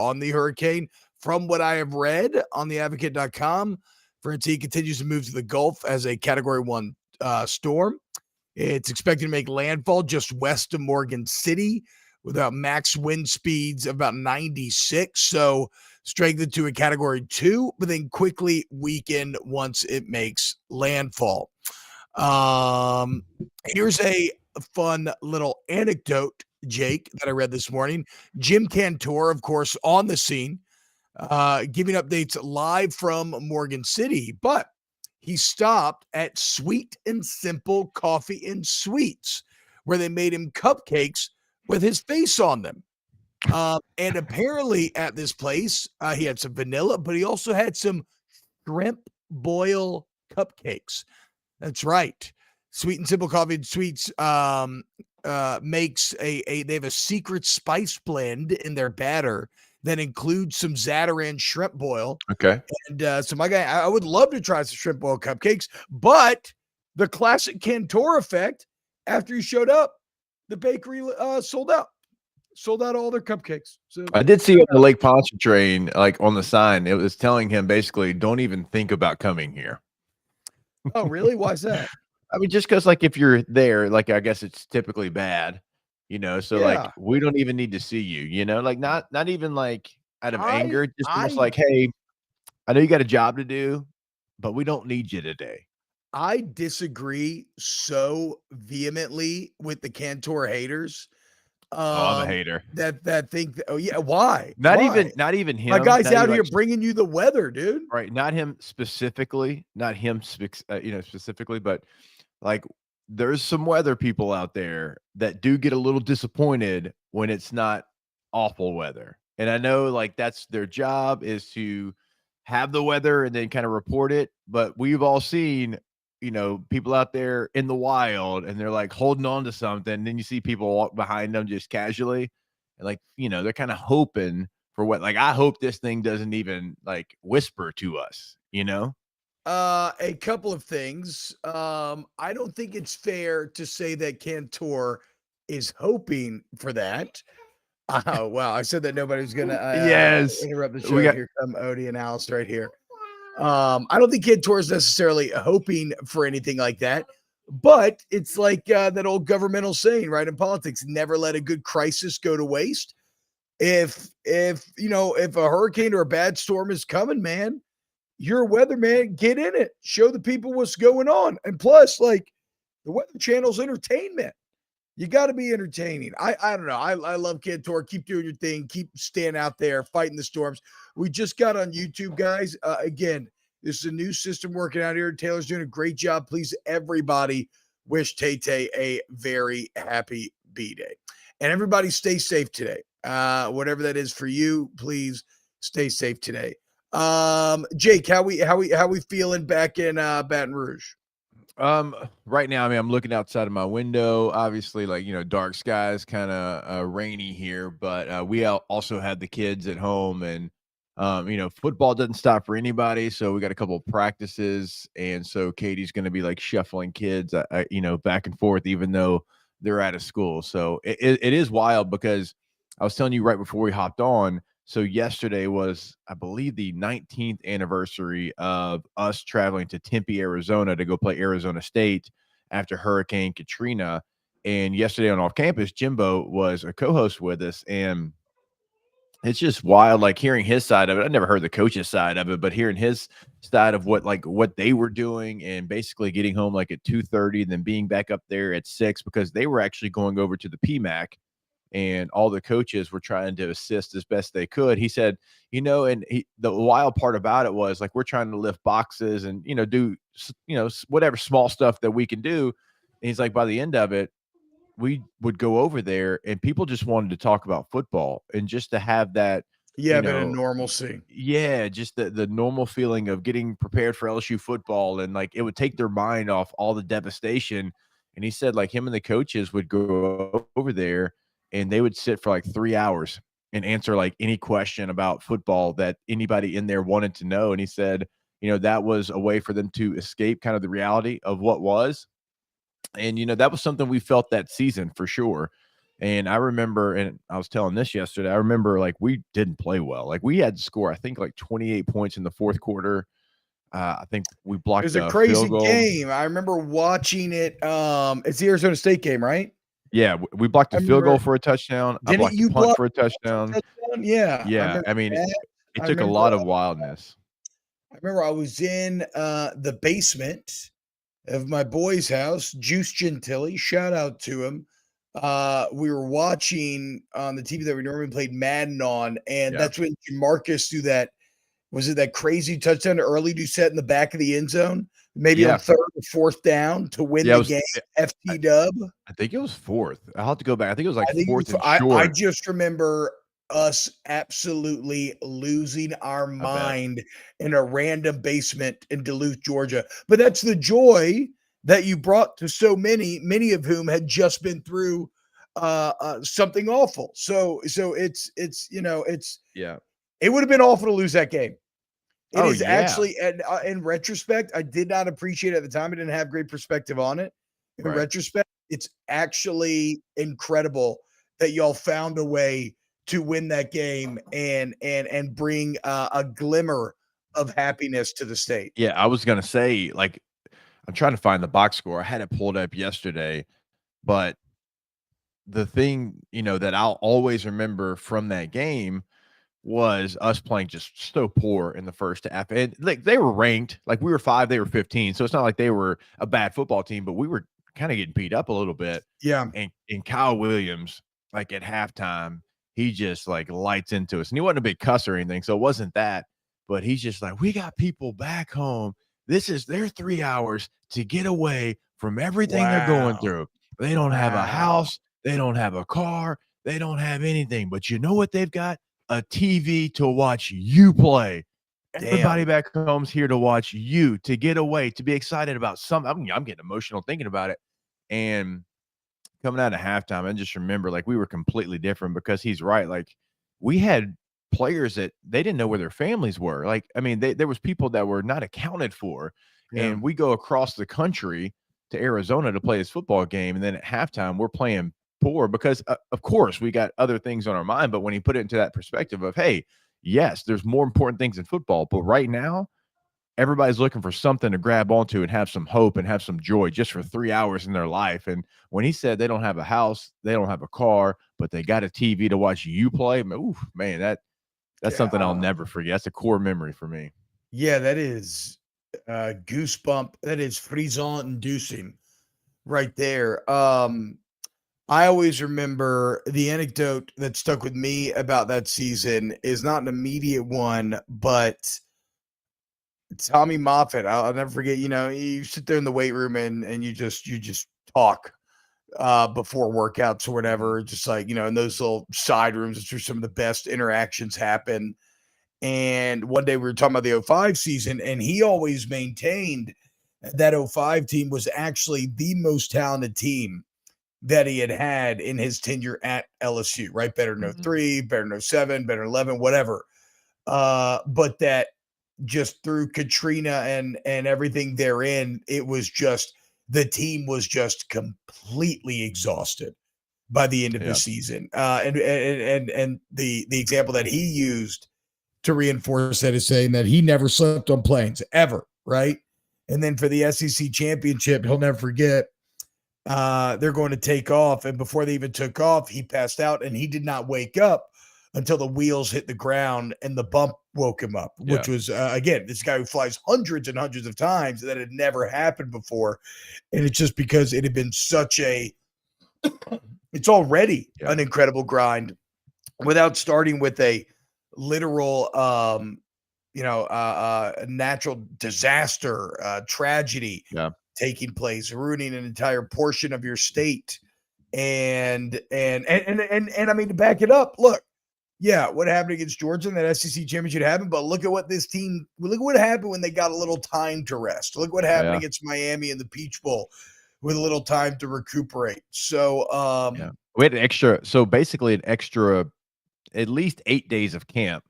on the hurricane. From what I have read on theadvocate.com, Francie continues to move to the Gulf as a Category 1 storm. It's expected to make landfall just west of Morgan City with max wind speeds of about 96. So strengthened to a Category 2, but then quickly weaken once it makes landfall. Here's a fun little anecdote, Jake, that I read this morning. Jim Cantor, of course, on the scene, giving updates live from Morgan City, but he stopped at Sweet and Simple Coffee and Sweets, where they made him cupcakes with his face on them. And apparently at this place, he had some vanilla, but he also had some shrimp boil cupcakes. That's right. Sweet and Simple Coffee and Sweets makes they have a secret spice blend in their batter that includes some Zatarain shrimp boil. Okay. And so my guy, I would love to try some shrimp boil cupcakes, but the classic Cantor effect, after he showed up, the bakery sold out all their cupcakes. So I did see on the Lake Pontchartrain, like on the sign, it was telling him basically, don't even think about coming here. Oh, really? Why is that? I mean, just because, like, if you're there, like, I guess it's typically bad, so like, we don't even need to see you, like, not even like out of anger, just almost like, hey, I know you got a job to do, but we don't need you today. I disagree so vehemently with the Cantor haters. I'm a hater. That think, why? Not even him. My guy's out here bringing you the weather, dude. Right, not him specifically, specifically, but like there's some weather people out there that do get a little disappointed when it's not awful weather. And I know like that's their job is to have the weather and then kind of report it. But we've all seen, people out there in the wild and they're like holding on to something. And then you see people walk behind them just casually. And like, they're kind of hoping for what, like, I hope this thing doesn't even like whisper to us, A couple of things. I don't think it's fair to say that Cantor is hoping for that. Oh, wow. I said that nobody was going to interrupt the show. Here come Odie and Alice right here. I don't think Cantor is necessarily hoping for anything like that, but it's like that old governmental saying, right? In politics, never let a good crisis go to waste. If a hurricane or a bad storm is coming, man, you're a weatherman, get in it. Show the people what's going on. And plus, like, the Weather Channel's entertainment. You got to be entertaining. I don't know. I love Cantor. Keep doing your thing. Keep staying out there, fighting the storms. We just got on YouTube, guys. Again, this is a new system working out here. Taylor's doing a great job. Please, everybody, wish Tay-Tay a very happy B-Day. And everybody stay safe today. Whatever that is for you, please stay safe today. Jake, how we feeling back in Baton Rouge? Right now, I mean, I'm looking outside of my window, obviously, like, dark skies, kind of rainy here, but we also had the kids at home, and football doesn't stop for anybody, so we got a couple of practices, and so Katie's going to be like shuffling kids back and forth, even though they're out of school. So it is wild, because I was telling you right before we hopped on, so yesterday was, I believe, the 19th anniversary of us traveling to Tempe, Arizona to go play Arizona State after Hurricane Katrina. And yesterday on Off Campus, Jimbo was a co-host with us. And it's just wild, like hearing his side of it. I never heard the coach's side of it, but hearing his side of what they were doing, and basically getting home like at 2:30 and then being back up there at 6, because they were actually going over to the PMAC. And all the coaches were trying to assist as best they could. He said, and the wild part about it was, like, we're trying to lift boxes and, do, whatever small stuff that we can do. And he's like, by the end of it, we would go over there and people just wanted to talk about football, and just to have that, but a normalcy. Yeah. Just the normal feeling of getting prepared for LSU football. And like, it would take their mind off all the devastation. And he said, like, him and the coaches would go over there and they would sit for like 3 hours and answer like any question about football that anybody in there wanted to know. And he said, that was a way for them to escape kind of the reality of what was. And, that was something we felt that season for sure. And I remember, and I was telling this yesterday, I remember like we didn't play well. Like we had to score, I think, like 28 points in the fourth quarter. I think we It blocked was a a crazy field goal. game. I remember watching it. It's the Arizona State game, right? Yeah, we blocked I a field goal remember. for a touchdown. I Didn't blocked a you punt block for a for a touchdown. touchdown? Yeah, I Yeah, remember I mean, that. it I took a remember, lot of wildness. I was in, the basement of my boy's house, Juice Gentili, shout out to him. We were watching on the TV that we normally played Madden on, and Yeah. that's when Marcus threw that was it that crazy touchdown to early Doucette in the back of the end zone? Maybe on Yeah. 3rd or 4th down to win Yeah, it the was game, I FT dub. I think it was 4th. I'll have to go back. I think it was like I think it 4th was and I short, just remember us absolutely losing our I bet. mind in a random basement in Duluth, Georgia. But that's the joy that you brought to so many of whom had just been through something awful. So Yeah. it would have been awful to lose that game. It Oh, is yeah. actually, and in retrospect, I did not appreciate it at the time. I didn't have great perspective on it. In Right. retrospect, it's actually incredible that y'all found a way to win that game and bring a glimmer of happiness to the state. Yeah, I was gonna say, like, I'm trying to find the box score. I had it pulled up yesterday, but the thing, that I'll always remember from that game was us playing just so poor in the first half. And like they were ranked, like we were 5, they were 15. So it's not like they were a bad football team, but we were kind of getting beat up a little bit. Yeah, And Kyle Williams, like at halftime, he just like lights into us. And he wasn't a big cuss or anything, so it wasn't that. But he's just like, we got people back home. This is their 3 hours to get away from everything they're going wow, through. They don't have a wow, house, they don't have a car, they don't have anything. But you know what they've got? A TV to watch you play. Everybody damn, back home's here to watch you, to get away, to be excited about some I'm getting emotional thinking about it. And coming out of halftime, I just remember, like, we were completely different because he's right, like, we had players that they didn't know where their families were, like, I mean, there was people that were not accounted for, yeah, and we go across the country to Arizona to play this football game, and then at halftime, we're playing poor because, of course, we got other things on our mind, but when you put it into that perspective of, "Hey, yes, there's more important things in football, but right now, everybody's looking for something to grab onto and have some hope and have some joy just for 3 hours in their life." And when he said they don't have a house, they don't have a car, but they got a TV to watch you play, oof, man, that's something I'll yeah, never forget. That's a core memory for me. yeah. That is goosebump. That is frisson inducing right there. I always remember the anecdote that stuck with me about that season is not an immediate one, but Tommy Moffitt. I'll never forget. You sit there in the weight room and you just talk before workouts or Mhm. whatever. Just like in those little side rooms, it's where some of the best interactions happen. And one day we were talking about the '05 season, and he always maintained that '05 team was actually the most talented team that he had in his tenure at LSU, right? Better than Mhm. '03, better than '07, better than '11, whatever. But that just through Katrina and everything therein, it was just the team was just completely exhausted by the end of the Yeah. season. And the example that he used to reinforce that is saying that he never slept on planes ever, right? And then for the SEC championship, he'll never forget they're going to take off. And before they even took off, he passed out and he did not wake up until the wheels hit the ground and the bump woke him up, Yeah. which was, again, this guy who flies hundreds and hundreds of times that had never happened before. And it's just because it had been it's already Yeah. an incredible grind without starting with a literal, natural disaster, tragedy Yeah. taking place, ruining an entire portion of your state. And I mean, to back it up, look, yeah, what happened against Georgia in that SEC championship happened, but look at what happened when they got a little time to rest. Look what happened Yeah. against Miami in the Peach Bowl with a little time to recuperate. So, Yeah. We had an extra, so basically an extra at least 8 days of camp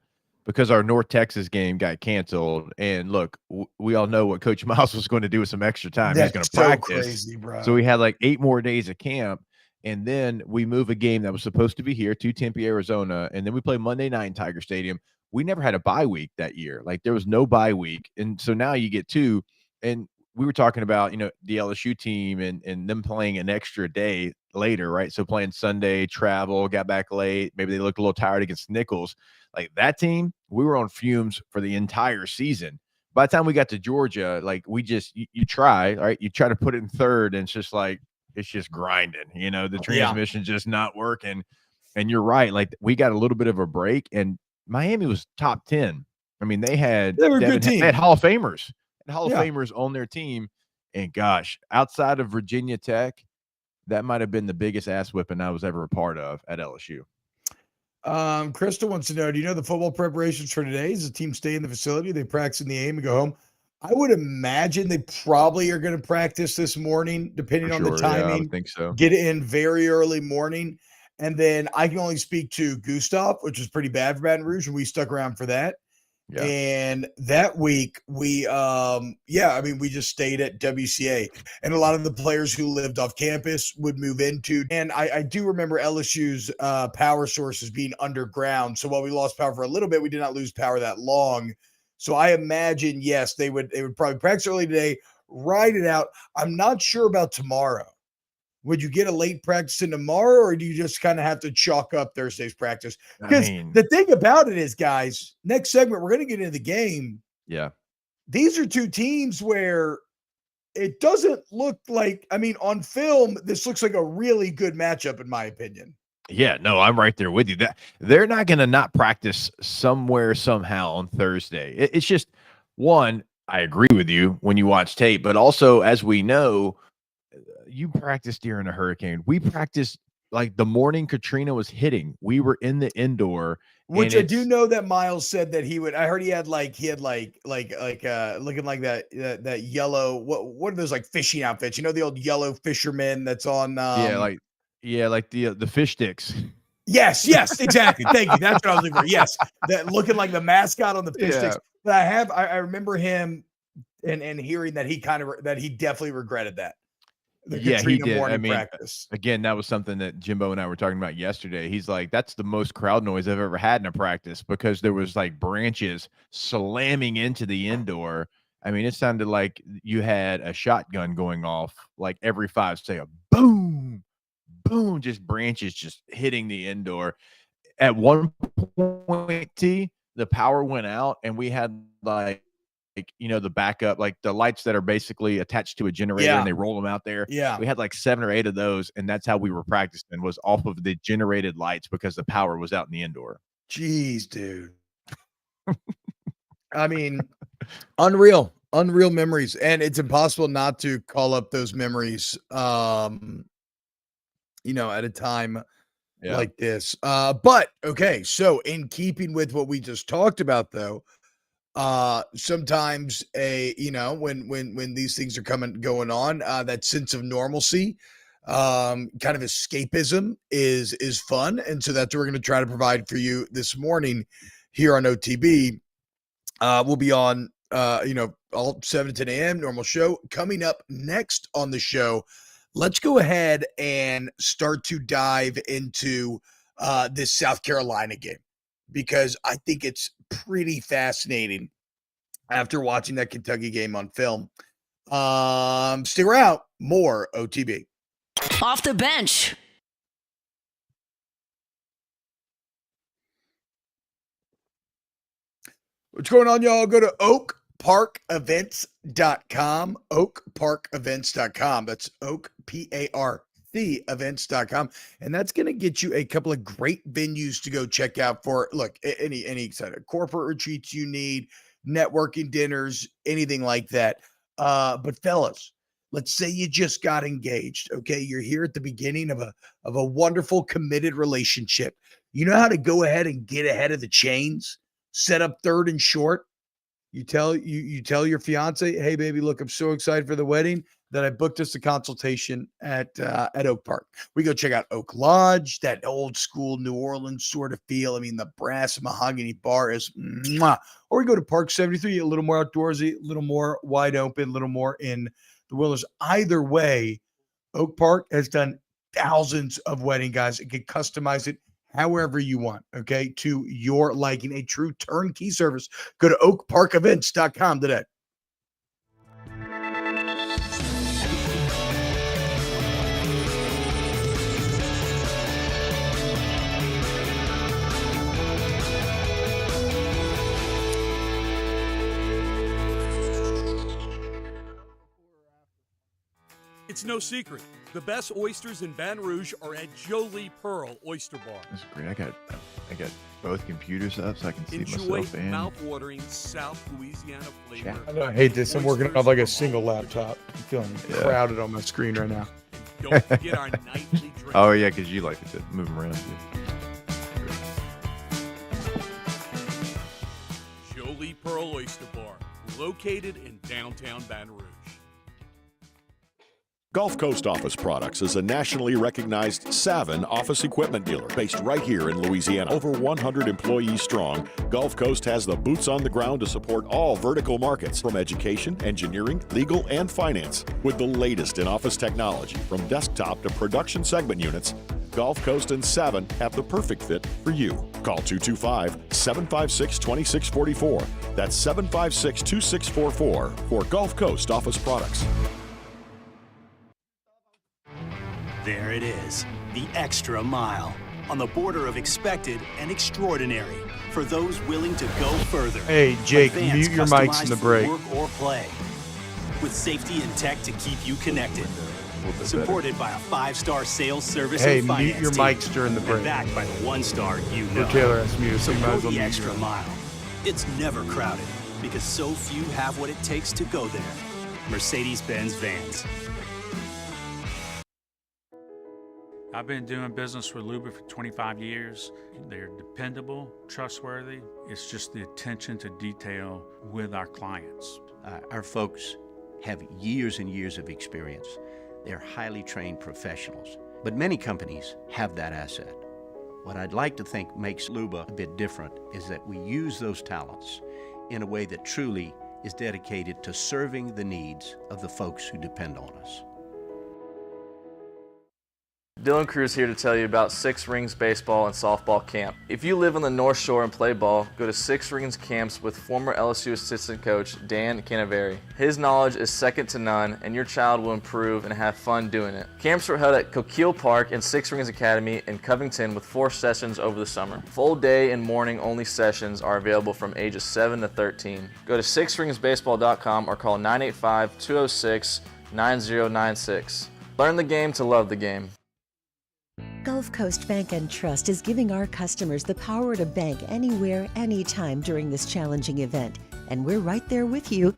because our North Texas game got canceled. And look, we all know what Coach Miles was going to do with some extra time. He was going that's to so practice. crazy, So bro. we had like 8 more days of camp. And then we move a game that was supposed to be here to Tempe, Arizona, and then we play Monday night in Tiger Stadium. We never had a bye week that year. Like there was no bye week. And so now you get two. And we were talking about, the LSU team and them playing an extra day later, right? So playing Sunday, travel, got back late. Maybe they looked a little tired against Nichols. Like that team, we were on fumes for the entire season. By the time we got to Georgia, like we just you try, right? You try to put it in third, and it's just grinding. The Yeah, transmission's just not working. And you're right. Like we got a little bit of a break, and Miami was top 10. I mean, they had they were a good They had team. Hall of Famers and Hall of Yeah. Famers on their team. And gosh, outside of Virginia Tech, that might have been the biggest ass whipping I was ever a part of at LSU. Crystal wants to know, do you know the football preparations for today? Does the team stay in the facility? They practice in the AM and go home? I would imagine they probably are going to practice this morning, For depending on the sure. Yeah, I would timing. think so. Get in very early morning. And then I can only speak to Gustav, which was pretty bad for Baton Rouge, and we stuck around for that. Yeah. And that week we we just stayed at WCA, and a lot of the players who lived off campus would move into, and I do remember LSU's power sources being underground. So while we lost power for a little bit, we did not lose power that long. So I imagine, yes, they would probably practice early today, ride it out. I'm not sure about tomorrow. Would you get a late practice in tomorrow, or do you just kind of have to chalk up Thursday's practice? I Because mean, the thing about it is, guys, next segment, we're going to get into the game. yeah. These are two teams where it doesn't look like, on film, this looks like a really good matchup, in my opinion. Yeah, no, I'm right there with you. That they're not going to not practice somewhere somehow on Thursday. It's just one. I agree with you when you watch tape, but also as we know, you practice during a hurricane. We practiced like the morning Katrina was hitting. We were in the indoor, and Which I do know that Miles said that he would. I heard he had looking like that yellow. What are those like fishing outfits? You know the old yellow fisherman that's on. Like the fish sticks. Yes, exactly. Thank you. That's what I was looking for. Yes, that looking like the mascot on the fish Yeah. sticks. But I remember him and hearing that he definitely regretted that. The Yeah, he Katrina did. I morning mean, practice. again, that was something that Jimbo and I were talking about yesterday. He's like, that's the most crowd noise I've ever had in a practice because there was like branches slamming into the indoor. I mean, it sounded like you had a shotgun going off like every 5 seconds. Boom, boom, just branches just hitting the indoor. At one point, the power went out and we had the backup, like the lights that are basically attached to a generator and Yeah, they roll them out there. yeah. We had like 7 or 8 of those, and that's how we were practicing was off of the generated lights because the power was out in the indoor. Jeez, dude. I mean, unreal memories, and it's impossible not to call up those memories. At a time Yeah. like this. But okay, so in keeping with what we just talked about, though, sometimes when these things are going on, that sense of normalcy, kind of escapism is fun, and so that's what we're going to try to provide for you this morning here on OTB. We'll be on all 7 to 10 a.m. normal show. Coming up next on the show, let's go ahead and start to dive into this South Carolina game, because I think it's pretty fascinating after watching that Kentucky game on film. Stick around, more OTB. Off the bench. What's going on, y'all? Go to oakparkevents.com. Oakparkevents.com. That's Oak, Park events.com. And that's going to get you a couple of great venues to go check out for, look, any kind of corporate retreats you need, networking dinners, anything like that. But fellas, let's say you just got engaged. Okay. You're here at the beginning of a wonderful committed relationship. You know how to go ahead and get ahead of the chains, set up third and short. You tell your fiance, hey baby, look, I'm so excited for the wedding that I booked us a consultation at Oak Park. We go check out Oak Lodge, that old school New Orleans sort of feel. I mean, the brass mahogany bar is mwah. Or we go to Park 73, a little more outdoorsy, a little more wide open, a little more in the wilderness. Either way, Oak Park has done thousands of wedding guys and can customize it however you want, okay, to your liking. A true turnkey service. Go to oakparkevents.com today. It's no secret. The best oysters in Baton Rouge are at Jolie Pearl Oyster Bar. That's great. I got both computers up so I can see Enjoy myself in. mouth-watering South Louisiana flavor. I know I hate this. I'm working off like a single laptop. I'm feeling crowded on my screen right now. Don't forget our nightly drink. Oh yeah, because you like to move them around too. Jolie Pearl Oyster Bar, located in downtown Baton Rouge. Gulf Coast Office Products is a nationally recognized Savin office equipment dealer based right here in Louisiana. Over 100 employees strong, Gulf Coast has the boots on the ground to support all vertical markets, from education, engineering, legal, and finance. With the latest in office technology, from desktop to production segment units, Gulf Coast and Savin have the perfect fit for you. Call 225-756-2644. That's 756-2644 for Gulf Coast Office Products. There it is, the extra mile, on the border of expected and extraordinary, for those willing to go further. Hey, Jake, Advanced mute your mics in customized the for break. Work or play, with safety and tech to keep you connected. Supported by a 5-star sales service Hey, and mute finance your team, mics during the break. and backed by the 1-star you know. Taylor has muted, so So you might go as well the mute extra yours. mile. It's never crowded, because so few have what it takes to go there. Mercedes-Benz Vans. I've been doing business with Luba for 25 years. They're dependable, trustworthy. It's just the attention to detail with our clients. Our folks have years and years of experience. They're highly trained professionals, but many companies have that asset. What I'd like to think makes Luba a bit different is that we use those talents in a way that truly is dedicated to serving the needs of the folks who depend on us. Dylan Cruz here to tell you about Six Rings Baseball and Softball Camp. If you live on the North Shore and play ball, go to Six Rings Camps with former LSU assistant coach Dan Canaveri. His knowledge is second to none, and your child will improve and have fun doing it. Camps were held at Coquille Park and Six Rings Academy in Covington with 4 sessions over the summer. Full day and morning only sessions are available from ages 7 to 13. Go to sixringsbaseball.com or call 985-206-9096. Learn the game to love the game. Gulf Coast Bank and Trust is giving our customers the power to bank anywhere, anytime during this challenging event. And we're right there with you.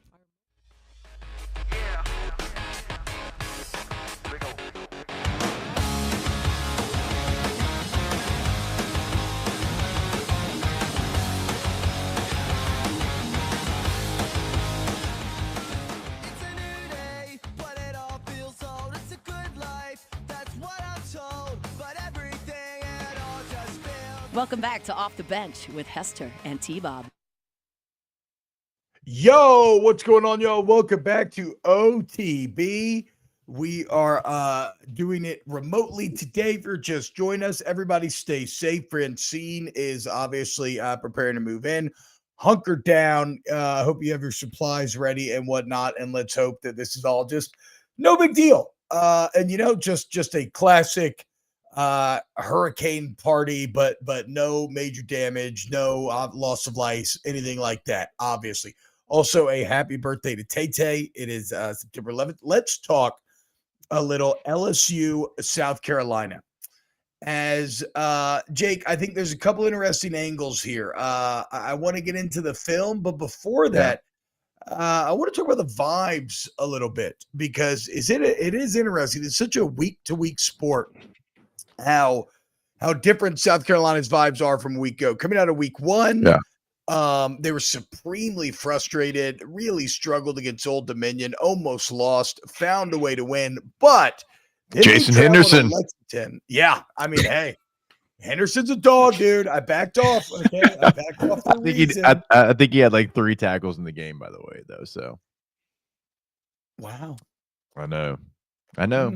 Welcome back to Off the Bench with Hester and T-Bob. Yo, what's going on, y'all? Welcome back to OTB. We are doing it remotely today. If you're just joining us, everybody stay safe. Francine is obviously preparing to move in. Hunker down. Hope you have your supplies ready and whatnot. And let's hope that this is all just no big deal. And you know, just a classic hurricane party, but no major damage, no loss of life, anything like that, obviously. Also, a happy birthday to Tay-Tay. It is September 11th. Let's talk a little LSU, South Carolina. As Jake, I think there's a couple interesting angles here. I want to get into the film, but before that, I want to talk about the vibes a little bit, because it is interesting. It's such a week-to-week sport. How different South Carolina's vibes are from week go. Coming out of week one, they were supremely frustrated, really struggled against Old Dominion, almost lost, found a way to win, but Jason Henderson. Lexington. Yeah, I mean, hey, Henderson's a dog, dude. I backed off. Okay, I backed off. I think he had like 3 tackles in the game, by the way, though. So, wow, I know. I know.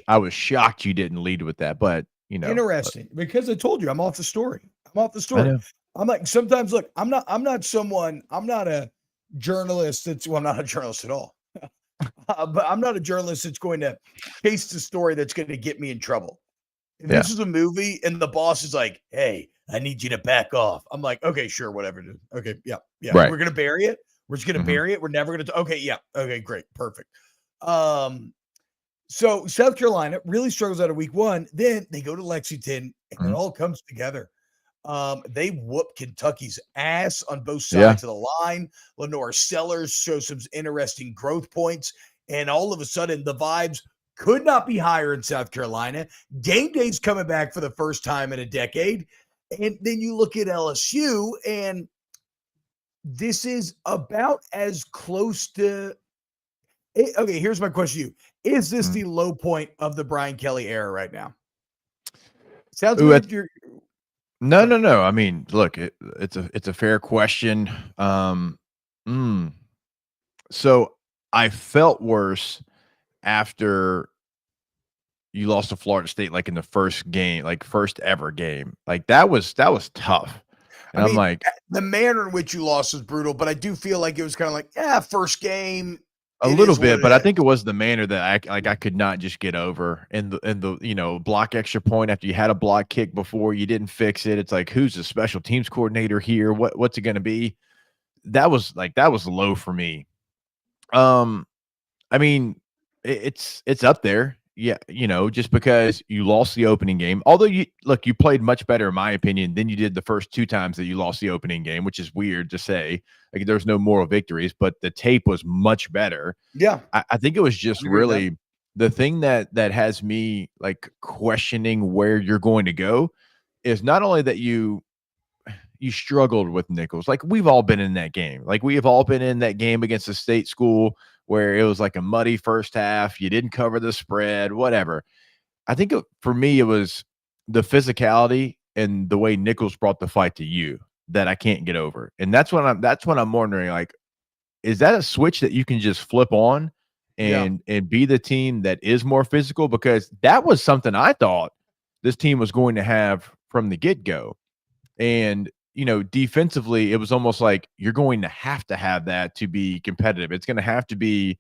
I was shocked you didn't lead with that, but Interesting, because I told you I'm off the story. I'm off the I story. know. I'm like, sometimes look, I'm not a journalist I'm not a journalist at all. But I'm not a journalist that's going to chase the story that's going to get me in trouble. If Yeah. this is a movie and the boss is like, "Hey, I need you to back off," I'm like, "Okay, sure, whatever, dude. Okay, yeah, yeah. Right. We're gonna bury it. We're just gonna Mhm. bury it. We're never gonna. Okay, yeah. Okay, great, perfect." Um, so South Carolina really struggles out of week one. Then they go to Lexington, and it Mhm. all comes together. They whoop Kentucky's ass on both Yeah. sides of the line. Lenore Sellers shows some interesting growth points, and all of a sudden, the vibes could not be higher in South Carolina. Game day's coming back for the first time in a decade. And then you look at LSU, and this is about as close to. Okay, here's my question to you. Is this Mhm. the low point of the Brian Kelly era right now? Sounds to Ooh, me that's like you're. no, Sorry. no, no. I mean, look, it's a fair question. Mm, so I felt worse after you lost to Florida State, like in the first game, like first ever game. Like that was tough. I And I'm mean, like, the manner in which you lost was brutal, but I do feel like it was kind of like, yeah, first game. a It little is what bit, it but I is. think it was the manner that I could not just get over. And the block extra point after you had a block kick before, you didn't fix it. It's like, who's the special teams coordinator here? What's it gonna be? That was low for me. Um, I mean, it's up there. Yeah, just because you lost the opening game. Although you played much better, in my opinion, than you did the first two times that you lost the opening game, which is weird to say. Like there's no moral victories, but the tape was much better. Yeah, I think it was I just agree with that. really the thing that has me like questioning where you're going to go is not only that you struggled with Nichols. Like we've all been in that game. Like we have all been in that game against a state school where it was like a muddy first half. You didn't cover the spread, whatever. I think for me, it was the physicality and the way Nichols brought the fight to you that I can't get over. And that's when I'm wondering, like, is that a switch that you can just flip on Yeah. and be the team that is more physical? Because that was something I thought this team was going to have from the get-go. And, defensively, it was almost like you're going to have that to be competitive. It's going to have to be,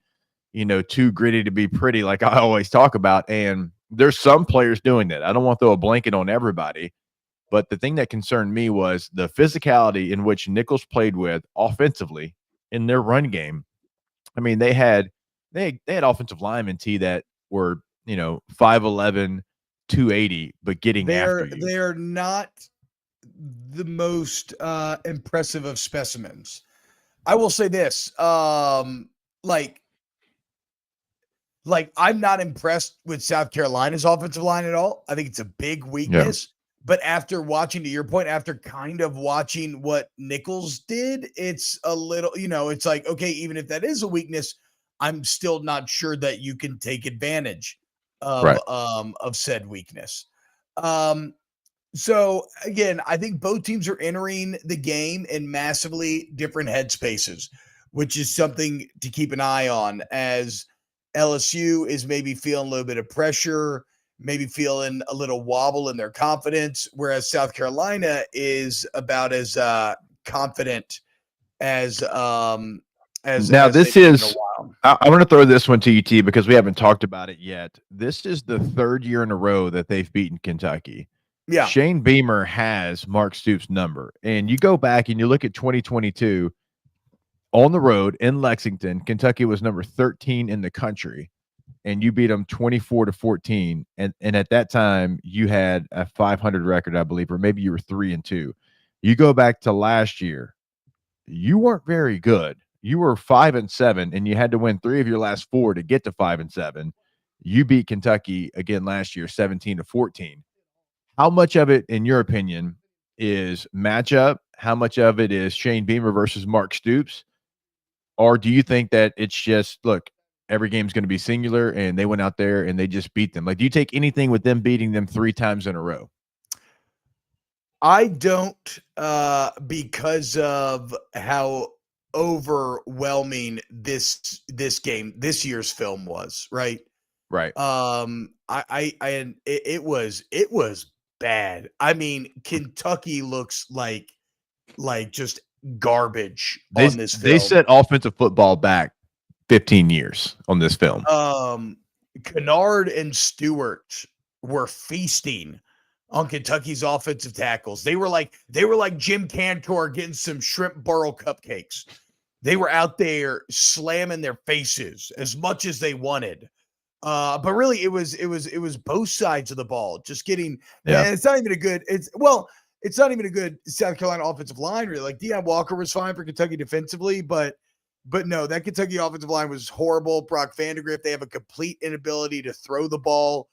too gritty to be pretty, like I always talk about. And there's some players doing that. I don't want to throw a blanket on everybody. But the thing that concerned me was the physicality in which Nichols played with offensively in their run game. I mean, they had offensive linemen that were, 5'11", 280, but getting after you. They're not the most impressive of specimens. I will say this. Like I'm not impressed with South Carolina's offensive line at all. I think it's a big Yeah. weakness. But after watching, to your point, after kind of watching what Nichols did, it's a little, it's like, okay, even if that is a weakness, I'm still not sure that you can take advantage Right. of said weakness. Um, so again, I think both teams are entering the game in massively different headspaces, which is something to keep an eye on as LSU is maybe feeling a little bit of pressure, maybe feeling a little wobble in their confidence, whereas South Carolina is about as confident Now as this they've been in a is while. I want to throw this one to you, T, because we haven't talked about it yet. This is the third year in a row that they've beaten Kentucky. Yeah. Shane Beamer has Mark Stoops' number. And you go back and you look at 2022 on the road in Lexington, Kentucky was number 13 in the country, and you beat them 24-14. And at that time, you had a 500 record, I believe, or maybe you were 3-2. You go back to last year, you weren't very good. You were 5-7, and you had to win 3 of your last 4 to get to 5-7. You beat Kentucky again last year, 17-14. How much of it, in your opinion, is matchup? How much of it is Shane Beamer versus Mark Stoops? Or do you think that it's just, look, every game's going to be singular and they went out there and they just beat them? Like, do you take anything with them beating them 3 times in a row? I don't, because of how overwhelming this year's film was, right? Right. It was bad. I mean, Kentucky looks like just garbage on this They film. set offensive football back 15 years on this film. Kennard and Stewart were feasting on Kentucky's offensive tackles. They were like Jim Cantor getting some shrimp burrow cupcakes. They were out there slamming their faces as much as they wanted. But really it was both sides of the ball. Just getting and it's not even a good South Carolina offensive line, really. Like Deion Walker was fine for Kentucky defensively, but no, that Kentucky offensive line was horrible. Brock Vandegrift, they have a complete inability to throw the ball.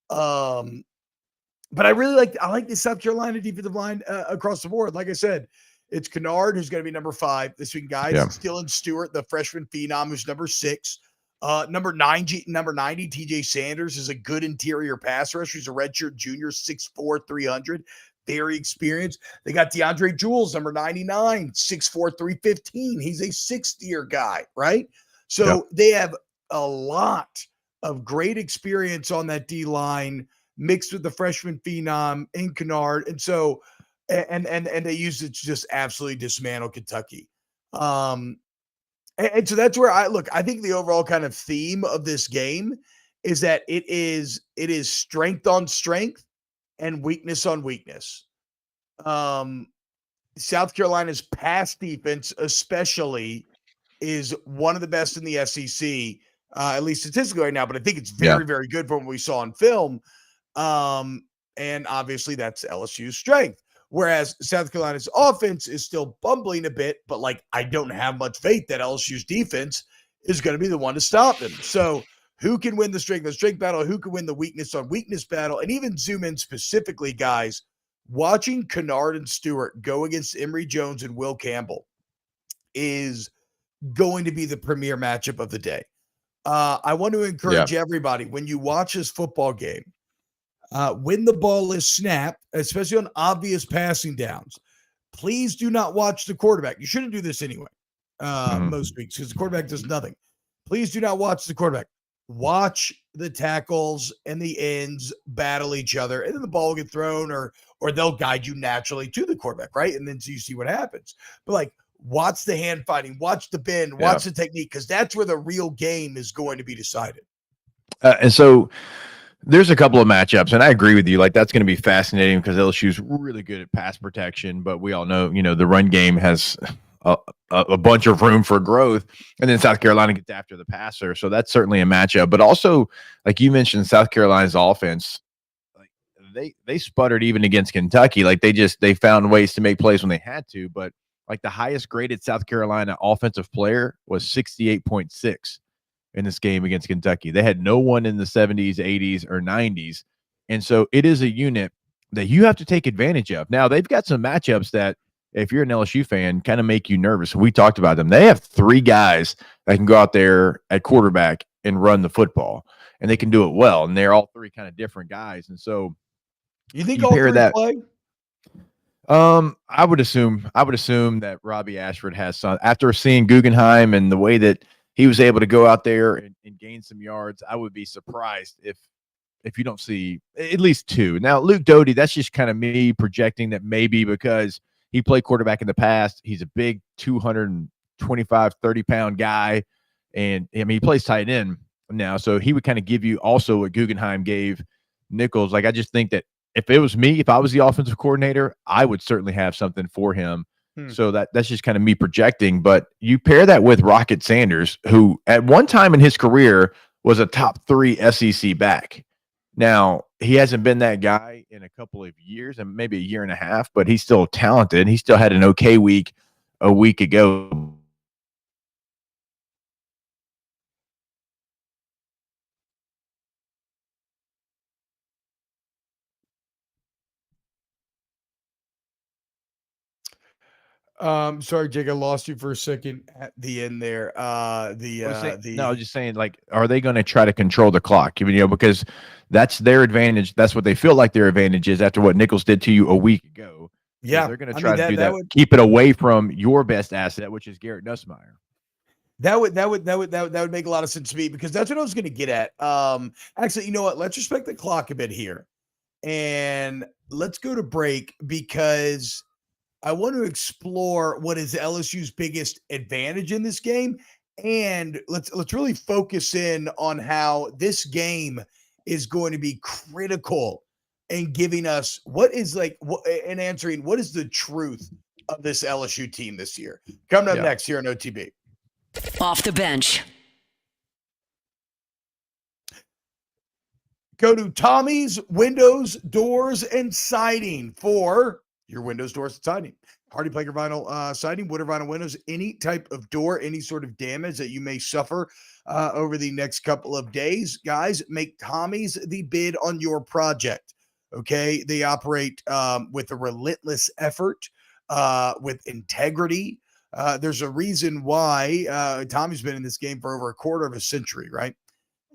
But I like the South Carolina defensive line across the board. Like I said, it's Kennard, who's going to be number 5 this week, guys. Yeah. Dylan Stewart, the freshman phenom, who's number 6. Number 90, TJ Sanders is a good interior pass rusher. He's a redshirt junior, 6'4", 300. Very experienced. They got DeAndre Jules, number 99, 6'4", 315. He's a sixth-year guy, right? So they have a lot of great experience on that D-line mixed with the freshman phenom in Kennard. And so, and they used it to just absolutely dismantle Kentucky. And so that's where I think the overall kind of theme of this game is that it is strength on strength and weakness on weakness. South Carolina's pass defense, especially, is one of the best in the SEC, at least statistically right now. But I think it's very, very good from what we saw in film. And obviously that's LSU's strength. Whereas South Carolina's offense is still bumbling a bit, but I don't have much faith that LSU's defense is going to be the one to stop them. So who can win the strength battle? Who can win the weakness on weakness battle? And even zoom in specifically, guys, watching Kennard and Stewart go against Emory Jones and Will Campbell is going to be the premier matchup of the day. I want to encourage everybody, when you watch this football game, when the ball is snapped, especially on obvious passing downs, please do not watch the quarterback. You shouldn't do this anyway, most weeks, because the quarterback does nothing. Please do not watch the quarterback. Watch the tackles and the ends battle each other, and then the ball will get thrown, or they'll guide you naturally to the quarterback, right? And then so you see what happens. But watch the hand fighting, watch the bend, watch the technique, because that's where the real game is going to be decided. And so there's a couple of matchups, and I agree with you. That's going to be fascinating because LSU's really good at pass protection, but we all know, the run game has a bunch of room for growth, and then South Carolina gets after the passer. So that's certainly a matchup. But also, like you mentioned, South Carolina's offense, they sputtered even against Kentucky. They found ways to make plays when they had to, but the highest graded South Carolina offensive player was 68.6. in this game against Kentucky. They had no one in the 70s, 80s, or 90s. And so it is a unit that you have to take advantage of. Now, they've got some matchups that, if you're an LSU fan, kind of make you nervous. We talked about them. They have 3 guys that can go out there at quarterback and run the football, and they can do it well. And they're all 3 kind of different guys. And so you think all 3 play? I would assume that Robbie Ashford has some. After seeing Guggenheim and the way that he was able to go out there and gain some yards, I would be surprised if you don't see at least 2. Now, Luke Doty, that's just kind of me projecting that maybe because he played quarterback in the past. He's a big 225, 30-pound guy. And, he plays tight end now. So he would kind of give you also what Guggenheim gave Nichols. I just think that if it was me, if I was the offensive coordinator, I would certainly have something for him. So that's just kind of me projecting. But you pair that with Rocket Sanders, who at one time in his career was a top 3 SEC back. Now, he hasn't been that guy in a couple of years, and maybe a year and a half, but he's still talented. He still had an okay week a week ago. Sorry, Jake, I lost you for a second at the end there. No, I was just saying, are they going to try to control the clock? Because that's their advantage. That's what they feel like their advantage is after what Nichols did to you a week ago. Yeah, so they're going to try to do that. Keep it away from your best asset, which is Garrett Nussmeier. That would make a lot of sense to me because that's what I was going to get at. Actually, you know what? Let's respect the clock a bit here, and let's go to break because I want to explore what is LSU's biggest advantage in this game, and let's really focus in on how this game is going to be critical in giving us what is and answering what is the truth of this LSU team this year. Coming up next here on OTB. Off the bench. Go to Tommy's Windows, Doors, and Siding for your windows, doors, and siding. Hardy Planker vinyl siding, wood or vinyl windows, any type of door, any sort of damage that you may suffer over the next couple of days. Guys, make Tommy's the bid on your project. Okay? They operate with a relentless effort, with integrity. There's a reason why Tommy's been in this game for over a quarter of a century, right?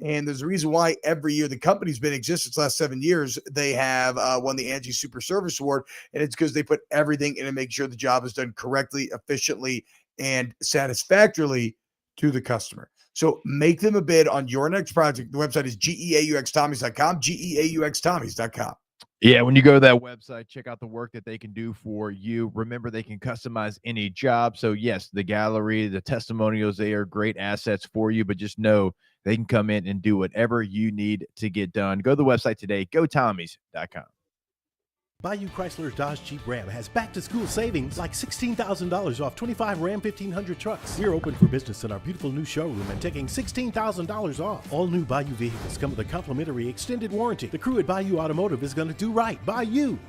And there's a reason why every year the company's been in existence last 7 years. They have won the Angie Super Service Award, and it's because they put everything in to make sure the job is done correctly, efficiently, and satisfactorily to the customer. So make them a bid on your next project. The website is geauxtommies.com, geauxtommies.com. Yeah, when you go to that website, check out the work that they can do for you. Remember, they can customize any job. So, yes, the gallery, the testimonials, they are great assets for you, but just know they can come in and do whatever you need to get done. Go to the website today, gotommies.com. Bayou Chrysler Dodge Jeep Ram has back-to-school savings like $16,000 off 25 Ram 1500 trucks. We're open for business in our beautiful new showroom and taking $16,000 off. All new Bayou vehicles come with a complimentary extended warranty. The crew at Bayou Automotive is going to do right by you.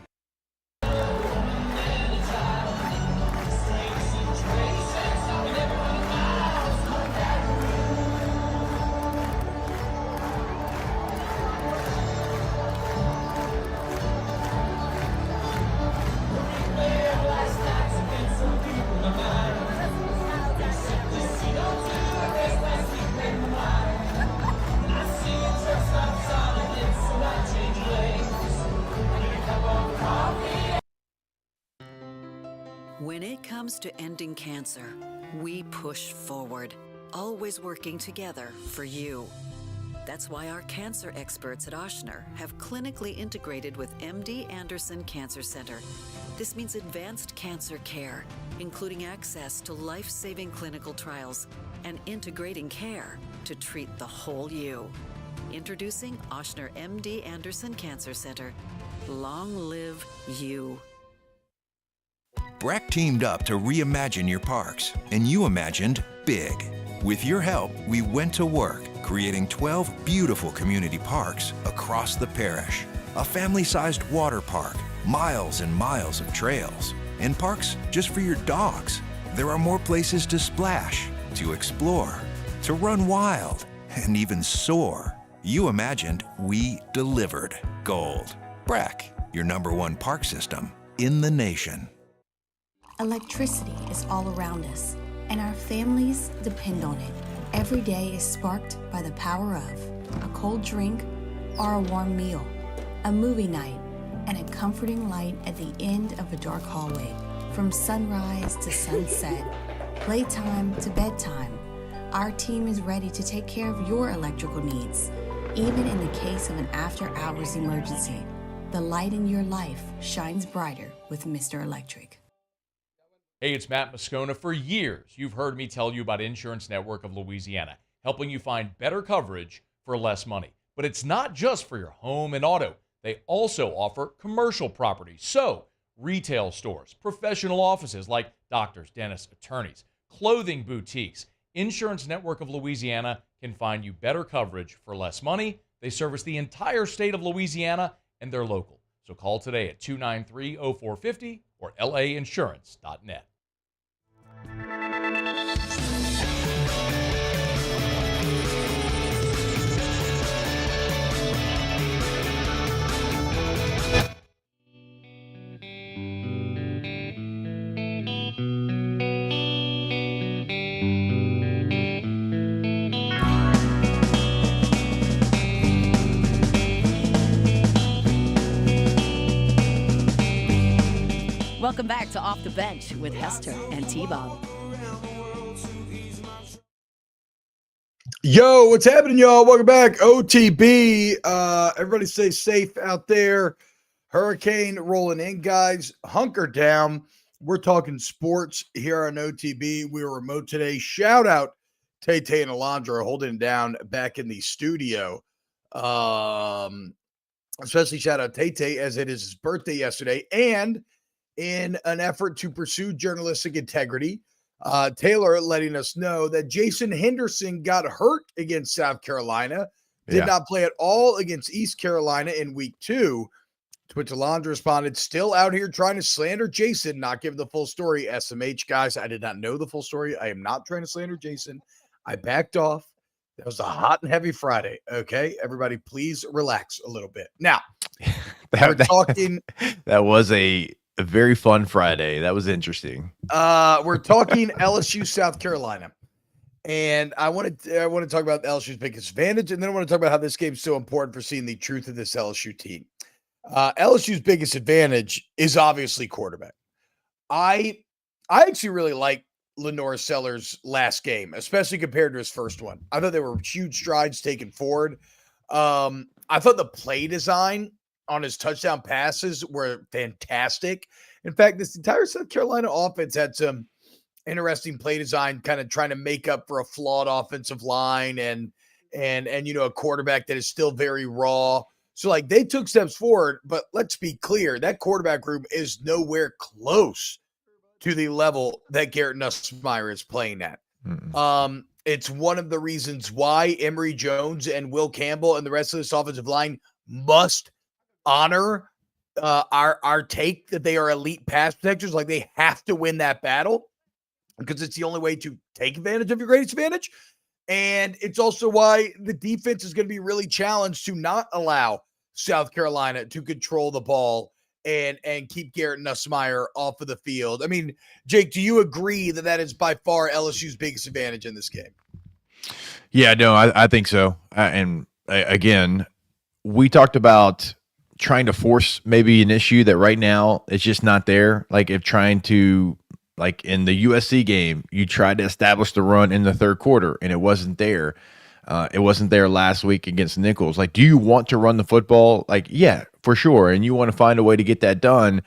When it comes to ending cancer, we push forward, always working together for you. That's why our cancer experts at Ochsner have clinically integrated with MD Anderson Cancer Center. This means advanced cancer care, including access to life-saving clinical trials and integrating care to treat the whole you. Introducing Ochsner MD Anderson Cancer Center. Long live you. BRAC teamed up to reimagine your parks, and you imagined big. With your help, we went to work, creating 12 beautiful community parks across the parish. A family-sized water park, miles and miles of trails, and parks just for your dogs. There are more places to splash, to explore, to run wild, and even soar. You imagined, we delivered gold. BRAC, your #1 park system in the nation. Electricity is all around us, and our families depend on it. Every day is sparked by the power of a cold drink or a warm meal, a movie night, and a comforting light at the end of a dark hallway. From sunrise to sunset, playtime to bedtime, our team is ready to take care of your electrical needs. Even in the case of an after-hours emergency, the light in your life shines brighter with Mr. Electric. Hey, it's Matt Moscona. For years, you've heard me tell you about Insurance Network of Louisiana, helping you find better coverage for less money. But it's not just for your home and auto. They also offer commercial property. So, retail stores, professional offices like doctors, dentists, attorneys, clothing boutiques. Insurance Network of Louisiana can find you better coverage for less money. They service the entire state of Louisiana, and they're local. So call today at 293-0450 or lainsurance.net. Welcome back to Off the Bench with Hester and T-Bob. Yo, what's happening, y'all? Welcome back. OTB. Everybody stay safe out there. Hurricane rolling in, guys. Hunker down. We're talking sports here on OTB. We were remote today. Shout out Tay Tay and Alondra holding it down back in the studio. Especially shout out Tay Tay as it is his birthday yesterday. And in an effort to pursue journalistic integrity, Taylor letting us know that Jason Henderson got hurt against South Carolina, did not play at all against East Carolina in week 2. To which Alondra responded, still out here trying to slander Jason, not give the full story. SMH, guys, I did not know the full story. I am not trying to slander Jason. I backed off. That was a hot and heavy Friday. Okay, everybody, please relax a little bit. Now, we're talking. That was a very fun Friday. That was interesting. We're talking LSU, South Carolina. And I want to talk about LSU's biggest advantage, and then I want to talk about how this game's so important for seeing the truth of this LSU team. LSU's biggest advantage is obviously quarterback. I actually really like Lenore Sellers' last game, especially compared to his first one. I thought there were huge strides taken forward. I thought the play design on his touchdown passes were fantastic. In fact, this entire South Carolina offense had some interesting play design, kind of trying to make up for a flawed offensive line and a quarterback that is still very raw. So like they took steps forward, but let's be clear, that quarterback group is nowhere close to the level that Garrett Nussmeier is playing at. It's one of the reasons why Emory Jones and Will Campbell and the rest of this offensive line must honor our take that they are elite pass protectors. Like they have to win that battle because it's the only way to take advantage of your greatest advantage. And it's also why the defense is going to be really challenged to not allow South Carolina to control the ball and keep Garrett Nussmeier off of the field. I mean, Jake, do you agree that that is by far LSU's biggest advantage in this game? Yeah, no, I think so. Again, we talked about trying to force maybe an issue that right now it's just not there. Like if trying to, like in the USC game, you tried to establish the run in the third quarter and it wasn't there. It wasn't there last week against Nichols. Like, do you want to run the football? Like, yeah, for sure. And you want to find a way to get that done.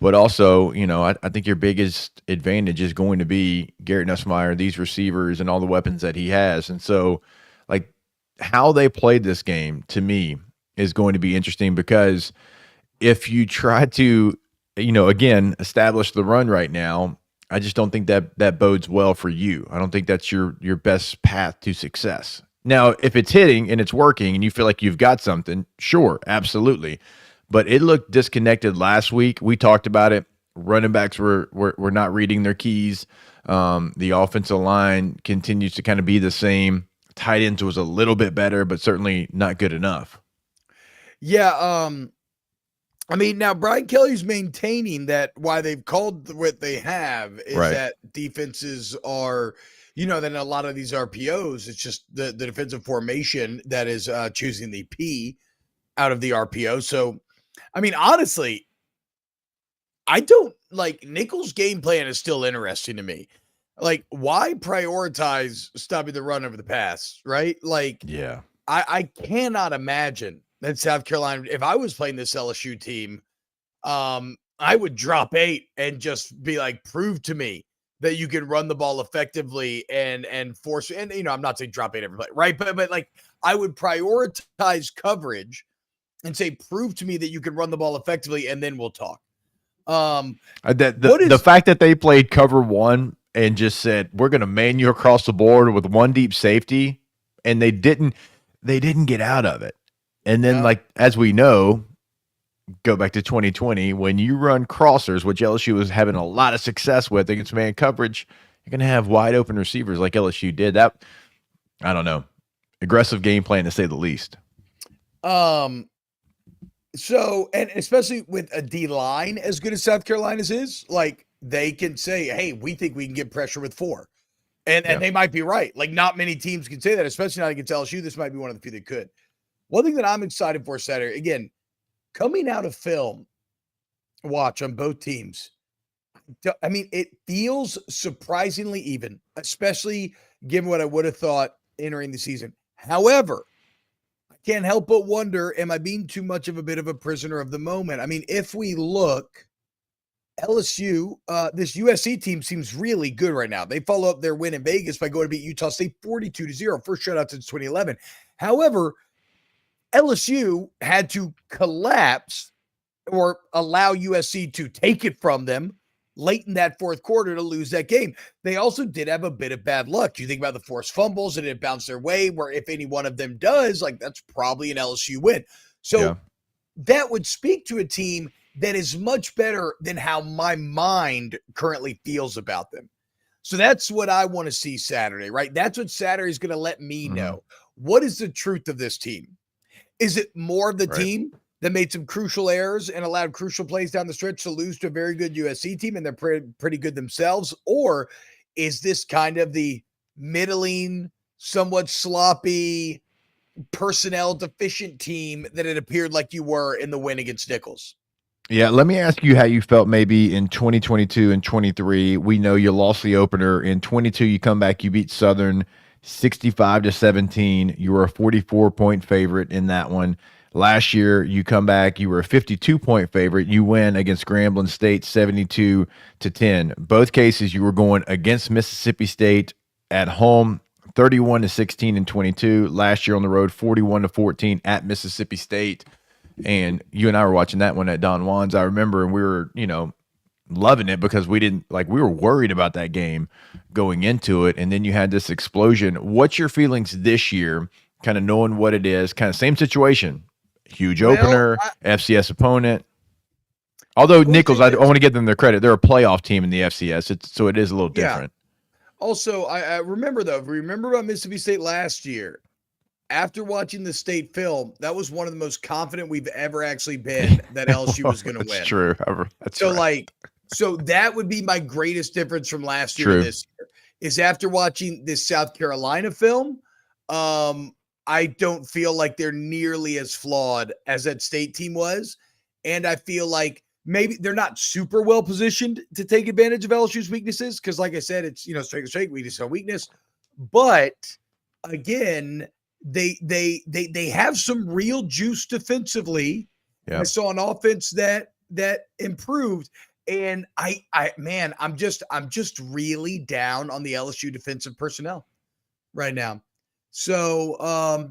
But also, I think your biggest advantage is going to be Garrett Nussmeier, these receivers, and all the weapons that he has. And so, like, how they played this game, to me, is going to be interesting because if you try to, again, establish the run right now, I just don't think that bodes well for you. I don't think that's your best path to success. Now, if it's hitting and it's working and you feel like you've got something, sure, absolutely. But it looked disconnected last week. We talked about it. Running backs were not reading their keys. The offensive line continues to kind of be the same. Tight ends was a little bit better, but certainly not good enough. Yeah, I mean, now Brian Kelly's maintaining that why they've called what they have is that defenses are, that in a lot of these RPOs, it's just the defensive formation that is choosing the P out of the RPO. So, I mean, honestly, I don't like Nichols' game plan is still interesting to me. Like, why prioritize stopping the run over the pass, right? Like, yeah, I cannot imagine that South Carolina, if I was playing this LSU team, I would drop 8 and just be like, prove to me that you can run the ball effectively and force, and I'm not saying drop 8 every play, right? But like I would prioritize coverage and say, prove to me that you can run the ball effectively, and then we'll talk. The fact that they played cover 1 and just said, we're going to man you across the board with one deep safety, and they didn't get out of it. And then, like, as we know, go back to 2020, when you run crossers, which LSU was having a lot of success with against man coverage, you're going to have wide open receivers like LSU did. That, I don't know, aggressive game plan to say the least. So, and especially with a D line as good as South Carolina's is, like they can say, hey, we think we can get pressure with 4. And they might be right. Like not many teams can say that, especially not against LSU. This might be one of the few that could. One thing that I'm excited for Saturday, again, coming out of film watch on both teams, I mean, it feels surprisingly even, especially given what I would have thought entering the season. However, I can't help but wonder, am I being too much of a bit of a prisoner of the moment? I mean, if we look, LSU, this USC team seems really good right now. They follow up their win in Vegas by going to beat Utah State 42-0, first shutout since 2011. However, LSU had to collapse or allow USC to take it from them late in that fourth quarter to lose that game. They also did have a bit of bad luck. You think about the forced fumbles and it bounced their way, where if any one of them does, like that's probably an LSU win. So that would speak to a team that is much better than how my mind currently feels about them. So that's what I want to see Saturday, right? That's what Saturday is going to let me know. What is the truth of this team? Is it more of the team that made some crucial errors and allowed crucial plays down the stretch to lose to a very good USC team and they're pretty good themselves? Or is this kind of the middling, somewhat sloppy, personnel deficient team that it appeared like you were in the win against Nichols? Yeah, let me ask you how you felt maybe in 2022 and 23. We know you lost the opener. In 22, you come back, you beat Southern 65-17. You were a 44-point favorite in that one. Last year, you come back, you were a 52-point favorite. You win against Grambling State 72-10. Both cases, you were going against Mississippi State at home 31-16 and 22. Last year on the road, 41-14 at Mississippi State. And you and I were watching that one at Don Juan's, I remember, and we were, loving it because we were worried about that game going into it. And then you had this explosion. What's your feelings this year, kind of knowing what it is, kind of same situation, huge opener, FCS opponent. Although Nichols, I want to give them their credit. They're a playoff team in the FCS. So it is a little different. Also, I remember about Mississippi State last year. After watching the state film, that was one of the most confident we've ever actually been that LSU was going to win. That's true. So that would be my greatest difference from last year to this year, is after watching this South Carolina film, I don't feel like they're nearly as flawed as that state team was. And I feel like maybe they're not super well positioned to take advantage of LSU's weaknesses. Cause like I said, it's, strength, weakness on weakness, but again, they have some real juice defensively. Yeah. I saw an offense that improved. And I'm just really down on the LSU defensive personnel right now. So,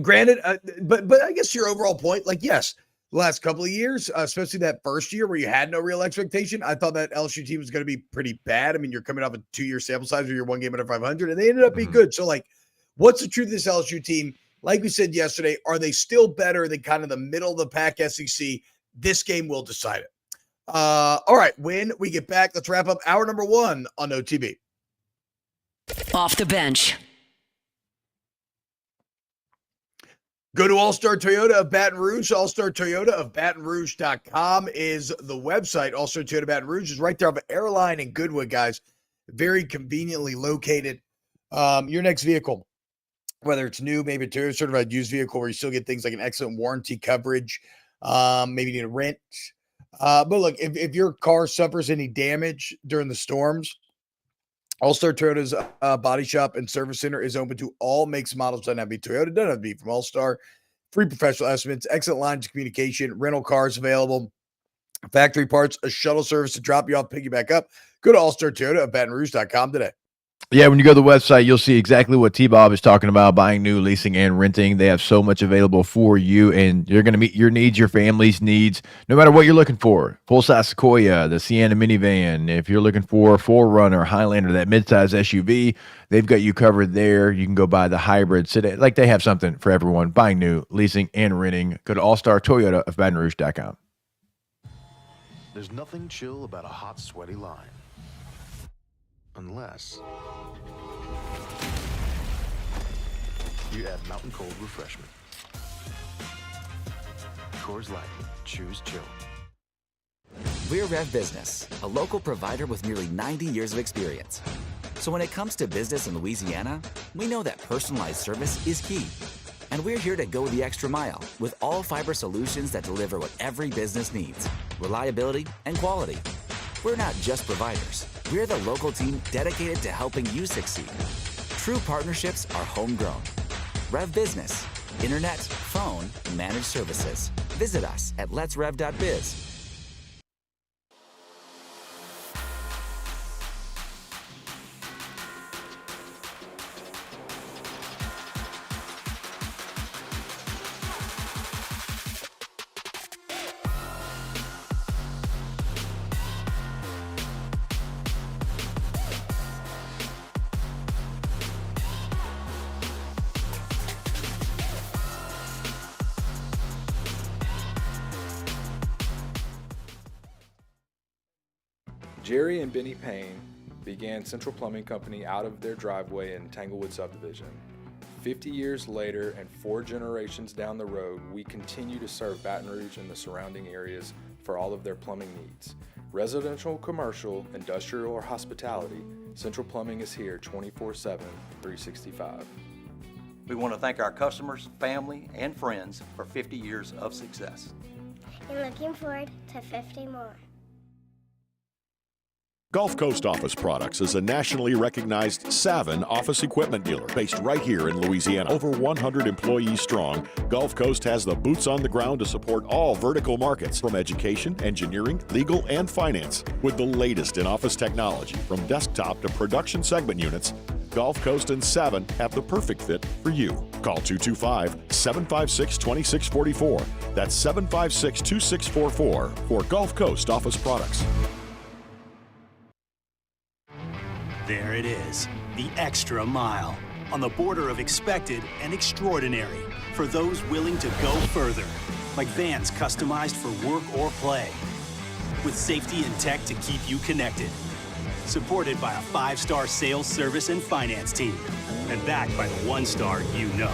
granted, but I guess your overall point, yes, the last couple of years, especially that first year where you had no real expectation, I thought that LSU team was going to be pretty bad. I mean, you're coming off a 2-year sample size where you're one game under 500, and they ended up being good. So, what's the truth of this LSU team? Like we said yesterday, are they still better than kind of the middle of the pack SEC? This game will decide it. All right, when we get back, let's wrap up hour number 1 on OTB. Off the bench. Go to All-Star Toyota of Baton Rouge. All-Star Toyota of BatonRouge.com is the website. All-Star Toyota Baton Rouge is right there off of Airline and Goodwood, guys. Very conveniently located. Your next vehicle, whether it's new, maybe a Toyota certified used vehicle where you still get things like an excellent warranty coverage, maybe you need a rent. But look, if your car suffers any damage during the storms, All-Star Toyota's body shop and service center is open to all makes and models. Doesn't have to be Toyota, doesn't have to be from All-Star. Free professional estimates, excellent lines of communication, rental cars available, factory parts, a shuttle service to drop you off, pick you back up. Go to All-Star Toyota at BatonRouge.com today. Yeah, when you go to the website, you'll see exactly what T-Bob is talking about, buying new, leasing, and renting. They have so much available for you, and you're going to meet your needs, your family's needs, no matter what you're looking for. Full-size Sequoia, the Sienna minivan. If you're looking for a 4Runner, Highlander, that midsize SUV, they've got you covered there. You can go buy the hybrid sedan. They have something for everyone, buying new, leasing, and renting. Go to All-Star Toyota of BatonRouge.com. There's nothing chill about a hot, sweaty line. Unless you add Mountain Cold Refreshment. Coors Light. Choose chill. We're Rev Business, a local provider with nearly 90 years of experience. So when it comes to business in Louisiana, we know that personalized service is key. And we're here to go the extra mile with all fiber solutions that deliver what every business needs: reliability and quality. We're not just providers. We're the local team dedicated to helping you succeed. True partnerships are homegrown. Rev Business, internet, phone, managed services. Visit us at letsrev.biz. Jerry and Benny Payne began Central Plumbing Company out of their driveway in Tanglewood subdivision. 50 years later and 4 generations down the road, we continue to serve Baton Rouge and the surrounding areas for all of their plumbing needs. Residential, commercial, industrial, or hospitality, Central Plumbing is here 24/7, 365. We want to thank our customers, family, and friends for 50 years of success. And looking forward to 50 more. Gulf Coast Office Products is a nationally recognized Savin office equipment dealer based right here in Louisiana. Over 100 employees strong, Gulf Coast has the boots on the ground to support all vertical markets from education, engineering, legal, and finance. With the latest in office technology from desktop to production segment units, Gulf Coast and Savin have the perfect fit for you. Call 225-756-2644. That's 756-2644 for Gulf Coast Office Products. There it is, the extra mile, on the border of expected and extraordinary, for those willing to go further, like vans customized for work or play, with safety and tech to keep you connected, supported by a 5-star sales, service, and finance team, and backed by the 1-star you know.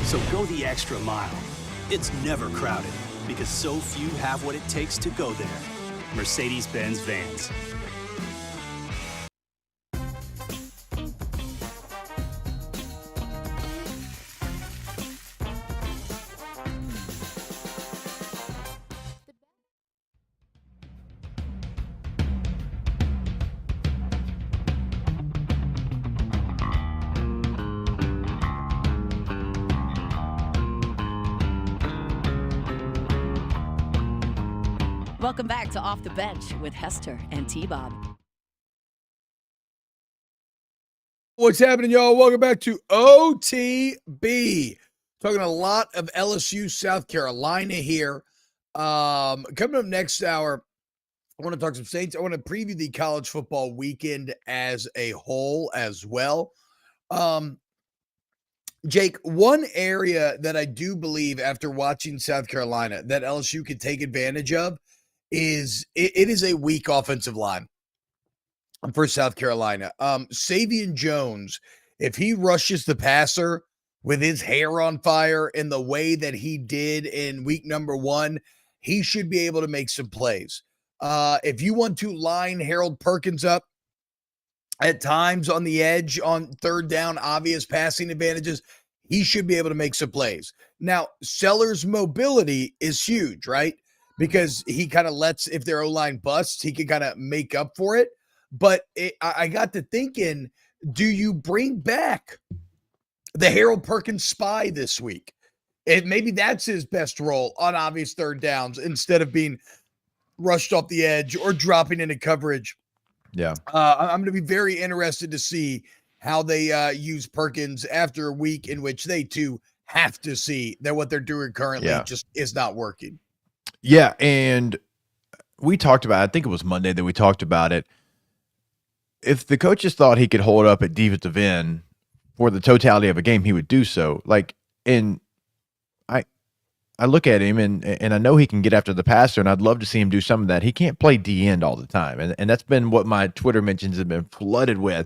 So go the extra mile. It's never crowded, because so few have what it takes to go there. Mercedes-Benz Vans. Welcome back to Off the Bench with Hester and T-Bob. What's happening, y'all? Welcome back to OTB. Talking a lot of LSU, South Carolina here. Coming up next hour, I want to talk some Saints. I want to preview the college football weekend as a whole as well. Jake, one area that I do believe after watching South Carolina that LSU could take advantage of is it is a weak offensive line for South Carolina. Savion Jones, if he rushes the passer with his hair on fire in the way that he did in week number 1, he should be able to make some plays. If you want to line Harold Perkins up at times on the edge on third down, obvious passing advantages, he should be able to make some plays. Now, Sellers' mobility is huge, right? Because he kind of lets, if their O-line busts, he can kind of make up for it. But I got to thinking, do you bring back the Harold Perkins spy this week? Maybe that's his best role on obvious third downs instead of being rushed off the edge or dropping into coverage. Yeah. I'm going to be very interested to see how they use Perkins after a week in which they too have to see that what they're doing currently just is not working. Yeah, and we talked about it. I think it was Monday that we talked about it. If the coaches thought he could hold up at defensive end for the totality of a game, he would do so. And I look at him and I know he can get after the passer, and I'd love to see him do some of that. He can't play D end all the time, and that's been what my Twitter mentions have been flooded with.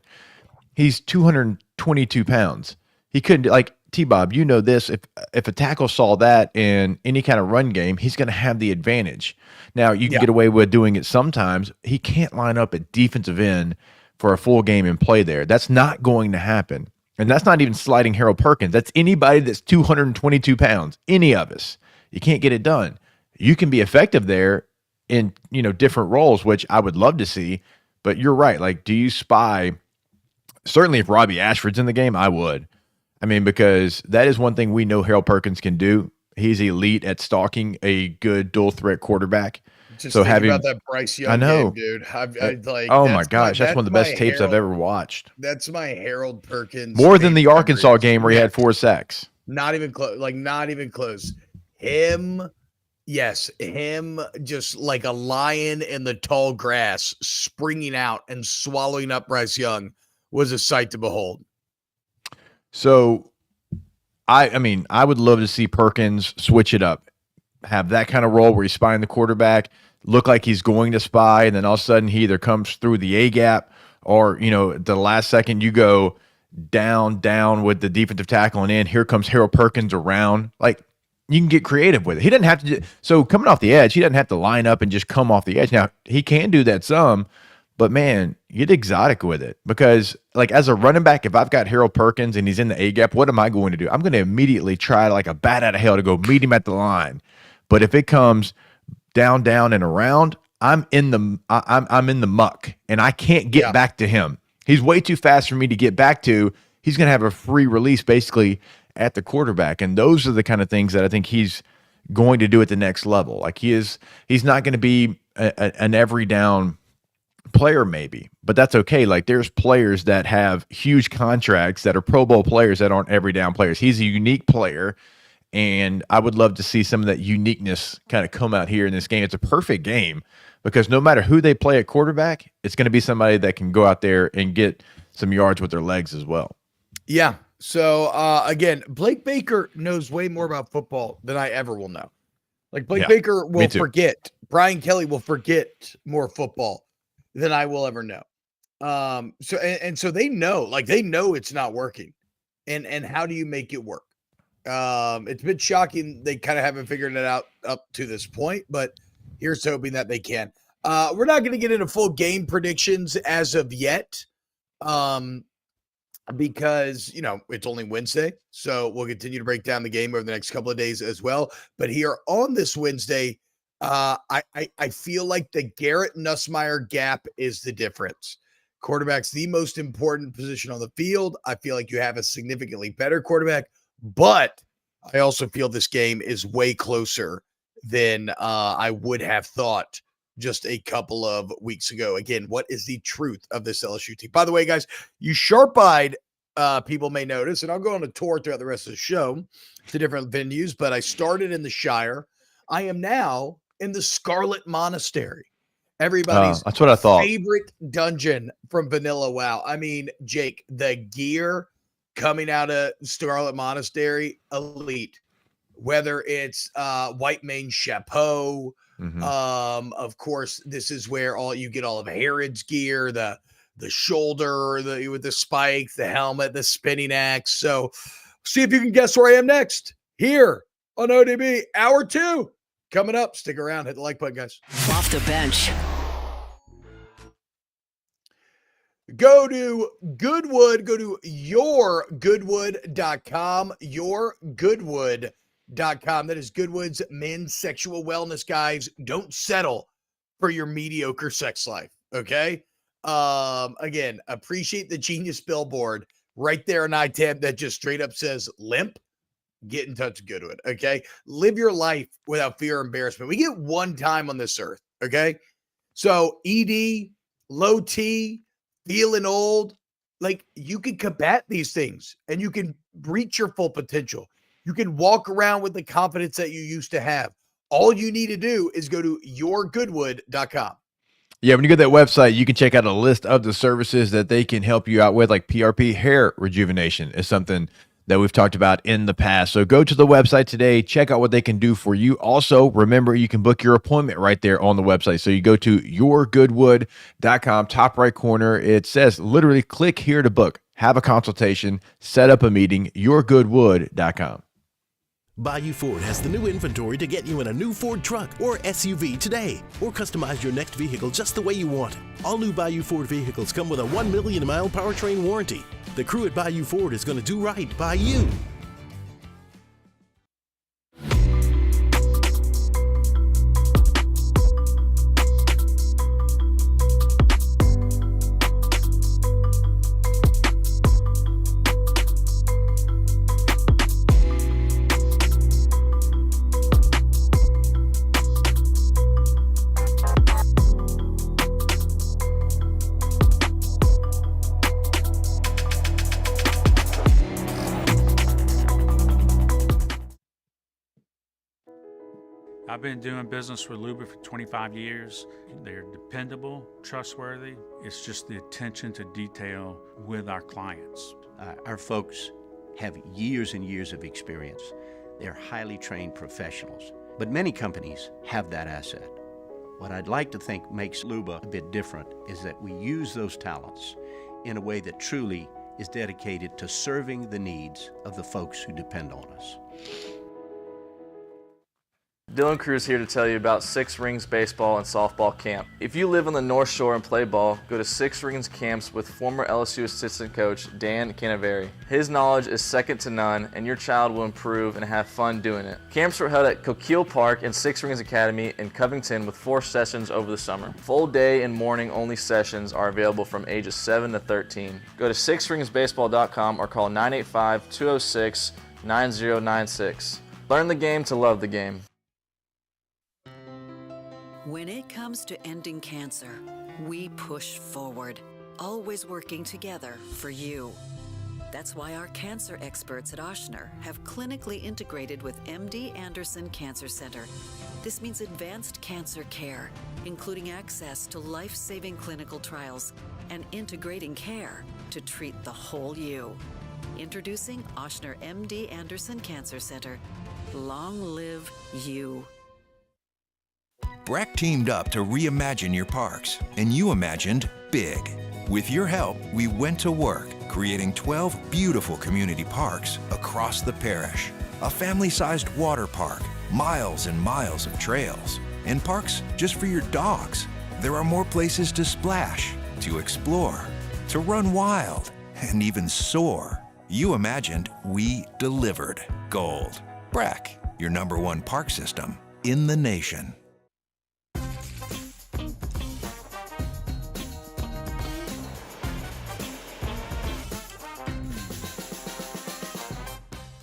He's 222 pounds. He couldn't, like T-Bob, you know this. If a tackle saw that in any kind of run game, he's going to have the advantage. Now, you can get away with doing it sometimes. He can't line up at defensive end for a full game and play there. That's not going to happen. And that's not even sliding Harold Perkins. That's anybody that's 222 pounds, any of us. You can't get it done. You can be effective there in, different roles, which I would love to see. But you're right. Like, do you spy Certainly if Robbie Ashford's in the game, I would. I mean, because that is one thing we know Harold Perkins can do. He's elite at stalking a good dual threat quarterback. Just So think about that Bryce Young I know. game, dude. I like. Oh my that's gosh, that's one of the best my tapes I've Harold- ever watched. That's my Harold Perkins. More than the favorite Arkansas memories. game where he had 4 sacks. Not even close. Like not even close. Him, yes, him just like a lion in the tall grass, springing out and swallowing up Bryce Young was a sight to behold. So, I mean, I would love to see Perkins switch it up, have that kind of role where he's spying the quarterback, look like he's going to spy, and then all of a sudden he either comes through the A gap or, you know, the last second you go down with the defensive tackle and in. Here comes Harold Perkins around. Like, you can get creative with it. He doesn't have to. So coming off the edge, he doesn't have to line up and just come off the edge. Now, he can do that some, but man, get exotic with it. Because, like, as a running back, if I've got Harold Perkins and he's in the A gap, what am I going to do? I'm going to immediately try like a bat out of hell to go meet him at the line. But if it comes down and around, I'm in the muck and I can't get back to him. He's way too fast for me to get back to. He's going to have a free release basically at the quarterback. And those are the kind of things that I think he's going to do at the next level. Like he's not going to be an every down player maybe, but that's okay. Like there's players that have huge contracts that are Pro Bowl players that aren't every down players. He's a unique player. And I would love to see some of that uniqueness kind of come out here in this game. It's a perfect game because no matter who they play at quarterback, it's going to be somebody that can go out there and get some yards with their legs as well. Yeah. So, again, Blake Baker knows way more about football than I ever will know. Like Blake Baker will forget. Brian Kelly will forget more football than I will ever know. So they know it's not working. And how do you make it work? It's been shocking. They kind of haven't figured it out up to this point, but here's hoping that they can. We're not going to get into full game predictions as of yet. Because, you know, it's only Wednesday. So we'll continue to break down the game over the next couple of days as well. But here on this Wednesday, I feel like the Garrett Nussmeier gap is the difference. Quarterback's the most important position on the field. I feel like you have a significantly better quarterback, but I also feel this game is way closer than I would have thought just a couple of weeks ago. Again, what is the truth of this LSU team? By the way, guys, you sharp-eyed people may notice, and I'll go on a tour throughout the rest of the show to different venues, but I started in the Shire. I am now in the Scarlet Monastery. Everybody's that's what I thought. Favorite dungeon from Vanilla WoW. I mean, Jake, the gear coming out of Scarlet Monastery, elite. Whether it's White Mane Chapeau, of course, this is where you get all of Herod's gear, the shoulder, with the spikes, the helmet, the spinning axe. So see if you can guess where I am next here on OTB. Hour 2 coming up. Stick around. Hit the like button, guys. Off the bench. Go to Goodwood. Go to yourgoodwood.com. Yourgoodwood.com. That is Goodwood's men's sexual wellness, guys. Don't settle for your mediocre sex life, okay? Again, appreciate the genius billboard right there on iTab that just straight up says limp. Get in touch with Goodwood, okay? Live your life without fear or embarrassment. We get one time on this earth, okay? So ED, low T, feeling old, like you can combat these things and you can reach your full potential. You can walk around with the confidence that you used to have. All you need to do is go to yourgoodwood.com. Yeah, when you go to that website, you can check out a list of the services that they can help you out with, like PRP hair rejuvenation is something that we've talked about in the past. So go to the website today, check out what they can do for you. Also, remember, you can book your appointment right there on the website. So you go to yourgoodwood.com, top right corner. It says literally click here to book, have a consultation, set up a meeting, yourgoodwood.com. Bayou Ford has the new inventory to get you in a new Ford truck or SUV today, or customize your next vehicle just the way you want it. All new Bayou Ford vehicles come with a 1 million mile powertrain warranty. The crew at Bayou Ford is going to do right by you. I've been doing business with Luba for 25 years. They're dependable, trustworthy. It's just the attention to detail with our clients. Our folks have years and years of experience. They're highly trained professionals. But many companies have that asset. What I'd like to think makes Luba a bit different is that we use those talents in a way that truly is dedicated to serving the needs of the folks who depend on us. Dylan Cruz here to tell you about Six Rings Baseball and Softball Camp. If you live on the North Shore and play ball, go to Six Rings Camps with former LSU assistant coach Dan Canaveri. His knowledge is second to none, and your child will improve and have fun doing it. Camps were held at Coquille Park and Six Rings Academy in Covington with 4 sessions over the summer. Full day and morning only sessions are available from ages 7 to 13. Go to sixringsbaseball.com or call 985-206-9096. Learn the game to love the game. When it comes to ending cancer, we push forward, always working together for you. That's why our cancer experts at Ochsner have clinically integrated with MD Anderson Cancer Center. This means advanced cancer care, including access to life-saving clinical trials and integrating care to treat the whole you. Introducing Ochsner MD Anderson Cancer Center. Long live you. Breck teamed up to reimagine your parks, and you imagined big. With your help, we went to work, creating 12 beautiful community parks across the parish. A family-sized water park, miles and miles of trails, and parks just for your dogs. There are more places to splash, to explore, to run wild, and even soar. You imagined, we delivered. Gold. Breck, your #1 park system in the nation.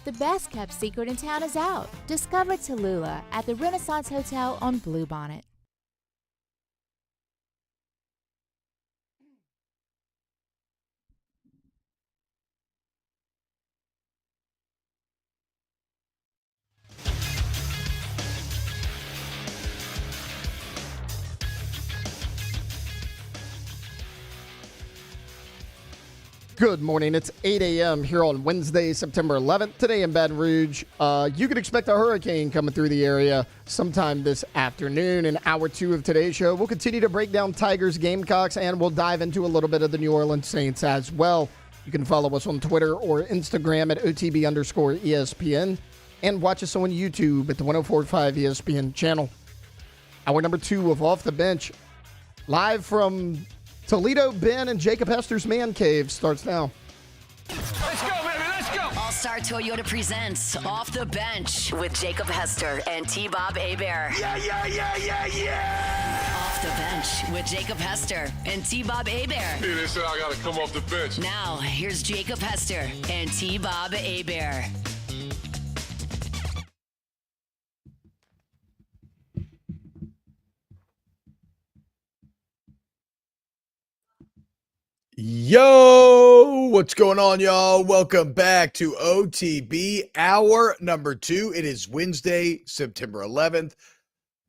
The best kept secret in town is out. Discover Tallulah at the Renaissance Hotel on Bluebonnet. Good morning. It's 8 a.m. here on Wednesday, September 11th. Today in Baton Rouge, you can expect a hurricane coming through the area sometime this afternoon. In hour 2 of today's show, we'll continue to break down Tigers, Gamecocks, and we'll dive into a little bit of the New Orleans Saints as well. You can follow us on Twitter or Instagram at OTB_ESPN and watch us on YouTube at the 104.5 ESPN channel. Hour number 2 of Off the Bench, live from Toledo. Ben and Jacob Hester's Man Cave starts now. Let's go, baby, let's go! All-Star Toyota presents Off the Bench with Jacob Hester and T-Bob Hebert. Yeah! Off the Bench with Jacob Hester and T-Bob Hebert. Hey, they said I gotta come off the bench. Now, here's Jacob Hester and T-Bob Hebert. Yo, what's going on, y'all? Welcome back to OTB, hour number 2. It is Wednesday, September 11th,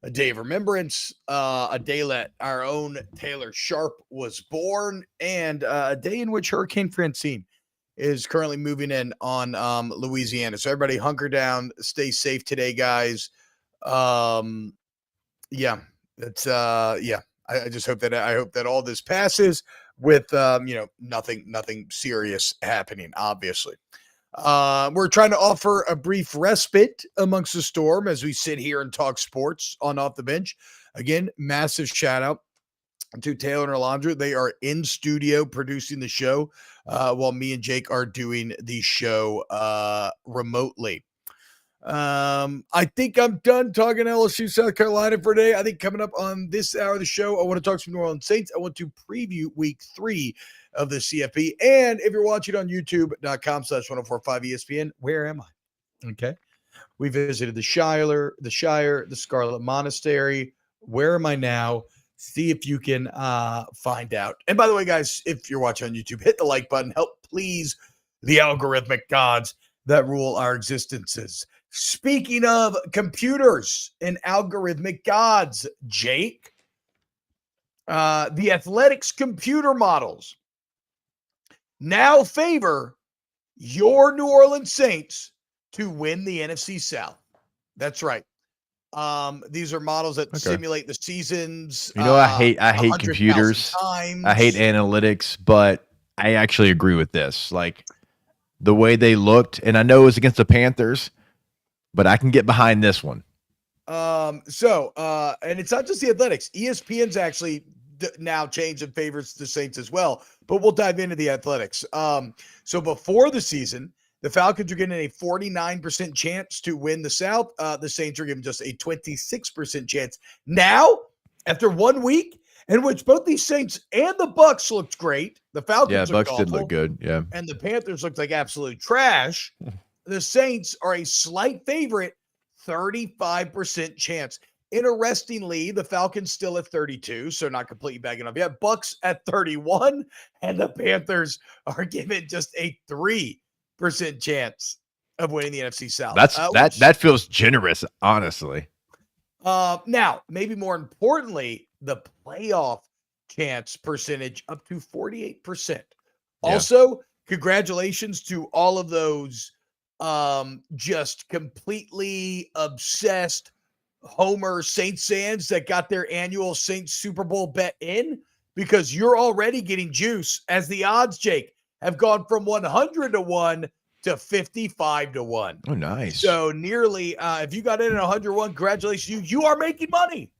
a day of remembrance, a day that our own Taylor Sharp was born, and a day in which Hurricane Francine is currently moving in on Louisiana. So everybody hunker down, stay safe today, guys. I just hope that all this passes with nothing serious happening, obviously. We're trying to offer a brief respite amongst the storm as we sit here and talk sports on Off the Bench. Again, massive shout out to Taylor and Alondra. They are in studio producing the show while me and Jake are doing the show remotely. I think I'm done talking LSU, South Carolina for today. I think coming up on this hour of the show, I want to talk some New Orleans Saints. I want to preview week 3 of the CFP. And if you're watching on youtube.com/1045ESPN, where am I? Okay. We visited the Shire, the Scarlet Monastery. Where am I now? See if you can find out. And by the way, guys, if you're watching on YouTube, hit the like button. Help please the algorithmic gods that rule our existences. Speaking of computers and algorithmic gods, Jake, the Athletics computer models now favor your New Orleans Saints to win the NFC South. That's right. These are models that simulate the seasons. You know, I hate 100,000 computers. times. I hate analytics, but I actually agree with this. Like the way they looked, and I know it was against the Panthers, but I can get behind this one. And it's not just the Athletics. ESPN's actually now changed and favors the Saints as well. But we'll dive into the Athletics. So before the season, the Falcons are getting a 49% chance to win the South. The Saints are given just a 26% chance. Now, after 1 week, in which both the Saints and the Bucs looked great, the Falcons Bucs looked did awful, look good. Yeah. and the Panthers looked like absolute trash. The Saints are a slight favorite, 35% chance. Interestingly, the Falcons still at 32, so not completely bagging off yet. Bucs at 31, and the Panthers are given just a 3% chance of winning the NFC South. That feels generous, honestly. Now, maybe more importantly, the playoff chance percentage up to 48%. Yeah. Also, congratulations to all of those just completely obsessed Homer Saints fans that got their annual Saints Super Bowl bet in, because you're already getting juice as the odds, Jake, have gone from 100 to 1 to 55 to 1. Oh, nice. So nearly, if you got in at 101, congratulations, you are making money.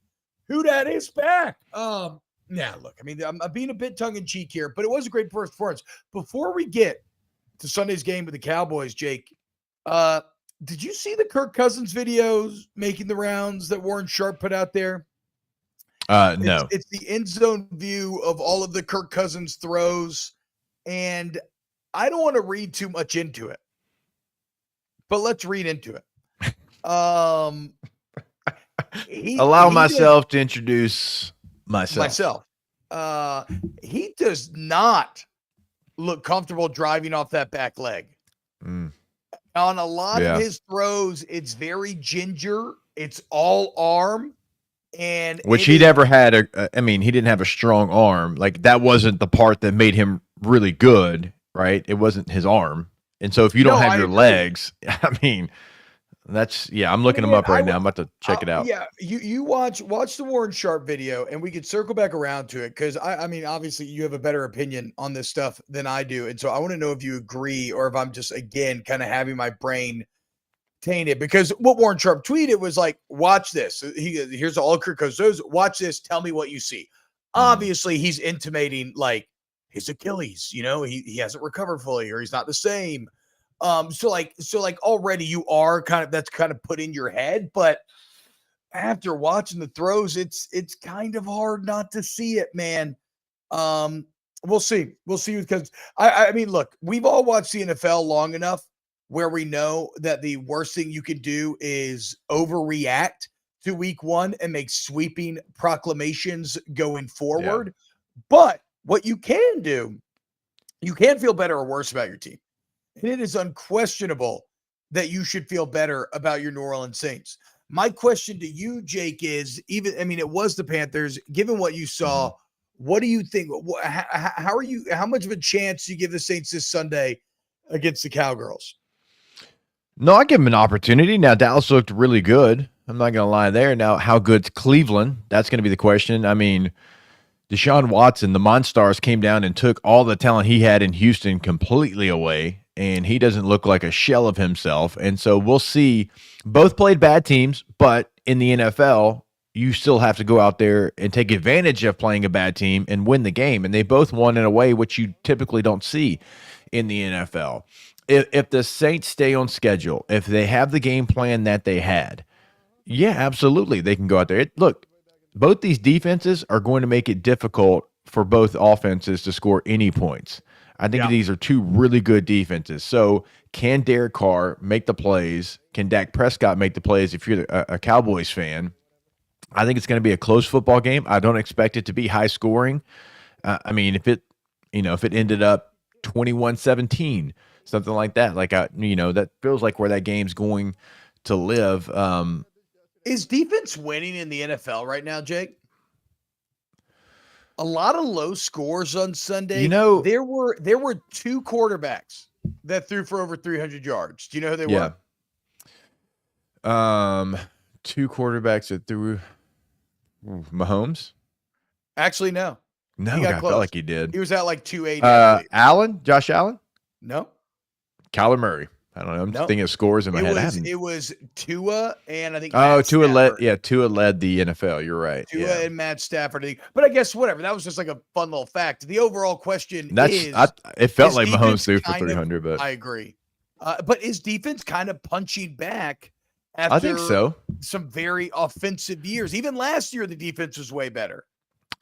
Who that is back. Now, look, I mean, I'm being a bit tongue-in-cheek here, but it was a great first performance. Before we get to Sunday's game with the Cowboys, Jake, did you see the Kirk Cousins videos making the rounds that Warren Sharp put out there? No. It's the end zone view of all of the Kirk Cousins throws, and I don't want to read too much into it, but let's read into it. Allow myself to introduce myself. He does not look comfortable driving off that back leg. On a lot of his throws, it's very ginger. It's all arm. And which he never had he didn't have a strong arm. Like that wasn't the part that made him really good, right? It wasn't his arm. And so if you don't have your legs, I mean, I'm looking him up right now. I'm about to check it out. Yeah, you watch the Warren Sharp video, and we could circle back around to it, because I mean, obviously you have a better opinion on this stuff than I do, and so I want to know if you agree or if I'm just again kind of having my brain tainted. Because what Warren Sharp tweeted was like, "Watch this. Here's all Kirk Cousins. Watch this. Tell me what you see." Obviously, he's intimating like his Achilles. He hasn't recovered fully, or he's not the same. So already you are that's kind of put in your head, but after watching the throws, it's kind of hard not to see it, man. We'll see, because I mean, look, we've all watched the NFL long enough where we know that the worst thing you can do is overreact to week one and make sweeping proclamations going forward. Yeah. But what you can do, you can feel better or worse about your team. And it is unquestionable that you should feel better about your New Orleans Saints. My question to you, Jake, is it was the Panthers. Given what you saw, what do you think? How much of a chance do you give the Saints this Sunday against the Cowgirls? No, I give them an opportunity. Now, Dallas looked really good. I'm not going to lie there. Now, how good's Cleveland? That's going to be the question. I mean, Deshaun Watson, the Monstars came down and took all the talent he had in Houston completely away, and he doesn't look like a shell of himself. And so we'll see. Both played bad teams, but in the NFL, you still have to go out there and take advantage of playing a bad team and win the game. And they both won in a way which you typically don't see in the NFL. If the Saints stay on schedule, if they have the game plan that they had, yeah, absolutely, they can go out there. Look, both these defenses are going to make it difficult for both offenses to score any points. I think these are two really good defenses. So can Derek Carr make the plays? Can Dak Prescott make the plays if you're a Cowboys fan? I think it's going to be a close football game. I don't expect it to be high scoring. If it ended up 21-17, something like that, that feels like where that game's going to live. Is defense winning in the NFL right now, Jake? A lot of low scores on Sunday. You know, there were 2 quarterbacks that threw for over 300 yards. Do you know who they were? 2 quarterbacks that threw. Mahomes? Actually, no. No, He got I close. felt like he did. He was at like 280. I believe. Allen? Josh Allen? No. Kyler Murray. I don't know. I'm just thinking of scores in my head. It was Tua and I think Tua Stafford. led the NFL. You're right. Tua and Matt Stafford. But I guess whatever. That was just like a fun little fact. The overall question it felt like defense Mahomes threw for kind of- 300, but I agree. But is defense kind of punching back after I think so. some very offensive years? Even last year, the defense was way better.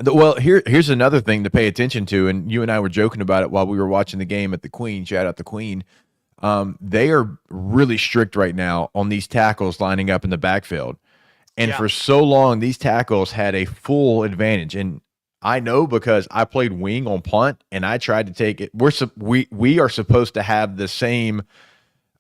Well, here's another thing to pay attention to, and you and I were joking about it while we were watching the game at the Queen. Shout out the Queen. They are really strict right now on these tackles lining up in the backfield. And for so long, these tackles had a full advantage. And I know because I played wing on punt and I tried to take it. We are supposed to have the same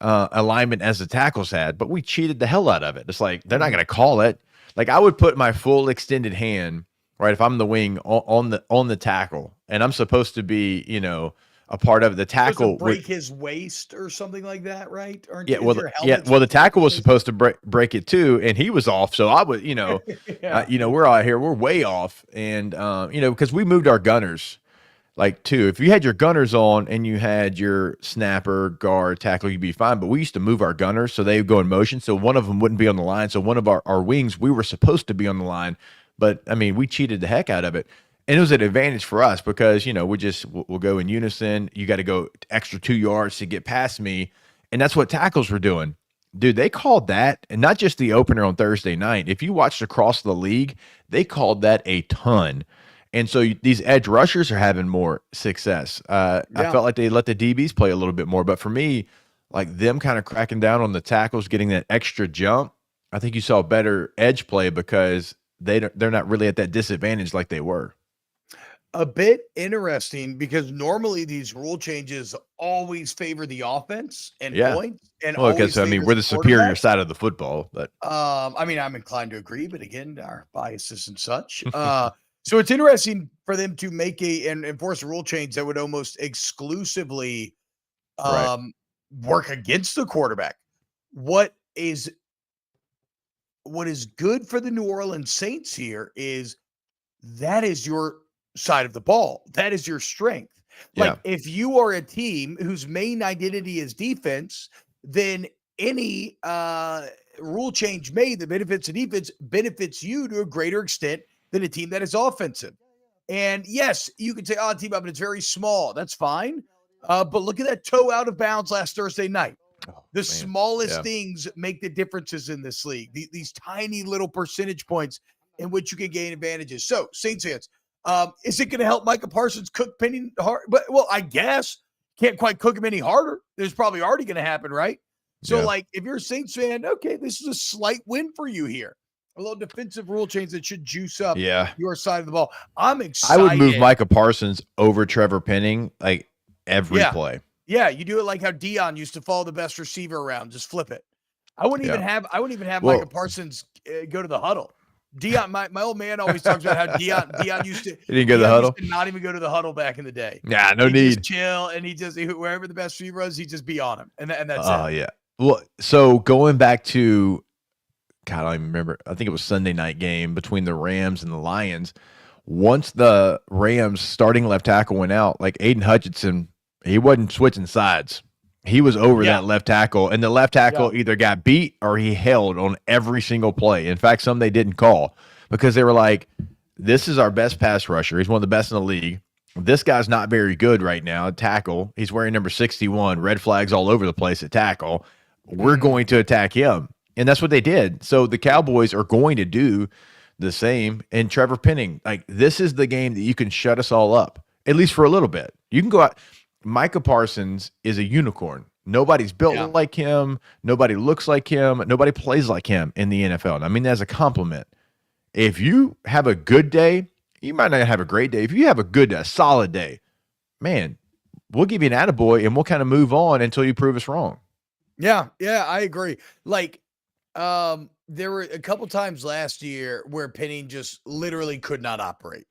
alignment as the tackles had, but we cheated the hell out of it. It's like, they're not going to call it. Like I would put my full extended hand, right, if I'm the wing on the tackle and I'm supposed to be, a part of the tackle. Break his waist or something like that, right? Well, the tackle was supposed to break it too, and he was off. So I was, we're out here, we're way off, and because we moved our gunners, like too. If you had your gunners on and you had your snapper, guard, tackle, you'd be fine. But we used to move our gunners so they would go in motion, so one of them wouldn't be on the line. So one of our wings, we were supposed to be on the line, but I mean, we cheated the heck out of it. And it was an advantage for us because, we'll go in unison. You got to go extra 2 yards to get past me. And that's what tackles were doing. Dude, they called that, and not just the opener on Thursday night. If you watched across the league, they called that a ton. And so these edge rushers are having more success. I felt like they let the DBs play a little bit more. But for me, like them kind of cracking down on the tackles, getting that extra jump, I think you saw better edge play because they're not really at that disadvantage like they were. A bit interesting because normally these rule changes always favor the offense and points. And because we're the superior side of the football, but I'm inclined to agree, but again, our biases and such. So it's interesting for them to make and enforce a rule change that would almost exclusively work against the quarterback. What is good for the New Orleans Saints here is that is your side of the ball. That is your strength. Like if you are a team whose main identity is defense, then any rule change made that benefits the defense benefits you to a greater extent than a team that is offensive. And yes, you can say, team up, but it's very small. That's fine. But look at that toe out of bounds last Thursday night. The smallest things make the differences in this league. These tiny little percentage points in which you can gain advantages. So, Saints fans, is it going to help Micah Parsons cook Penny hard? Well, I guess can't quite cook him any harder. There's probably already going to happen, right? So, if you're a Saints fan, okay, this is a slight win for you here. A little defensive rule change that should juice up your side of the ball. I'm excited. I would move Micah Parsons over Trevor Penning like every play. Yeah, you do it like how Dion used to follow the best receiver around. Just flip it. I wouldn't even have Micah Parsons go to the huddle. Dion, my old man always talks about how Dion used to. He didn't go to the huddle. Used to not even go to the huddle back in the day. Yeah, no He'd need. Just chill, and wherever the best receiver was, he'd just be on him, and that's it. Oh yeah. Well, so going back to, God, I don't even remember. I think it was Sunday night game between the Rams and the Lions. Once the Rams starting left tackle went out, like Aiden Hutchinson, he wasn't switching sides. He was over that left tackle, and the left tackle either got beat or he held on every single play. In fact, some they didn't call because they were like, this is our best pass rusher. He's one of the best in the league. This guy's not very good right now at tackle. He's wearing number 61, red flags all over the place at tackle. We're going to attack him. And that's what they did. So the Cowboys are going to do the same. And Trevor Penning, like, this is the game that you can shut us all up, at least for a little bit. You can go out. Micah Parsons is a unicorn. Nobody's built like him. Nobody looks like him. Nobody plays like him in the NFL. And I mean, that's a compliment. If you have a good day, you might not have a great day. If you have a solid day, man, we'll give you an attaboy and we'll kind of move on until you prove us wrong. Yeah, I agree. Like, There were a couple times last year where Penning just literally could not operate.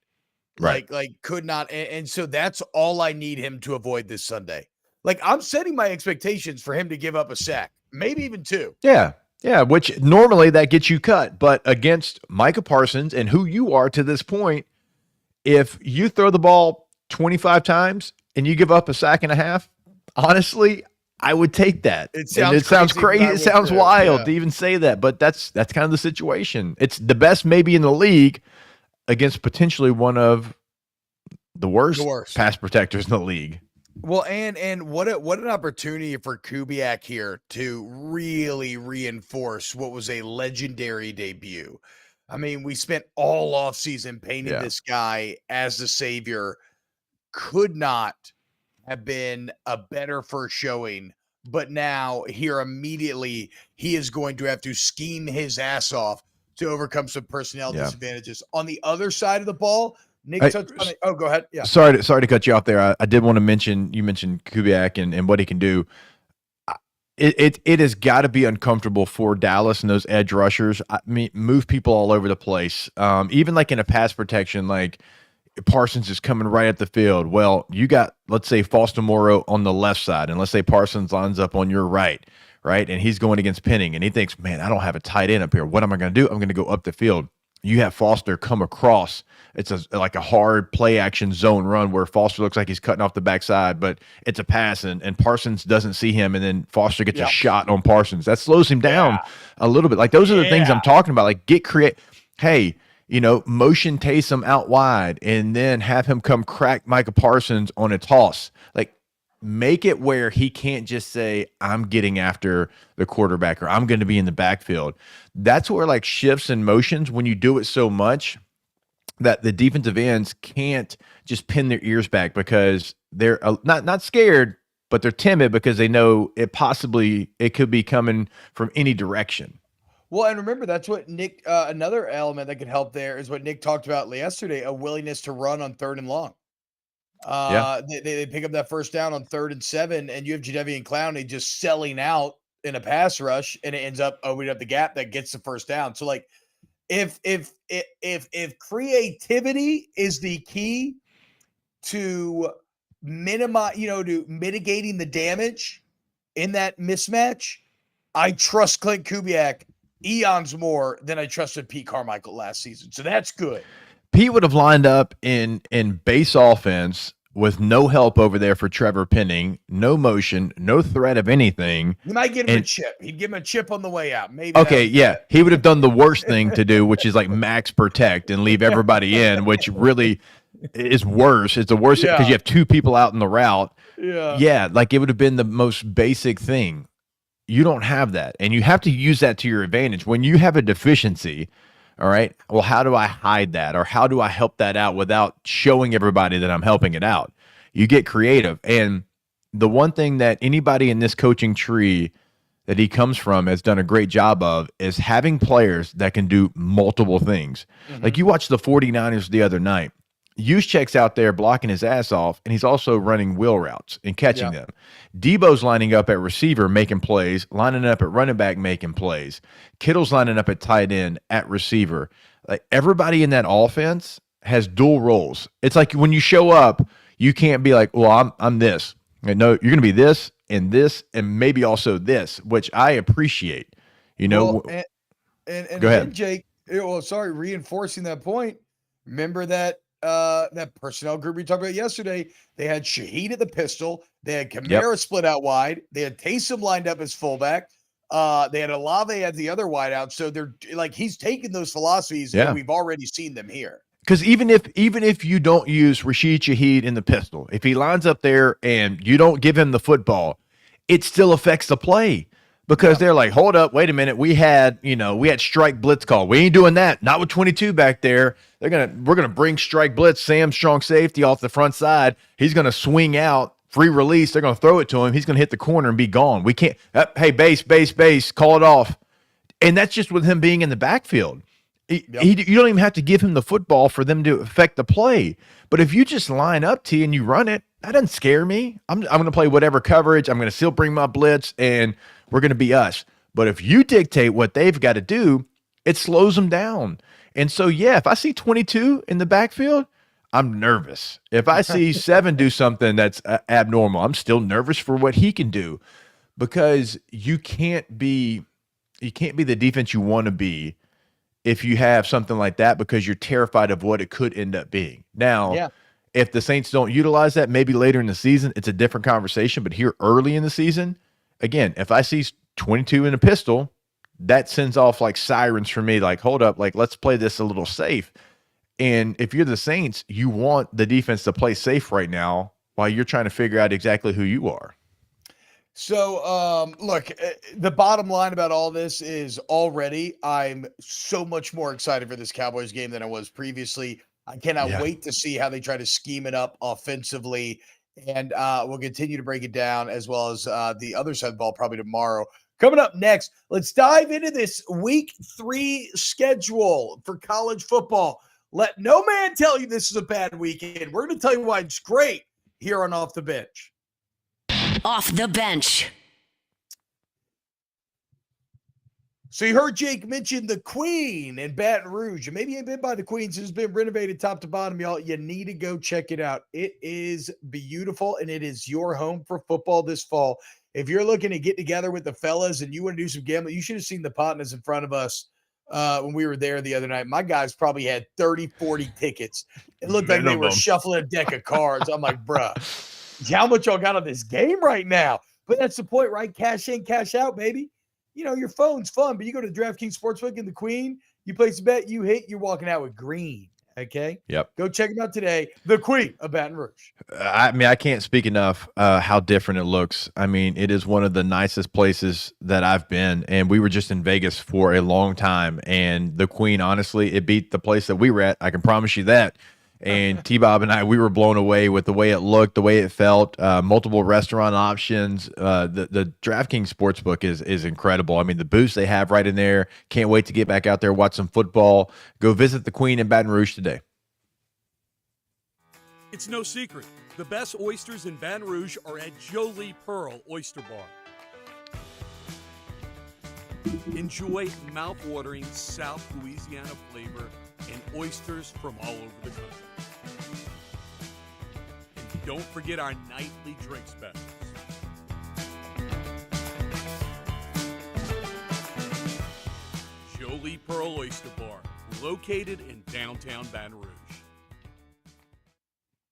Right. Like could not. And so that's all I need him to avoid this Sunday. Like, I'm setting my expectations for him to give up a sack, maybe even 2. Yeah. Yeah. Which normally that gets you cut. But against Micah Parsons and who you are to this point, if you throw the ball 25 times and you give up a sack and a half, honestly, I would take that. It sounds crazy. It sounds wild yeah. to even say that, but that's kind of the situation. It's the best maybe in the league against potentially one of the worst pass protectors in the league. Well, and what an opportunity for Kubiak here to really reinforce what was a legendary debut. I mean, we spent all offseason painting this guy as the savior. Could not have been a better first showing, but now here immediately he is going to have to scheme his ass off to overcome some personnel disadvantages. On the other side of the ball, Nick touched on it. Oh, go ahead. Yeah. Sorry to cut you off there. I did want to mention, you mentioned Kubiak and what he can do. It has got to be uncomfortable for Dallas and those edge rushers. I mean, move people all over the place. Even like in a pass protection, like Parsons is coming right at the field. Well, you got, let's say, Foster Moreau on the left side, and let's say Parsons lines up on your right, and he's going against Penning, and he thinks, man, I don't have a tight end up here. What am I going to do? I'm going to go up the field. You have Foster come across. It's like a hard play action zone run where Foster looks like he's cutting off the backside, but it's a pass, and Parsons doesn't see him, and then Foster gets a shot on Parsons. That slows him down a little bit. Like, those are the things I'm talking about. Like, get creative. Hey, motion Taysom out wide and then have him come crack Micah Parsons on a toss. Like, make it where he can't just say, I'm getting after the quarterback or I'm going to be in the backfield. That's where, like, shifts and motions, when you do it so much that the defensive ends can't just pin their ears back because they're not scared, but they're timid because they know it could be coming from any direction. Well, and remember, that's what Nick, another element that could help there is what Nick talked about yesterday, a willingness to run on 3rd and long. They pick up that first down on 3rd and 7, and you have Jadeveon Clowney just selling out in a pass rush, and it ends up opening up the gap that gets the first down. So, like, if creativity is the key to minimize, to mitigating the damage in that mismatch, I trust Clint Kubiak eons more than I trusted Pete Carmichael last season. So that's good. Pete would have lined up in base offense with no help over there for Trevor Penning, no motion, no threat of anything. You might give him a chip. He'd give him a chip on the way out. Maybe. Okay, yeah. He would have done the worst thing to do, which is like max protect and leave everybody in, which really is worse. It's the worst because you have 2 people out in the route. Yeah, like it would have been the most basic thing. You don't have that, and you have to use that to your advantage. When you have a deficiency, all right, well, how do I hide that, or how do I help that out without showing everybody that I'm helping it out? You get creative, and the one thing that anybody in this coaching tree that he comes from has done a great job of is having players that can do multiple things. Like, you watched the 49ers the other night. Juszczyk's out there blocking his ass off, and he's also running wheel routes and catching them. Debo's lining up at receiver, making plays, lining up at running back, making plays. Kittle's lining up at tight end, at receiver. Like, everybody in that offense has dual roles. It's like when you show up, you can't be like, well, I'm this. No, you're going to be this and maybe also this, which I appreciate. Well, go ahead, Jake. Well, sorry, reinforcing that point. Remember that that personnel group we talked about yesterday. They had Shaheed at the pistol. They had Kamara split out wide. They had Taysom lined up as fullback. They had Olave as the other wideout. So they're like, he's taking those philosophies and we've already seen them here. Because even if you don't use Rashid Shaheed in the pistol, if he lines up there and you don't give him the football, it still affects the play. Because they're like, hold up, wait a minute. We had strike blitz call. We ain't doing that. Not with 22 back there. We're gonna bring strike blitz. Sam strong safety off the front side. He's gonna swing out, free release. They're gonna throw it to him. He's gonna hit the corner and be gone. We can't. Hey, base, call it off. And that's just with him being in the backfield. You don't even have to give him the football for them to affect the play. But if you just line up T and you run it, that doesn't scare me. I'm going to play whatever coverage. I'm going to still bring my blitz, and we're going to be us. But if you dictate what they've got to do, it slows them down. And so, yeah, if I see 22 in the backfield, I'm nervous. If I see 7 do something that's abnormal, I'm still nervous for what he can do, because you can't be the defense you want to be if you have something like that, because you're terrified of what it could end up being. Now, if the Saints don't utilize that, maybe later in the season, it's a different conversation. But here early in the season, again, if I see 22 in a pistol, that sends off like sirens for me, like, hold up, like, let's play this a little safe. And if you're the Saints, you want the defense to play safe right now while you're trying to figure out exactly who you are. So, look, the bottom line about all this is already I'm so much more excited for this Cowboys game than I was previously. I cannot wait to see how they try to scheme it up offensively. And we'll continue to break it down, as well as the other side of the ball probably tomorrow. Coming up next, let's dive into this week 3 schedule for college football. Let no man tell you this is a bad weekend. We're going to tell you why it's great here on Off the Bench. Off the Bench. So you heard Jake mention the Queen in Baton Rouge. And maybe you ain't been by the Queen's. It's been renovated top to bottom, y'all. You need to go check it out. It is beautiful, and it is your home for football this fall. If you're looking to get together with the fellas and you want to do some gambling, you should have seen the partners in front of us when we were there the other night. My guys probably had 30, 40 tickets. It looked like they were shuffling a deck of cards. I'm like, bruh, how much y'all got on this game right now? But that's the point, right? Cash in, cash out, baby. You know, your phone's fun, but you go to DraftKings Sportsbook in the Queen, you place a bet, you hit, you're walking out with green. Okay. Yep. Go check them out today. The Queen of Baton Rouge. I mean, I can't speak enough how different it looks. I mean, it is one of the nicest places that I've been. And we were just in Vegas for a long time. And the Queen, honestly, it beat the place that we were at. I can promise you that. And T-Bob and I, we were blown away with the way it looked, the way it felt, multiple restaurant options. The DraftKings Sportsbook is incredible. I mean, the booths they have right in there. Can't wait to get back out there, watch some football. Go visit the Queen in Baton Rouge today. It's no secret. The best oysters in Baton Rouge are at Jolie Pearl Oyster Bar. Enjoy mouth-watering South Louisiana flavor and oysters from all over the country. And don't forget our nightly drink specials. Jolie Pearl Oyster Bar, located in downtown Baton Rouge.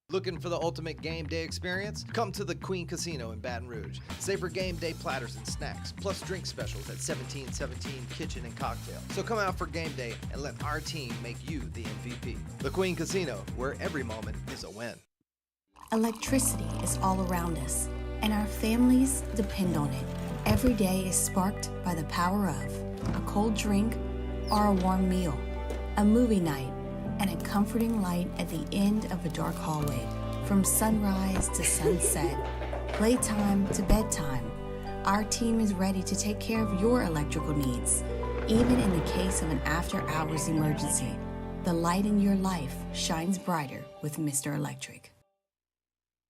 Looking for the ultimate game day experience? Come to the Queen Casino in Baton Rouge. Savor game day platters and snacks, plus drink specials at 1717 Kitchen and Cocktail. So come out for game day and let our team make you the MVP. The Queen Casino, where every moment is a win. Electricity is all around us, and our families depend on it. Every day is sparked by the power of a cold drink or a warm meal, a movie night, and a comforting light at the end of a dark hallway. From sunrise to sunset, playtime to bedtime, our team is ready to take care of your electrical needs. Even in the case of an after-hours emergency, the light in your life shines brighter with Mr. Electric.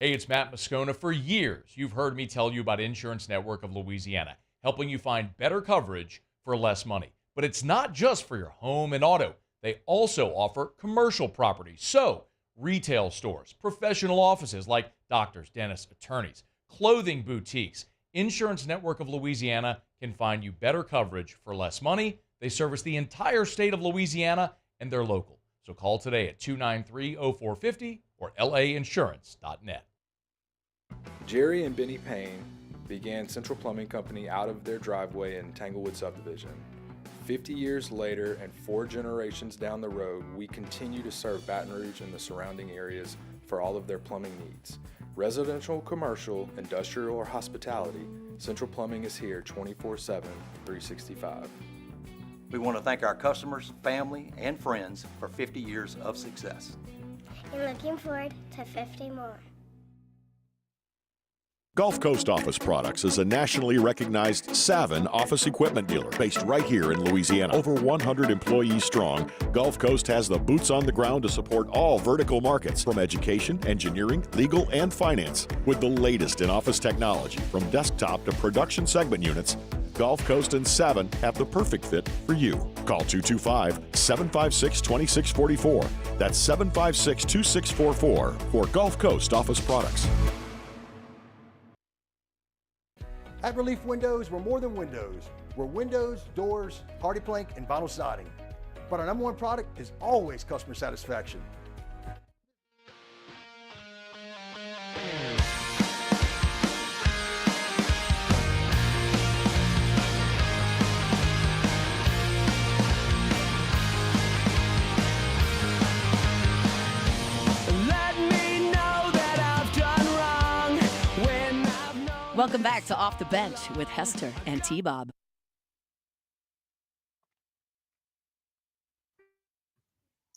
Hey, it's Matt Moscona. For years, you've heard me tell you about Insurance Network of Louisiana, helping you find better coverage for less money. But it's not just for your home and auto. They also offer commercial property, so retail stores, professional offices like doctors, dentists, attorneys, clothing boutiques. Insurance Network of Louisiana can find you better coverage for less money. They service the entire state of Louisiana, and they're local. So call today at 293-0450 or lainsurance.net. Jerry and Benny Payne began Central Plumbing Company out of their driveway in Tanglewood Subdivision. 50 years later and 4 generations down the road, we continue to serve Baton Rouge and the surrounding areas for all of their plumbing needs. Residential, commercial, industrial, or hospitality, Central Plumbing is here 24/7, 365. We want to thank our customers, family, and friends for 50 years of success. And looking forward to 50 more. Gulf Coast Office Products is a nationally recognized Savin office equipment dealer based right here in Louisiana. Over 100 employees strong, Gulf Coast has the boots on the ground to support all vertical markets, from education, engineering, legal, and finance. With the latest in office technology, from desktop to production segment units, Gulf Coast and Savin have the perfect fit for you. Call 225-756-2644. That's 756-2644 for Gulf Coast office products. At Relief Windows, we're more than windows. We're windows, doors, hardy plank, and vinyl siding. But our number one product is always customer satisfaction. Welcome back to Off the Bench with Hester and T-Bob.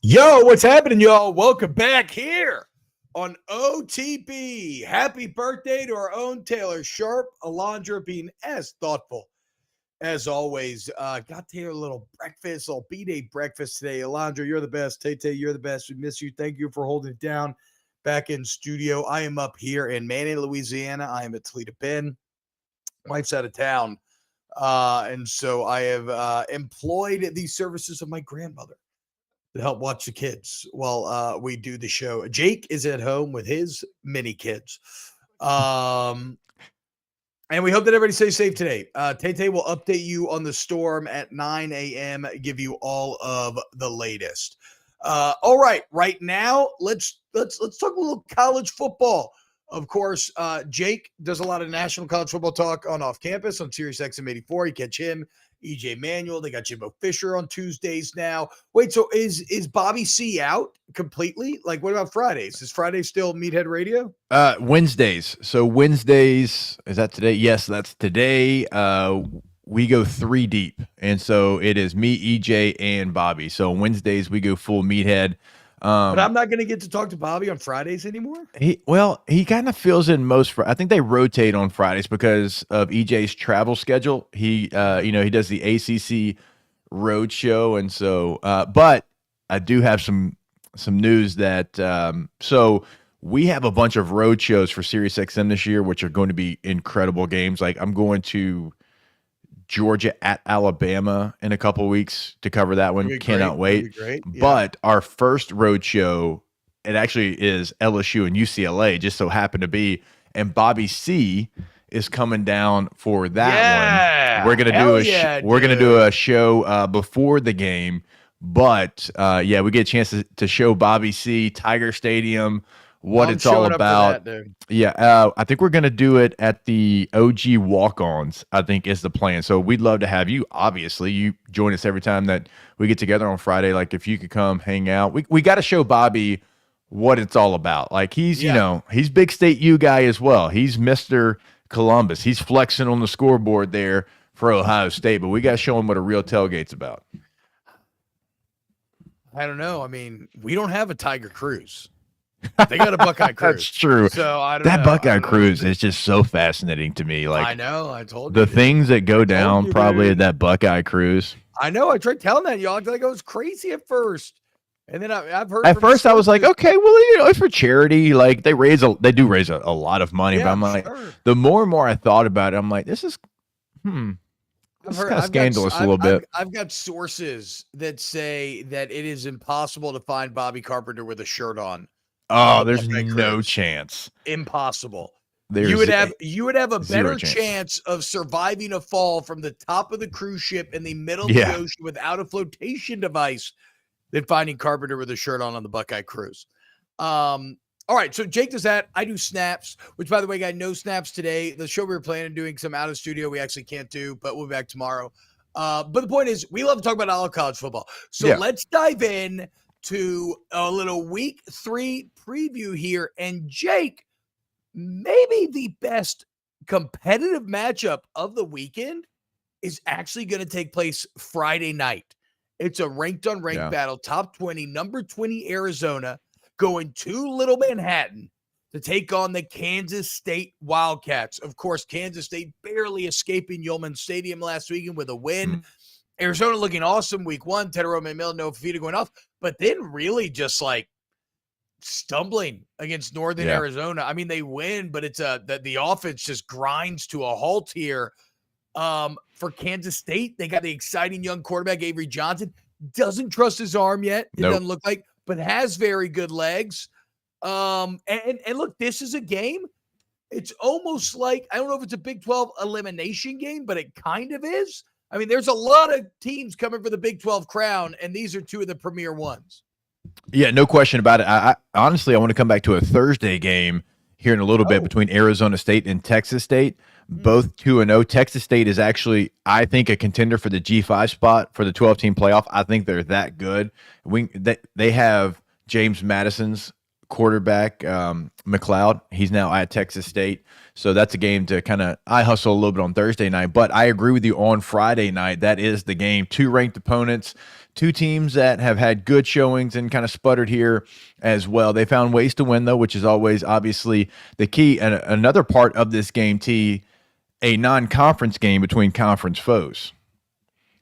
Yo, what's happening, y'all? Welcome back here on OTB. Happy birthday to our own Taylor Sharp. Alondra being as thoughtful as always. Got Taylor a little breakfast, a little B-Day breakfast today. Alondra, you're the best. Tay-Tay, you're the best. We miss you. Thank you for holding it down back in studio. I am up here in Manning, Louisiana. I am at Toledo Bend. Wife's out of town. And so I have employed the services of my grandmother to help watch the kids while we do the show. Jake is at home with his mini kids. And we hope that everybody stays safe today. Tay-Tay will update you on the storm at 9 a.m., give you all of the latest. All right, right now, let's talk a little college football. Of course, Jake does a lot of national college football talk on Off Campus on Sirius XM 84. You catch him, EJ Manuel. They got Jimbo Fisher on Tuesdays now. Wait, so is Bobby C out completely? Like, what about Fridays? Is Friday still Meathead Radio? Wednesdays. So Wednesdays, is that today? Yes, that's today. We go 3 deep. And so it is me, EJ, and Bobby. So Wednesdays we go full Meathead. But I'm not going to get to talk to Bobby on Fridays anymore? He kind of fills in most. I think they rotate on Fridays because of EJ's travel schedule. He does the ACC road show. And so, but I do have some news that, so we have a bunch of road shows for Sirius XM this year, which are going to be incredible games. Like I'm going to Georgia at Alabama in a couple of weeks to cover that one. Cannot wait. Yeah. But our first road show, it actually is LSU and UCLA, just so happened to be. And Bobby C is coming down for that one. We're gonna do a show before the game. But we get a chance to show Bobby C, Tiger Stadium, what it's all about. I think we're going to do it at the OG Walk-Ons, I think is the plan. So we'd love to have you. Obviously, you join us every time that we get together on Friday. Like if you could come hang out, we got to show Bobby what it's all about. Like he's big state U guy as well. He's Mr. Columbus. He's flexing on the scoreboard there for Ohio State, but we got to show him what a real tailgate's about. I don't know. I mean, we don't have a Tiger Cruise. They got a Buckeye Cruise. That's true. So I don't that know. Buckeye Cruise is just so fascinating to me. Like I know. I told you. The things that go down probably at that Buckeye Cruise. I know. I tried telling that y'all like it was crazy at first, and then I've heard. At first, I was like, okay, well, it's for charity. Like they do raise a lot of money. Yeah, but I'm like, the more and more I thought about it, I'm like, this is It's kind of scandalous a little bit. I've got sources that say that it is impossible to find Bobby Carpenter with a shirt on. Oh, there's no chance. Impossible. There's you would have a better chance. chance of surviving a fall from the top of the cruise ship in the middle of the ocean without a flotation device than finding Carpenter with a shirt on the Buckeye Cruise. All right, so Jake does that. I do snaps, which, by the way, got no snaps today. The show we were planning on doing some out of studio we actually can't do, but we'll be back tomorrow. But the point is, we love to talk about all of college football. So let's dive in to a little week 3 preview here. And Jake, maybe the best competitive matchup of the weekend is actually going to take place Friday night. It's a ranked on ranked battle, top 20, number 20 Arizona, going to Little Manhattan to take on the Kansas State Wildcats. Of course, Kansas State barely escaping Yulman Stadium last weekend with a win. Arizona looking awesome week 1. Tedero Mil, no Fafita going off, but then really just like stumbling against Northern Arizona. I mean, they win, but it's that the offense just grinds to a halt here. For Kansas State, they got the exciting young quarterback, Avery Johnson. Doesn't trust his arm yet. It doesn't look like, but has very good legs. And look, this is a game. It's almost like, I don't know if it's a Big 12 elimination game, but it kind of is. I mean, there's a lot of teams coming for the Big 12 crown, and these are two of the premier ones. Yeah, no question about it. I honestly, I want to come back to a Thursday game here in a little bit between Arizona State and Texas State, both 2-0. Texas State is actually, I think, a contender for the G5 spot for the 12-team playoff. I think they're that good. They have James Madison's quarterback, McLeod. He's now at Texas State. So that's a game to kind of eye hustle a little bit on Thursday night. But I agree with you on Friday night. That is the game. Two ranked opponents, two teams that have had good showings and kind of sputtered here as well. They found ways to win, though, which is always obviously the key. And another part of this game, T, a non-conference game between conference foes.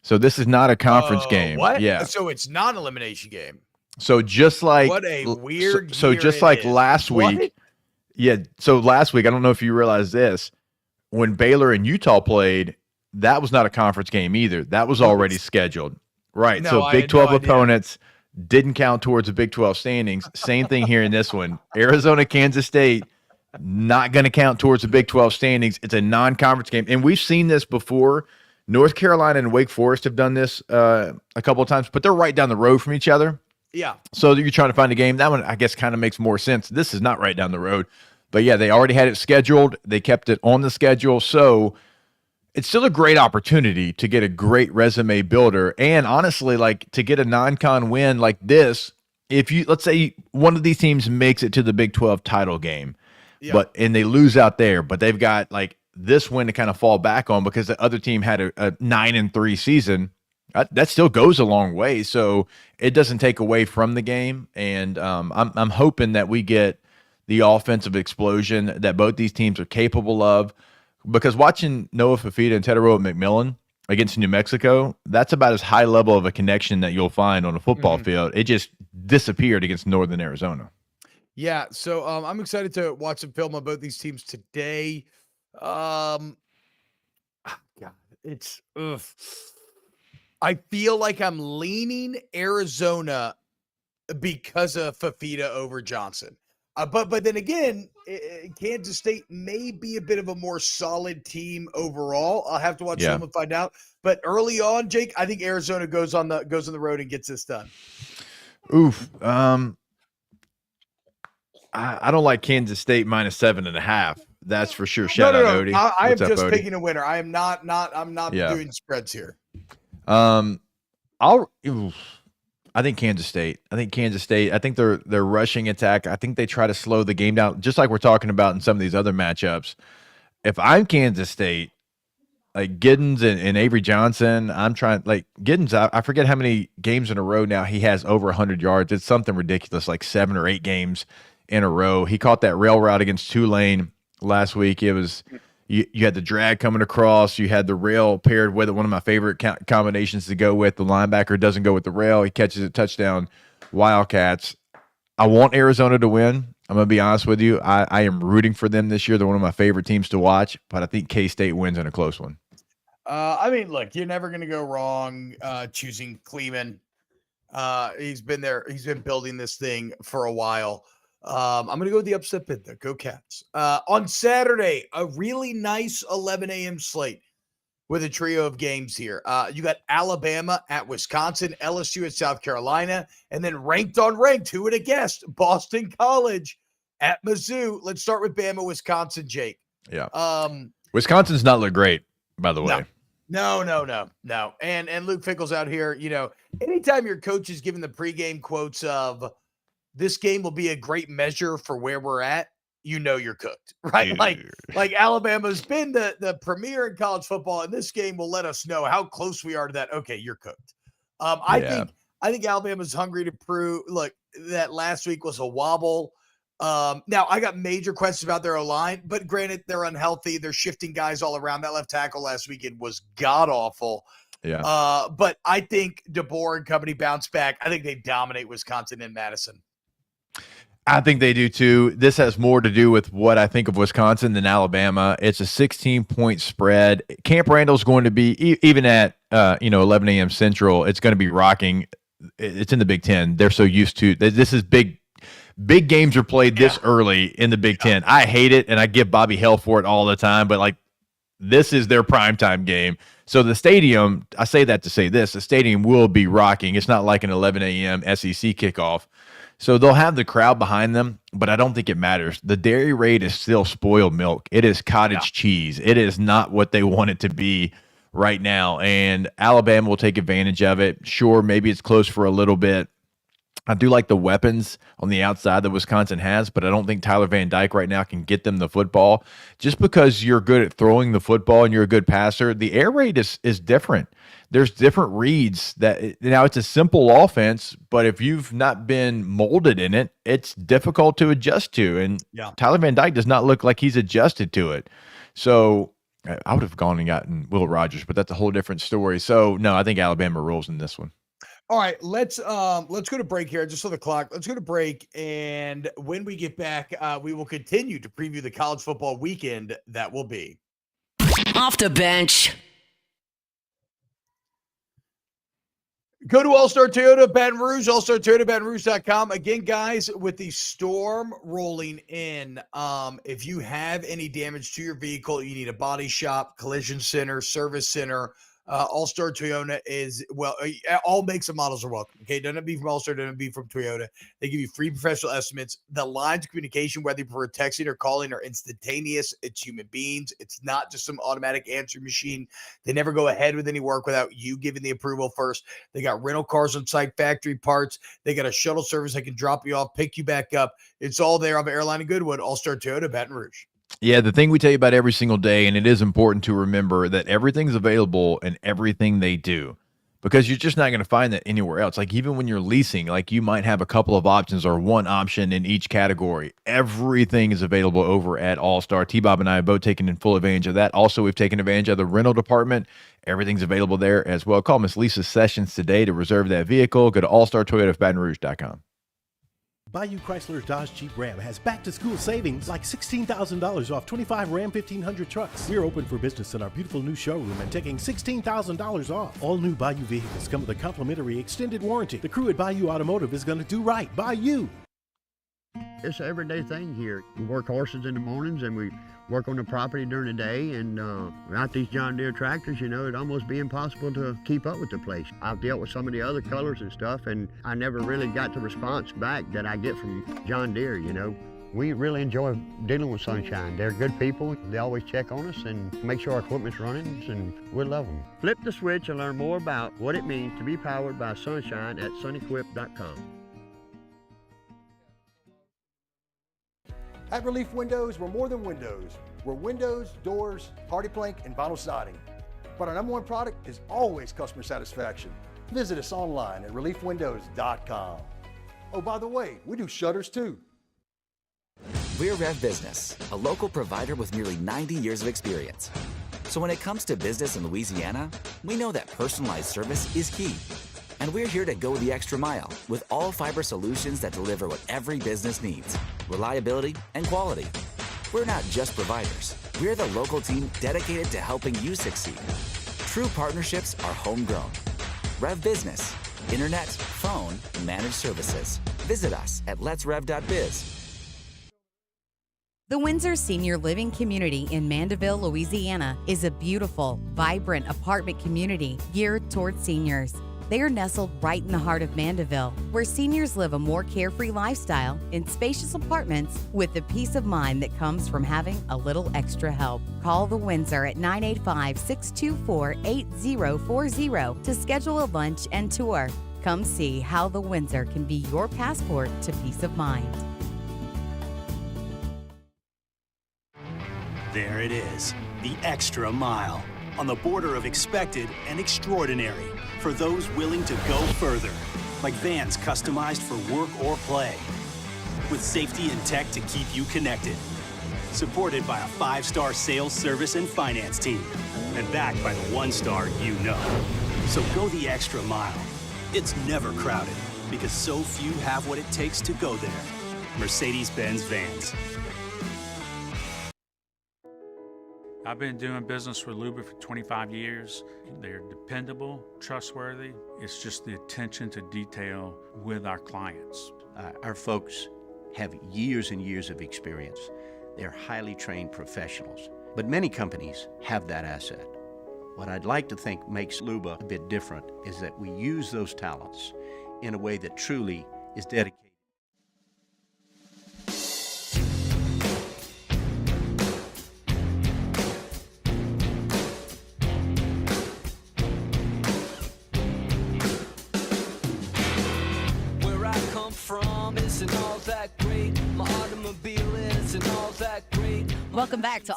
So this is not a conference game. What? Yeah. So it's not an elimination game. So just like what a weird so year just it like is. last week. What? Yeah. So last week, I don't know if you realize this, when Baylor and Utah played, that was not a conference game either. That was already scheduled. Right. No, so I Big had 12 no idea. opponents didn't count towards the Big 12 standings. Same thing here in this one. Arizona, Kansas State, not going to count towards the Big 12 standings. It's a non-conference game. And we've seen this before. North Carolina and Wake Forest have done this a couple of times, but they're right down the road from each other. Yeah. So you're trying to find a game. That one, I guess, kind of makes more sense. This is not right down the road. But, yeah, they already had it scheduled. They kept it on the schedule. So it's still a great opportunity to get a great resume builder. And, honestly, like, to get a non-con win like this, if you – let's say one of these teams makes it to the Big 12 title game, and they lose out there, but they've got, like, this win to kind of fall back on because the other team had a 9-3 season. That still goes a long way, so it doesn't take away from the game. And I'm hoping that we get the offensive explosion that both these teams are capable of. Because watching Noah Fafita and Tedero McMillan against New Mexico, that's about as high level of a connection that you'll find on a football field. It just disappeared against Northern Arizona. Yeah, so I'm excited to watch some film on both these teams today. God, it's ugh. I feel like I'm leaning Arizona because of Fafita over Johnson. But then again, Kansas State may be a bit of a more solid team overall. I'll have to watch film and find out. But early on, Jake, I think Arizona goes on the road and gets this done. Oof. I don't like Kansas State minus 7.5. That's for sure. Shout out Odie. I am just Odie? picking a winner. I am not. I'm not doing spreads here. I think Kansas State. I think their rushing attack. I think they try to slow the game down, just like we're talking about in some of these other matchups. If I'm Kansas State, like Giddens and Avery Johnson, I'm trying like Giddens. I forget how many games in a row now he has over 100 yards. It's something ridiculous, like 7 or 8 games in a row. He caught that rail route against Tulane last week. It was. You had the drag coming across. You had the rail paired with it. One of my favorite combinations to go with. The linebacker doesn't go with the rail. He catches a touchdown. Wildcats. I want Arizona to win. I'm going to be honest with you. I am rooting for them this year. They're one of my favorite teams to watch, but I think K-State wins in a close one. I mean, look, you're never going to go wrong choosing Kleeman. He's been there. He's been building this thing for a while. I'm going to go with the upset bid there. Go Cats. On Saturday, a really nice 11 a.m. slate with a trio of games here. You got Alabama at Wisconsin, LSU at South Carolina, and then ranked on ranked. Who would have guessed? Boston College at Mizzou. Let's start with Bama, Wisconsin, Jake. Yeah. Wisconsin's not look great, by the way. No. And Luke Fickle's out here. You know, anytime your coach is giving the pregame quotes of, this game will be a great measure for where we're at, you know you're cooked, right? Like Alabama's been the premier in college football, and this game will let us know how close we are to that. Okay, you're cooked. I think Alabama's hungry to prove, look, that last week was a wobble. Now, I got major questions about their O-line, but granted, they're unhealthy. They're shifting guys all around. That left tackle last weekend was god-awful. Yeah. But I think DeBoer and company bounce back. I think they dominate Wisconsin and Madison. I think they do too. This has more to do with what I think of Wisconsin than Alabama. It's a 16-point spread. Camp Randall's going to be, even at 11 a.m. Central, it's going to be rocking. It's in the Big Ten. They're so used to this. Is big games are played this early in the Big Ten. I hate it, and I give Bobby hell for it all the time, but like this is their primetime game. So the stadium, I say that to say this, the stadium will be rocking. It's not like an 11 a.m. SEC kickoff. So they'll have the crowd behind them, but I don't think it matters. The dairy rate is still spoiled milk. It is cottage cheese. It is not what they want it to be right now, and Alabama will take advantage of it. Sure, maybe it's close for a little bit. I do like the weapons on the outside that Wisconsin has, but I don't think Tyler Van Dyke right now can get them the football. Just because you're good at throwing the football and you're a good passer, the air raid is different. There's different reads that now it's a simple offense, but if you've not been molded in it, it's difficult to adjust to. And Tyler Van Dyke does not look like he's adjusted to it. So I would have gone and gotten Will Rogers, but that's a whole different story. So no, I think Alabama rolls in this one. All right, let's go to break here. Just on the clock. Let's go to break, and when we get back, we will continue to preview the college football weekend that will be. Off the bench. Go to All-Star Toyota Baton Rouge, allstartoyotabatonrouge.com. Again, guys, with the storm rolling in, if you have any damage to your vehicle, you need a body shop, collision center, service center. All-Star Toyota is, all makes and models are welcome. Okay, doesn't be from All-Star, doesn't be from Toyota. They give you free professional estimates. The lines of communication, whether you prefer texting or calling, are instantaneous. It's human beings. It's not just some automatic answering machine. They never go ahead with any work without you giving the approval first. They got rental cars on site, factory parts. They got a shuttle service that can drop you off, pick you back up. It's all there on Airline and Goodwood. All-Star Toyota Baton Rouge. Yeah, the thing we tell you about every single day, and it is important to remember that everything's available in everything they do, because you're just not going to find that anywhere else. Like even when you're leasing, like you might have a couple of options or one option in each category. Everything is available over at All-Star. T-Bob and I have both taken in full advantage of that. Also, we've taken advantage of the rental department. Everything's available there as well. Call Miss Lisa Sessions today to reserve that vehicle. Go to allstartoyotabatonrouge.com. Bayou Chrysler Dodge Jeep Ram has back-to-school savings like $16,000 off 25 Ram 1500 trucks. We're open for business in our beautiful new showroom and taking $16,000 off. All new Bayou vehicles come with a complimentary extended warranty. The crew at Bayou Automotive is going to do right by you. It's an everyday thing here. We work horses in the mornings and we work on the property during the day, and without these John Deere tractors, it'd almost be impossible to keep up with the place. I've dealt with some of the other colors and stuff, and I never really got the response back that I get from John Deere, We really enjoy dealing with Sunshine. They're good people. They always check on us and make sure our equipment's running, and we love them. Flip the switch and learn more about what it means to be powered by Sunshine at sunequip.com. At Relief Windows, we're more than windows. We're windows, doors, party plank, and vinyl siding. But our #1 product is always customer satisfaction. Visit us online at reliefwindows.com. Oh, by the way, we do shutters too. We're Rev Business, a local provider with nearly 90 years of experience. So when it comes to business in Louisiana, we know that personalized service is key. And we're here to go the extra mile with all fiber solutions that deliver what every business needs: reliability and quality. We're not just providers. We're the local team dedicated to helping you succeed. True partnerships are homegrown. Rev Business, internet, phone, managed services. Visit us at letsrev.biz. The Windsor Senior Living Community in Mandeville, Louisiana is a beautiful, vibrant apartment community geared towards seniors. They are nestled right in the heart of Mandeville, where seniors live a more carefree lifestyle in spacious apartments with the peace of mind that comes from having a little extra help. Call the Windsor at 985-624-8040 to schedule a lunch and tour. Come see how the Windsor can be your passport to peace of mind. There it is, the extra mile, on the border of expected and extraordinary, for those willing to go further, like vans customized for work or play, with safety and tech to keep you connected, supported by a 5-star sales, service, and finance team, and backed by the 1-star you know. So go the extra mile. It's never crowded, because so few have what it takes to go there. Mercedes-Benz vans. I've been doing business with Luba for 25 years. They're dependable, trustworthy. It's just the attention to detail with our clients. Our folks have years and years of experience. They're highly trained professionals, but many companies have that asset. What I'd like to think makes Luba a bit different is that we use those talents in a way that truly is dedicated. Where I come from isn't all that great. My automobile isn't all that great. Welcome back to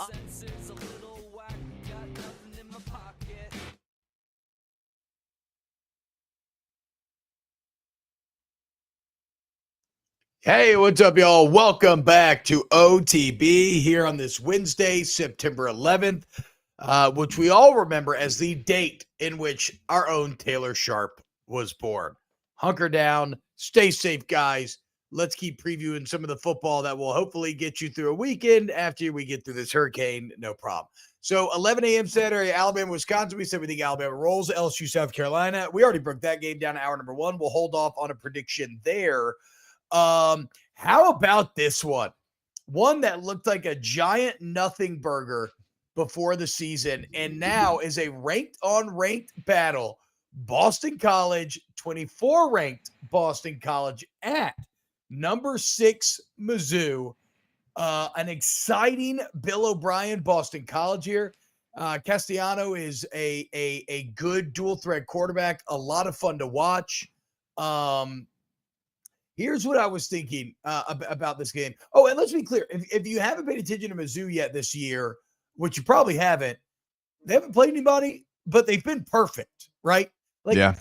Hey, what's up, y'all? Welcome back to OTB here on this Wednesday, September 11th, which we all remember as the date in which our own Taylor Sharp was born. Hunker down, stay safe, guys. Let's keep previewing some of the football that will hopefully get you through a weekend after we get through this hurricane. No problem. So 11 a.m. Saturday, Alabama, Wisconsin. We said we think Alabama rolls. LSU, South Carolina. We already broke that game down to hour number one. We'll hold off on a prediction there. How about this one? One that looked like a giant nothing burger before the season and now is a ranked on ranked battle. Boston College, 24 ranked Boston College at number 6 Mizzou. An exciting Bill O'Brien Boston College here. Castellano is a good dual threat quarterback, a lot of fun to watch. Here's what I was thinking about this game. Oh, and let's be clear. If you haven't paid attention to Mizzou yet this year, which you probably haven't, they haven't played anybody, but they've been perfect, right? Like, yeah.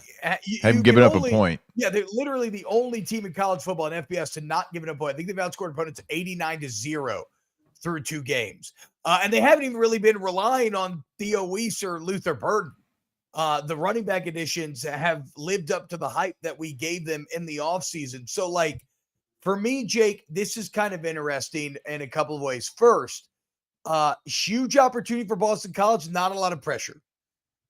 You haven't given up a point. Yeah, they're literally the only team in college football and FBS to not give it a point. I think they've outscored opponents 89-0 through 2 games. And they haven't even really been relying on Theo Weiss or Luther Burden. The running back additions have lived up to the hype that we gave them in the offseason. So, like, for me, Jake, this is kind of interesting in a couple of ways. First, huge opportunity for Boston College, not a lot of pressure.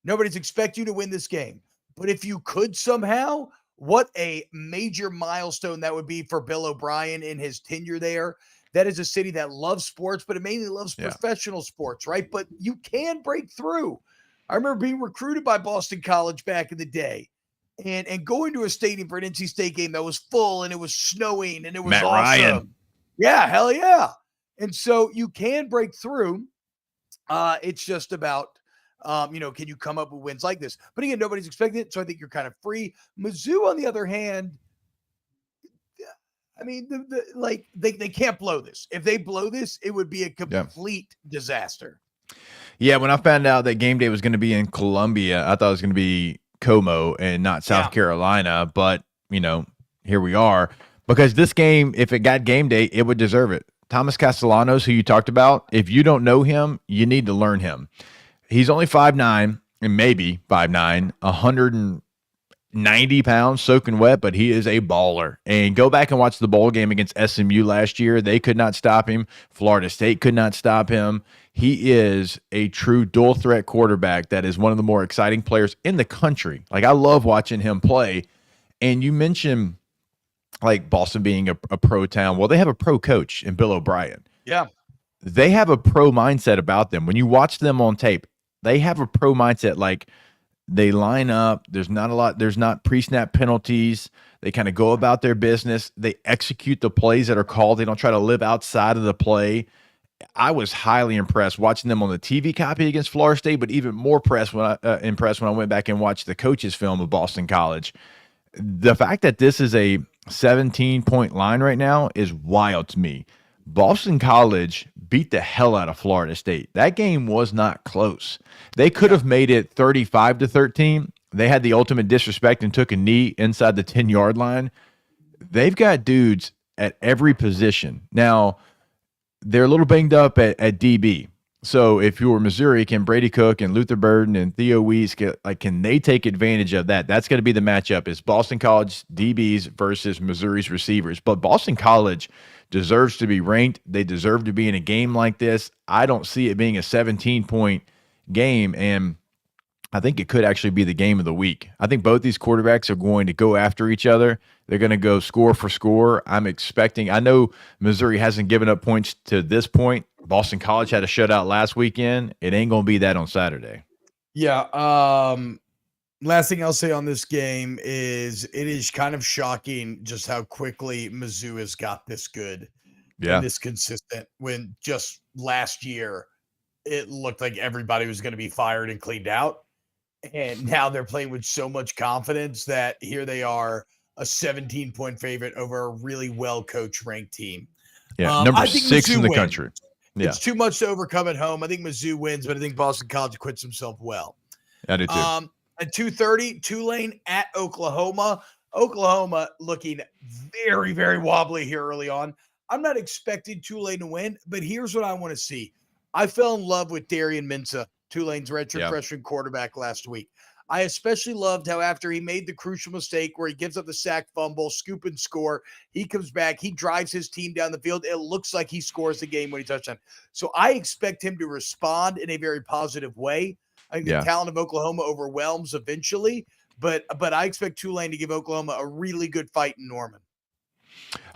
Nobody's expecting you to win this game. But if you could somehow, what a major milestone that would be for Bill O'Brien in his tenure there. That is a city that loves sports, but it mainly loves professional sports, right? But you can break through. I remember being recruited by Boston College back in the day and going to a stadium for an NC State game that was full and it was snowing and it was Matt awesome. Ryan. Yeah, hell yeah. And so you can break through. It's just about, can you come up with wins like this? But again, nobody's expecting it, so I think you're kind of free. Mizzou, on the other hand, I mean, they can't blow this. If they blow this, it would be a complete disaster. Yeah, when I found out that game day was going to be in Columbia, I thought it was going to be Como and not South Carolina. But, here we are. Because this game, if it got game day, it would deserve it. Thomas Castellanos, who you talked about, if you don't know him, you need to learn him. He's only 5'9", and maybe 5'9", 190 pounds soaking wet, but he is a baller. And go back and watch the bowl game against SMU last year. They could not stop him. Florida State could not stop him. He is a true dual threat quarterback that is one of the more exciting players in the country. Like, I love watching him play. And you mentioned, like, Boston being a pro town. Well, they have a pro coach in Bill O'Brien. Yeah. They have a pro mindset about them. When you watch them on tape, they have a pro mindset. Like, they line up. There's not pre-snap penalties. They kind of go about their business. They execute the plays that are called. They don't try to live outside of the play. I was highly impressed watching them on the TV copy against Florida State, but even more impressed when I went back and watched the coach's film of Boston College. The fact that this is a 17-point line right now is wild to me. Boston College beat the hell out of Florida State. That game was not close. They could have made it 35-13. They had the ultimate disrespect and took a knee inside the 10-yard line. They've got dudes at every position. Now, they're a little banged up at DB. So if you're Missouri, can Brady Cook and Luther Burden and Theo Weiss, can they take advantage of that? That's going to be the matchup, is Boston College DBs versus Missouri's receivers. But Boston College, deserves to be ranked. They deserve to be in a game like this. I don't see it being a 17-point game, and I think it could actually be the game of the week. I think both these quarterbacks are going to go after each other. They're going to go score for score. I know Missouri hasn't given up points to this point. Boston College had a shutout last weekend. It ain't going to be that on Saturday. Yeah. Last thing I'll say on this game is it is kind of shocking just how quickly Mizzou has got this good and this consistent, when just last year it looked like everybody was going to be fired and cleaned out. And now they're playing with so much confidence that here they are, a 17-point favorite over a really well-coached ranked team. Yeah, number I think 6 Mizzou in the wins. country. Yeah, It's too much to overcome at home. I think Mizzou wins, but I think Boston College acquits himself well. I do too. At 2:30, Tulane at Oklahoma. Oklahoma looking very, very wobbly here early on. I'm not expecting Tulane to win, but here's what I want to see. I fell in love with Darian Mensah, Tulane's redshirt freshman quarterback, last week. I especially loved how after he made the crucial mistake where he gives up the sack fumble, scoop and score, he comes back, he drives his team down the field. It looks like he scores the game when he touchdowns. So I expect him to respond in a very positive way. I think the talent of Oklahoma overwhelms eventually, but I expect Tulane to give Oklahoma a really good fight in Norman.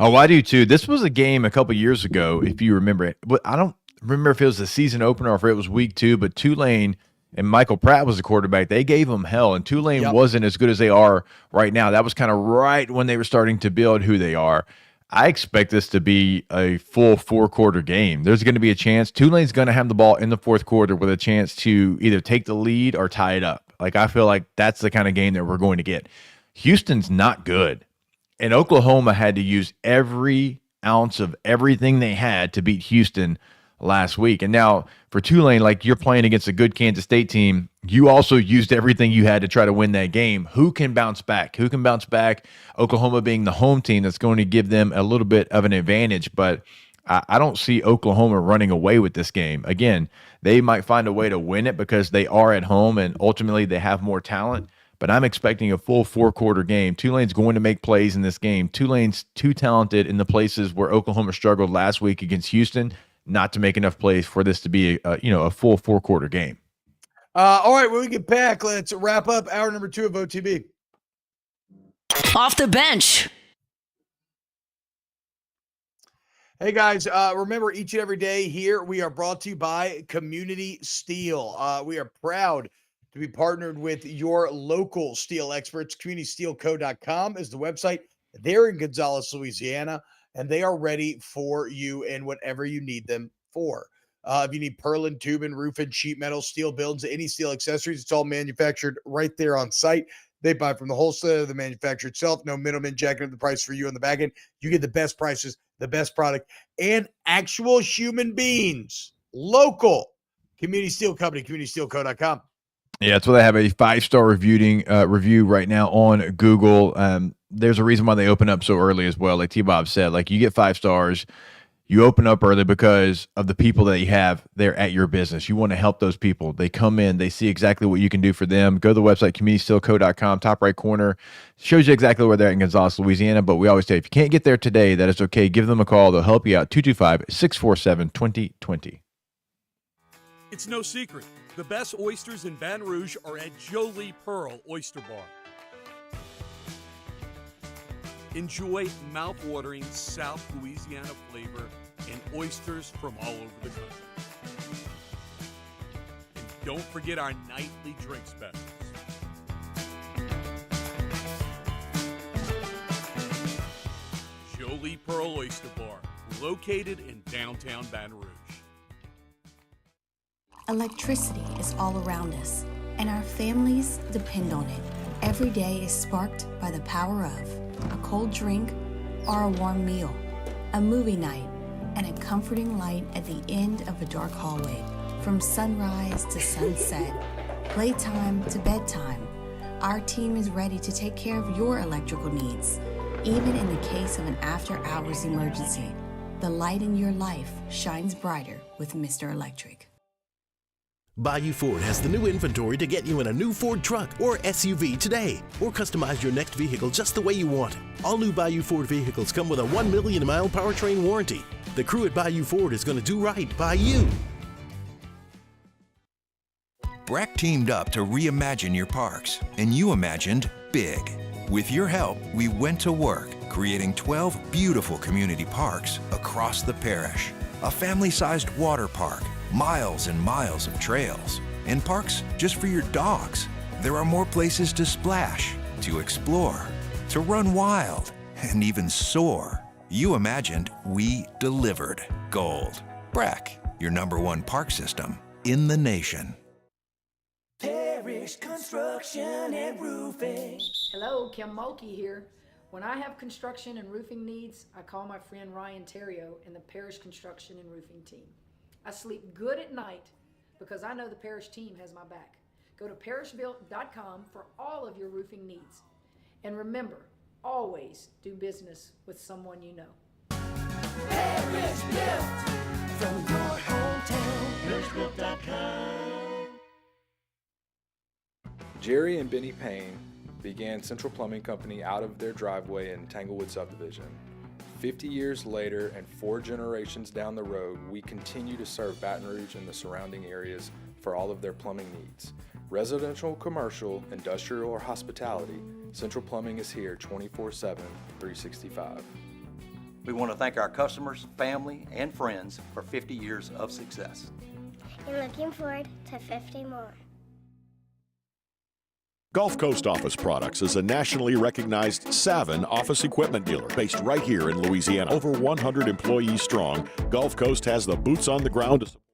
Oh, I do too. This was a game a couple years ago, if you remember it. But I don't remember if it was the season opener or if it was week 2, but Tulane and Michael Pratt was the quarterback. They gave him hell, and Tulane wasn't as good as they are right now. That was kind of right when they were starting to build who they are. I expect this to be a full 4-quarter game. There's going to be a chance. Tulane's going to have the ball in the 4th quarter with a chance to either take the lead or tie it up. Like, I feel like that's the kind of game that we're going to get. Houston's not good, and Oklahoma had to use every ounce of everything they had to beat Houston last week. And now for Tulane, like, you're playing against a good Kansas State team. You also used everything you had to try to win that game. Who can bounce back? Who can bounce back? Oklahoma being the home team, that's going to give them a little bit of an advantage, but I don't see Oklahoma running away with this game. Again, they might find a way to win it because they are at home and ultimately they have more talent, but I'm expecting a full 4-quarter game. Tulane's going to make plays in this game. Tulane's too talented in the places where Oklahoma struggled last week against Houston not to make enough plays for this to be a full 4-quarter game. All right, when we get back, let's wrap up hour number 2 of OTB. Off the bench. Hey guys, remember, each and every day here we are brought to you by Community Steel. We are proud to be partnered with your local steel experts. CommunitySteelCo.com is the website. They're in Gonzales, Louisiana, and they are ready for you and whatever you need them for. If you need purlin, tubing, roofing, sheet metal, steel builds, any steel accessories, it's all manufactured right there on site. They buy from the wholesaler, the manufacturer itself. No middleman jacking up the price for you on the back end. You get the best prices, the best product, and actual human beings. Local. Community Steel Company, CommunitySteelCo.com. Yeah, that's why they have a 5-star review right now on Google. There's a reason why they open up so early as well. Like T-Bob said, like, you get 5 stars. You open up early because of the people that you have there at your business. You want to help those people. They come in, they see exactly what you can do for them. Go to the website, CommunitySteelCo.com, top right corner. Shows you exactly where they're at in Gonzales, Louisiana. But we always say, if you can't get there today, that is okay. Give them a call. They'll help you out. 225-647-2020. It's no secret. The best oysters in Baton Rouge are at Jolie Pearl Oyster Bar. Enjoy mouth-watering South Louisiana flavor and oysters from all over the country. And don't forget our nightly drink specials. Jolie Pearl Oyster Bar, located in downtown Baton Rouge. Electricity is all around us, and our families depend on it. Every day is sparked by the power of a cold drink or a warm meal, a movie night, and a comforting light at the end of a dark hallway. From sunrise to sunset, playtime to bedtime, our team is ready to take care of your electrical needs. Even in the case of an after-hours emergency, the light in your life shines brighter with Mr. Electric. Bayou Ford has the new inventory to get you in a new Ford truck or SUV today, or customize your next vehicle just the way you want it. All new Bayou Ford vehicles come with a 1 million mile powertrain warranty. The crew at Bayou Ford is going to do right by you. Breck teamed up to reimagine your parks, and you imagined big. With your help, we went to work, creating 12 beautiful community parks across the parish. A family-sized water park, miles and miles of trails, and parks just for your dogs. There are more places to splash, to explore, to run wild, and even soar. You imagined, we delivered. Gold. Breck, your #1 park system in the nation. Parish Construction and Roofing. Hello, Kim Mulkey here. When I have construction and roofing needs, I call my friend Ryan Terrio and the Parish Construction and Roofing team. I sleep good at night because I know the Parish team has my back. Go to parishbuilt.com for all of your roofing needs. And remember, always do business with someone you know. Parish Built from your hometown. Parishbuilt.com. Jerry and Benny Payne began Central Plumbing Company out of their driveway in Tanglewood subdivision. 50 years later and 4 generations down the road, we continue to serve Baton Rouge and the surrounding areas for all of their plumbing needs. Residential, commercial, industrial, or hospitality, Central Plumbing is here 24/7, 365. We want to thank our customers, family, and friends for 50 years of success. And looking forward to 50 more. Gulf Coast Office Products is a nationally recognized Savin office equipment dealer based right here in Louisiana. Over 100 employees strong, Gulf Coast has the boots on the ground to support.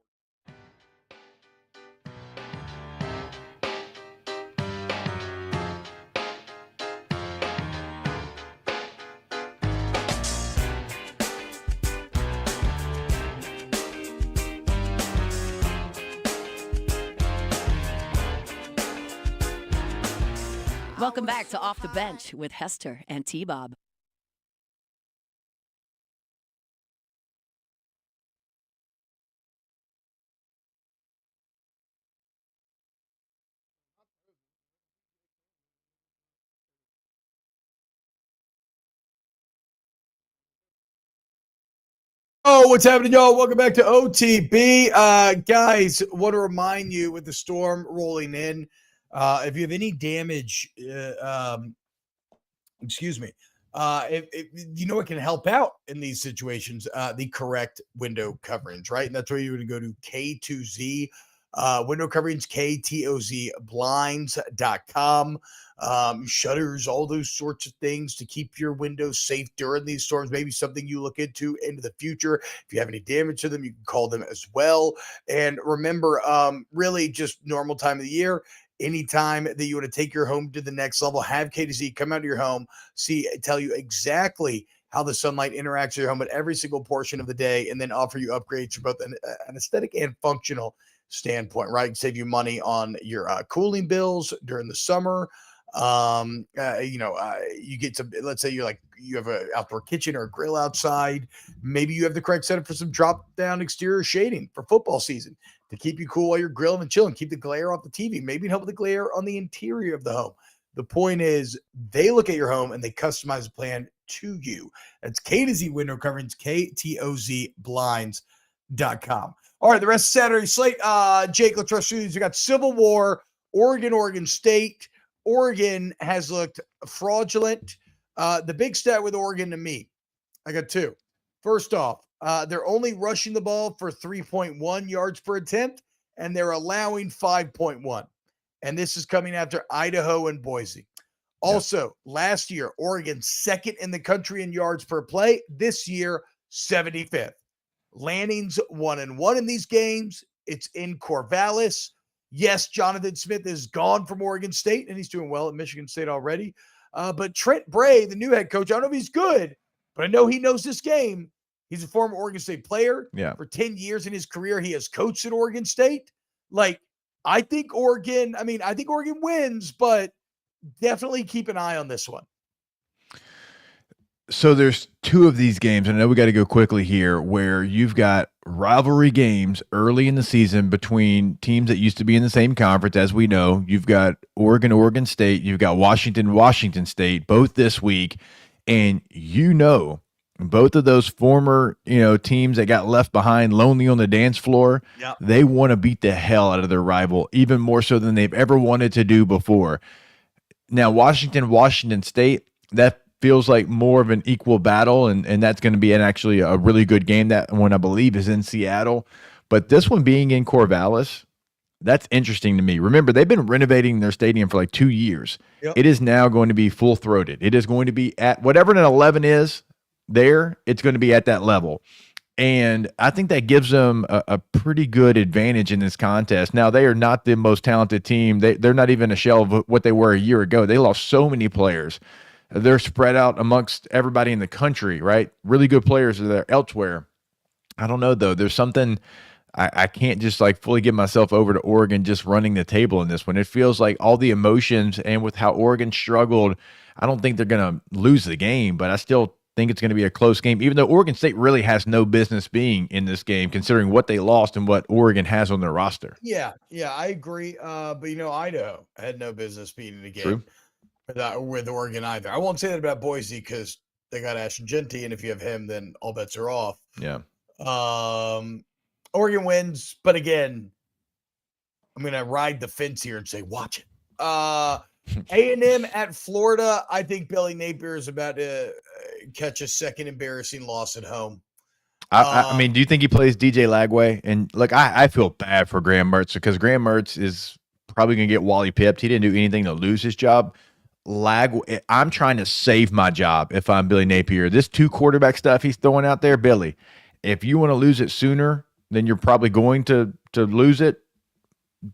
Welcome back to Off the Bench with Hester and T-Bob. Oh, what's happening, y'all? Welcome back to OTB. Guys, want to remind you with the storm rolling in, if you have any damage, excuse me, if you know what can help out in these situations, the correct window coverings, right? And that's where you would go to K2Z window coverings, KTOZ blinds.com. Shutters, all those sorts of things to keep your windows safe during these storms. Maybe something you look into the future. If you have any damage to them, you can call them as well. And remember, really just normal time of the year. Anytime that you want to take your home to the next level, have K2Z come out to your home, tell you exactly how the sunlight interacts with your home at every single portion of the day, and then offer you upgrades from both an aesthetic and functional standpoint, right? Save you money on your cooling bills during the summer. You get some, let's say you have an outdoor kitchen or a grill outside. Maybe you have the correct setup for some drop down exterior shading for football season to keep you cool while you're grilling and chilling, keep the glare off the TV, maybe help with the glare on the interior of the home. The point is they look at your home and they customize a plan to you. That's K2Z window coverings, KTOZ blinds.com. All right, the rest of Saturday slate, Jake, let's rush through these. We got Civil War, Oregon State. Oregon has looked fraudulent. The big stat with Oregon to me, I got two. First off, they're only rushing the ball for 3.1 yards per attempt, and they're allowing 5.1. And this is coming after Idaho and Boise. Also, last year, Oregon second in the country in yards per play. This year, 75th. Lanning's 1-1 in these games. It's in Corvallis. Yes, Jonathan Smith is gone from Oregon State, and he's doing well at Michigan State already. But Trent Bray, the new head coach, I don't know if he's good, but I know he knows this game. He's a former Oregon State player. Yeah. For 10 years in his career, he has coached at Oregon State. I think Oregon wins, but definitely keep an eye on this one. So there's two of these games, and I know we got to go quickly here, where you've got rivalry games early in the season between teams that used to be in the same conference, as we know. You've got Oregon, Oregon State. You've got Washington, Washington State, both this week. And both of those former, teams that got left behind lonely on the dance floor, they want to beat the hell out of their rival, even more so than they've ever wanted to do before. Now, Washington State, that feels like more of an equal battle, and that's going to be actually a really good game. That one, I believe, is in Seattle. But this one being in Corvallis, that's interesting to me. Remember, they've been renovating their stadium for like 2 years. Yep. It is now going to be full-throated. It is going to be at whatever an 11 is there, it's going to be at that level. And I think that gives them a pretty good advantage in this contest. Now, they are not the most talented team. They're not even a shell of what they were a year ago. They lost so many players. They're spread out amongst everybody in the country, right? Really good players are there elsewhere. I don't know, though. There's something I can't just like fully give myself over to Oregon just running the table in this one. It feels like all the emotions, and with how Oregon struggled, I don't think they're going to lose the game, but I still think it's going to be a close game, even though Oregon State really has no business being in this game, considering what they lost and what Oregon has on their roster. Yeah, I agree. But Idaho had no business being in the game. True. With Oregon either. I won't say that about Boise because they got Ashton Genty, and if you have him, then all bets are off. Yeah. Oregon wins, but again, I'm gonna ride the fence here and say watch it. A&M at Florida. I think Billy Napier is about to catch a second embarrassing loss at home. I mean, do you think he plays DJ Lagway? And look, I feel bad for Graham Mertz because Graham Mertz is probably going to get Wally pipped. He didn't do anything to lose his job. I'm trying to save my job if I'm Billy Napier. This 2 quarterback stuff he's throwing out there, Billy, if you want to lose it sooner than you're probably going to lose it,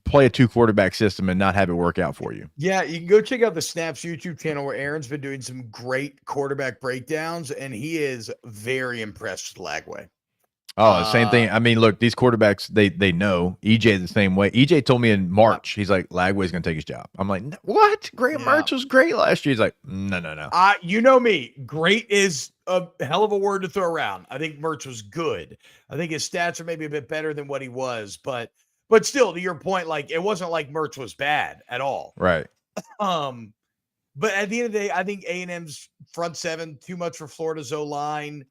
play a 2 quarterback system and not have it work out for you. Yeah, you can go check out the Snaps YouTube channel where Aaron's been doing some great quarterback breakdowns, and he is very impressed with Lagway. Oh, same thing. I mean, look, these quarterbacks, they know. EJ the same way. EJ told me in March, he's like, Lagway's going to take his job. I'm like, what? Graham Mertz was great last year. He's like, no. You know me. Great is a hell of a word to throw around. I think Mertz was good. I think his stats are maybe a bit better than what he was, but still, to your point, like it wasn't like Mertz was bad at all. Right. But at the end of the day, I think A&M's front seven, too much for Florida's O-line.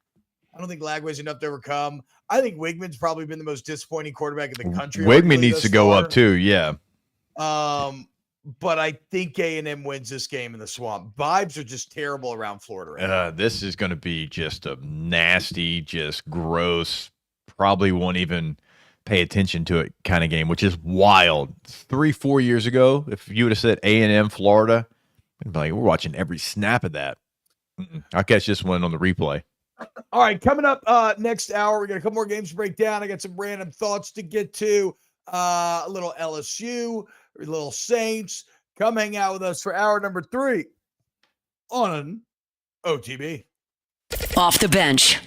I don't think Lagway's enough to overcome. I think Wigman's probably been the most disappointing quarterback in the country. Wigman needs to go up too, yeah. But I think A&M wins this game in the Swamp. Vibes are just terrible around Florida right now. This is going to be just a nasty, just gross, probably won't even pay attention to it kind of game, which is wild. 3-4 years ago, if you would have said A&M Florida, I'd be like, we're watching every snap of that. I'll catch this one on the replay. All right, coming up next hour, we got a couple more games to break down. I got some random thoughts to get to. A little LSU, a little Saints. Come hang out with us for hour number 3 on OTB. Off the bench.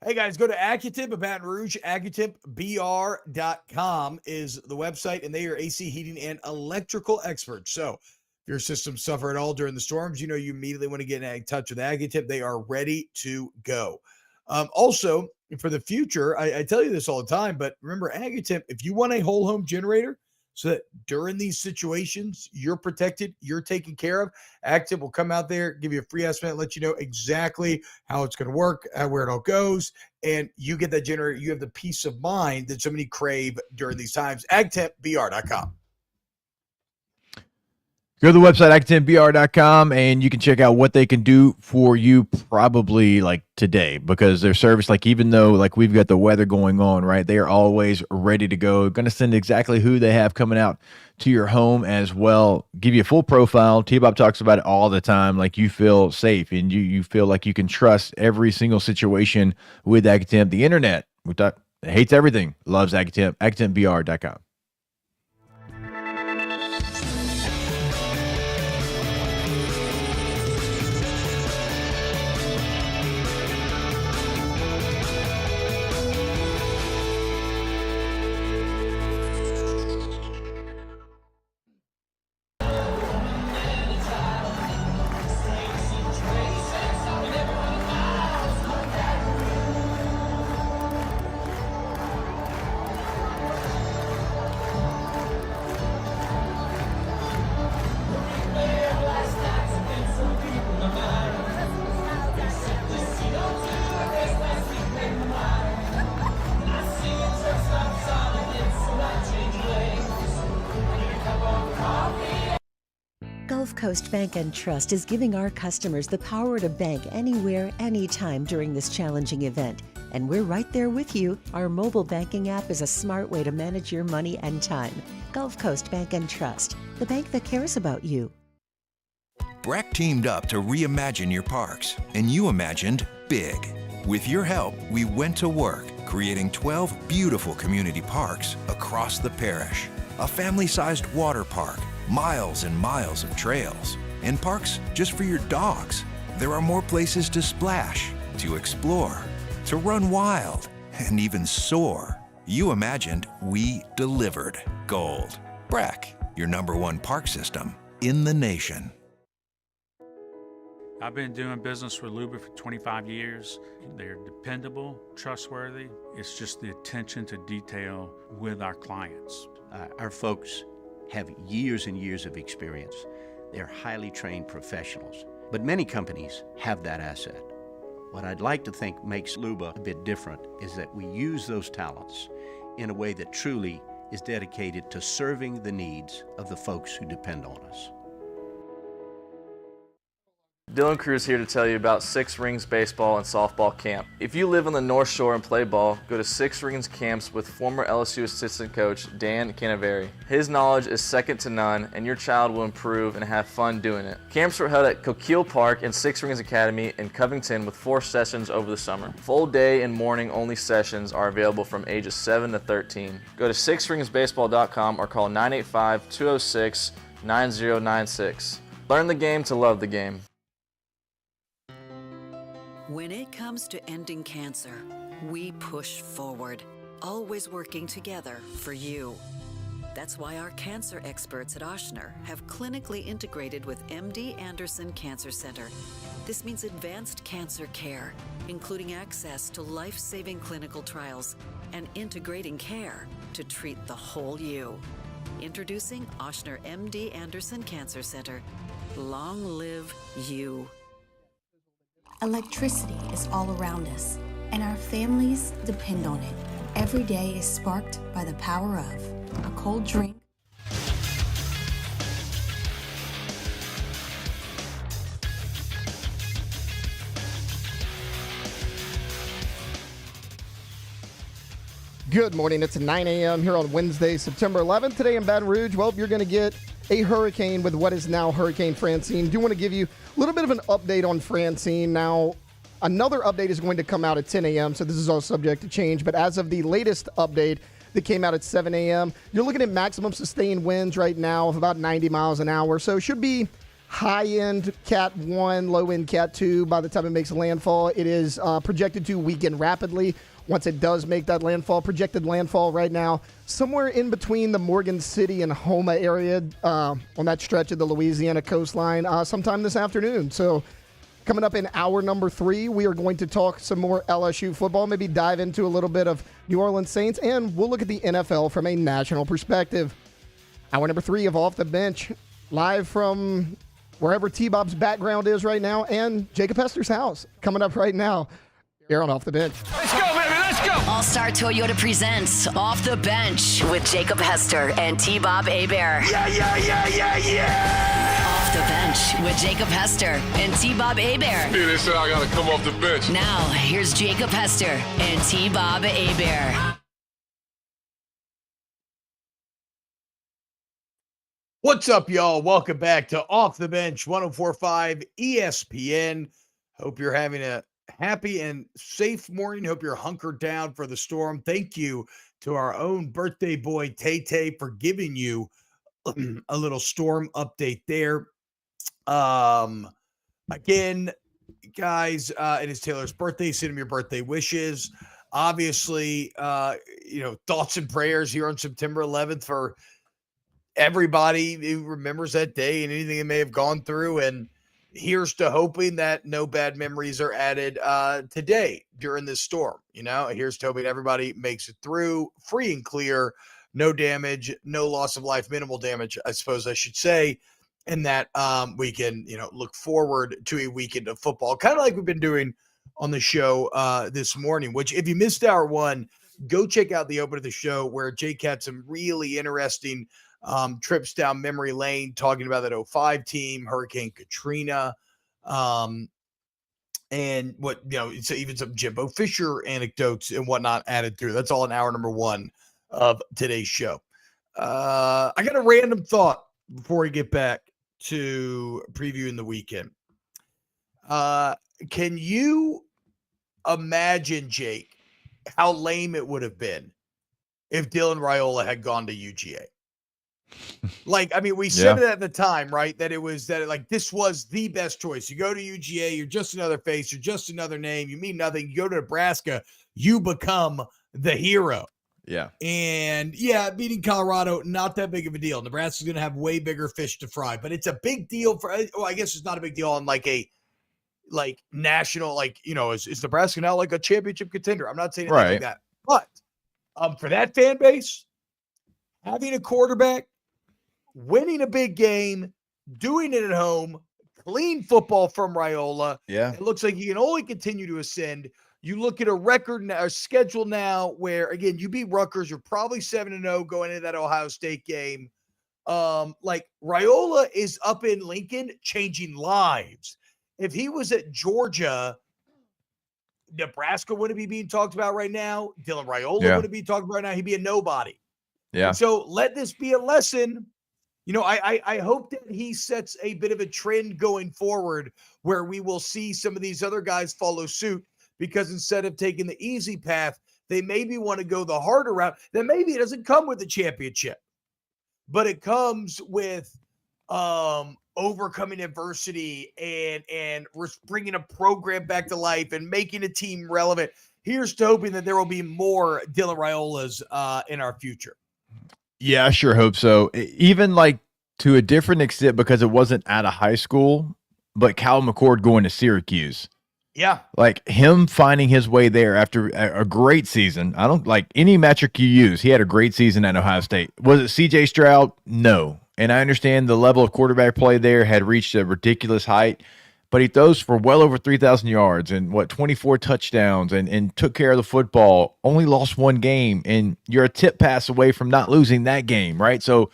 Hey guys, go to Accutemp of Baton Rouge. AccutempBR.com is the website, and they are AC heating and electrical experts. So if your system suffer at all during the storms, you immediately want to get in touch with Accutemp. They are ready to go. Also, for the future, I tell you this all the time, but remember Accutemp, if you want a whole home generator so that during these situations, you're protected, you're taken care of, Accutemp will come out there, give you a free estimate, let you know exactly how it's going to work, where it all goes, and you get that generator. You have the peace of mind that so many crave during these times. AccutempBR.com. Go to the website, accutempbr.com, and you can check out what they can do for you probably like today, because their service, like even though like we've got the weather going on, right, they are always ready to go. Going to send exactly who they have coming out to your home as well. Give you a full profile. T-Bob talks about it all the time. Like you feel safe and you feel like you can trust every single situation with Accutemp. The internet, hates everything, loves Accutemp, accutempbr.com. Gulf Coast Bank and Trust is giving our customers the power to bank anywhere, anytime during this challenging event. And we're right there with you. Our mobile banking app is a smart way to manage your money and time. Gulf Coast Bank and Trust, the bank that cares about you. Breck teamed up to reimagine your parks, and you imagined big. With your help, we went to work, creating 12 beautiful community parks across the parish. A family-sized water park, miles and miles of trails, and parks just for your dogs. There are more places to splash, to explore, to run wild, and even soar. You imagined, we delivered. Gold. Breck, your #1 park system in the nation. I've been doing business with Luba for 25 years. They're dependable, trustworthy. It's just the attention to detail with our clients. Our folks have years and years of experience. They're highly trained professionals, but many companies have that asset. What I'd like to think makes Luba a bit different is that we use those talents in a way that truly is dedicated to serving the needs of the folks who depend on us. Dylan Cruz here to tell you about Six Rings Baseball and Softball Camp. If you live on the North Shore and play ball, go to Six Rings Camps with former LSU assistant coach Dan Canaveri. His knowledge is second to none, and your child will improve and have fun doing it. Camps were held at Coquille Park and Six Rings Academy in Covington with 4 sessions over the summer. Full day and morning only sessions are available from ages 7 to 13. Go to sixringsbaseball.com or call 985-206-9096. Learn the game to love the game. When it comes to ending cancer, we push forward, always working together for you. That's why our cancer experts at Ochsner have clinically integrated with MD Anderson Cancer Center. This means advanced cancer care, including access to life-saving clinical trials and integrating care to treat the whole you. Introducing Ochsner MD Anderson Cancer Center. Long live you. Electricity is all around us, and our families depend on it. Every day is sparked by the power of a cold drink. Good morning. It's 9 a.m. here on Wednesday, September 11th. Today in Baton Rouge, well, you're going to get a hurricane with what is now Hurricane Francine. Do want to give you a little bit of an update on Francine. Now, another update is going to come out at 10 a.m., so this is all subject to change. But as of the latest update that came out at 7 a.m., you're looking at maximum sustained winds right now of about 90 miles an hour. So it should be high-end Cat 1, low-end Cat 2 by the time it makes landfall. It is projected to weaken rapidly once it does make that landfall. Projected landfall right now somewhere in between the Morgan City and Houma area on that stretch of the Louisiana coastline sometime this afternoon. So coming up in hour number 3, we are going to talk some more LSU football, maybe dive into a little bit of New Orleans Saints, and we'll look at the NFL from a national perspective. Hour number 3 of Off the Bench, live from wherever T-Bob's background is right now, and Jacob Hester's house coming up right now here on Off the Bench. Let's go, baby, let's go! All-Star Toyota presents Off the Bench with Jacob Hester and T-Bob Hebert. Yeah, yeah, yeah, yeah, yeah! Off the Bench with Jacob Hester and T-Bob Hebert. Yeah, they said I gotta come off the bench. Now, here's Jacob Hester and T-Bob Hebert. What's up, y'all? Welcome back to Off the Bench, 104.5 ESPN. Hope you're having a happy and safe morning. Hope you're hunkered down for the storm. Thank you to our own birthday boy, Tay-Tay, for giving you a little storm update there. Again, guys, it is Taylor's birthday. Send him your birthday wishes. Obviously, thoughts and prayers here on September 11th for everybody who remembers that day and anything they may have gone through. And here's to hoping that no bad memories are added today during this storm. Here's to hoping everybody makes it through free and clear, no damage, no loss of life, minimal damage, I suppose I should say. And that we can, look forward to a weekend of football, kind of like we've been doing on the show this morning, which if you missed hour 1, go check out the open of the show where Jake had some really interesting trips down memory lane, talking about that 05 team, Hurricane Katrina, and what, it's even some Jimbo Fisher anecdotes and whatnot added through. That's all in hour number 1 of today's show. I got a random thought before we get back to previewing the weekend. Can you imagine, Jake, how lame it would have been if Dylan Raiola had gone to UGA? We said it at the time, right? That this was the best choice. You go to UGA, you're just another face, you're just another name, you mean nothing. You go to Nebraska, you become the hero. Yeah. And beating Colorado, not that big of a deal. Nebraska's going to have way bigger fish to fry, but it's a big deal I guess it's not a big deal on a national, is Nebraska now like a championship contender? I'm not saying anything like that. But for that fan base, having a quarterback, winning a big game, doing it at home, clean football from Raiola. Yeah. It looks like he can only continue to ascend. You look at a record now, a schedule now where, again, you beat Rutgers, you're probably 7-0 going into that Ohio State game. Raiola is up in Lincoln changing lives. If he was at Georgia, Nebraska wouldn't be being talked about right now. Dylan Raiola wouldn't be talked about right now. He'd be a nobody. Yeah. And so let this be a lesson. I hope that he sets a bit of a trend going forward where we will see some of these other guys follow suit, because instead of taking the easy path, they maybe want to go the harder route. Then maybe it doesn't come with a championship, but it comes with overcoming adversity and bringing a program back to life and making a team relevant. Here's to hoping that there will be more Dylan Raiolas in our future. Yeah, I sure hope so. Even to a different extent, because it wasn't at a high school, but Cal McCord going to Syracuse. Yeah. Him finding his way there after a great season. I don't any metric you use. He had a great season at Ohio State. Was it CJ Stroud? No. And I understand the level of quarterback play there had reached a ridiculous height, but he throws for well over 3,000 yards and 24 touchdowns and took care of the football, only lost one game, and you're a tip pass away from not losing that game, right? So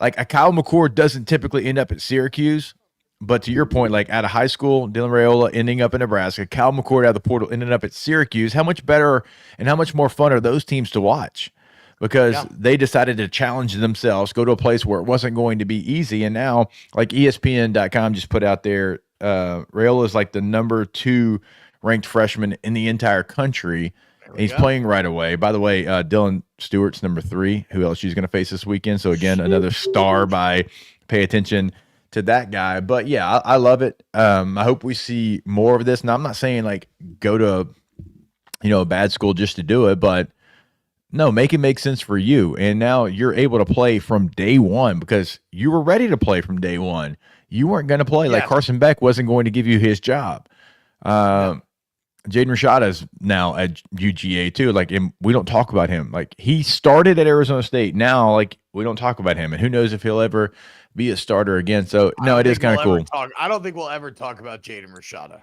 a Kyle McCord doesn't typically end up at Syracuse, but to your point, out of high school, Dylan Raiola ending up in Nebraska, Kyle McCord out of the portal ended up at Syracuse. How much better and how much more fun are those teams to watch? Because they decided to challenge themselves, go to a place where it wasn't going to be easy. And now, ESPN.com just put out there, Raiola is the number 2 ranked freshman in the entire country. And he's playing right away. By the way, Dylan Stewart's number 3, who LSU is going to face this weekend. So, again, another star by pay attention to that guy. But, yeah, I love it. I hope we see more of this. Now, I'm not saying, go to, a bad school just to do it, but no, make it make sense for you. And now you're able to play from day one because you were ready to play from day one. You weren't going to play. Carson Beck wasn't going to give you his job. Jaden Rashada is now at UGA too. And we don't talk about him. He started at Arizona State. Now, we don't talk about him. And who knows if he'll ever be a starter again. So, no, it is kind of cool. I don't think we'll ever talk about Jaden Rashada.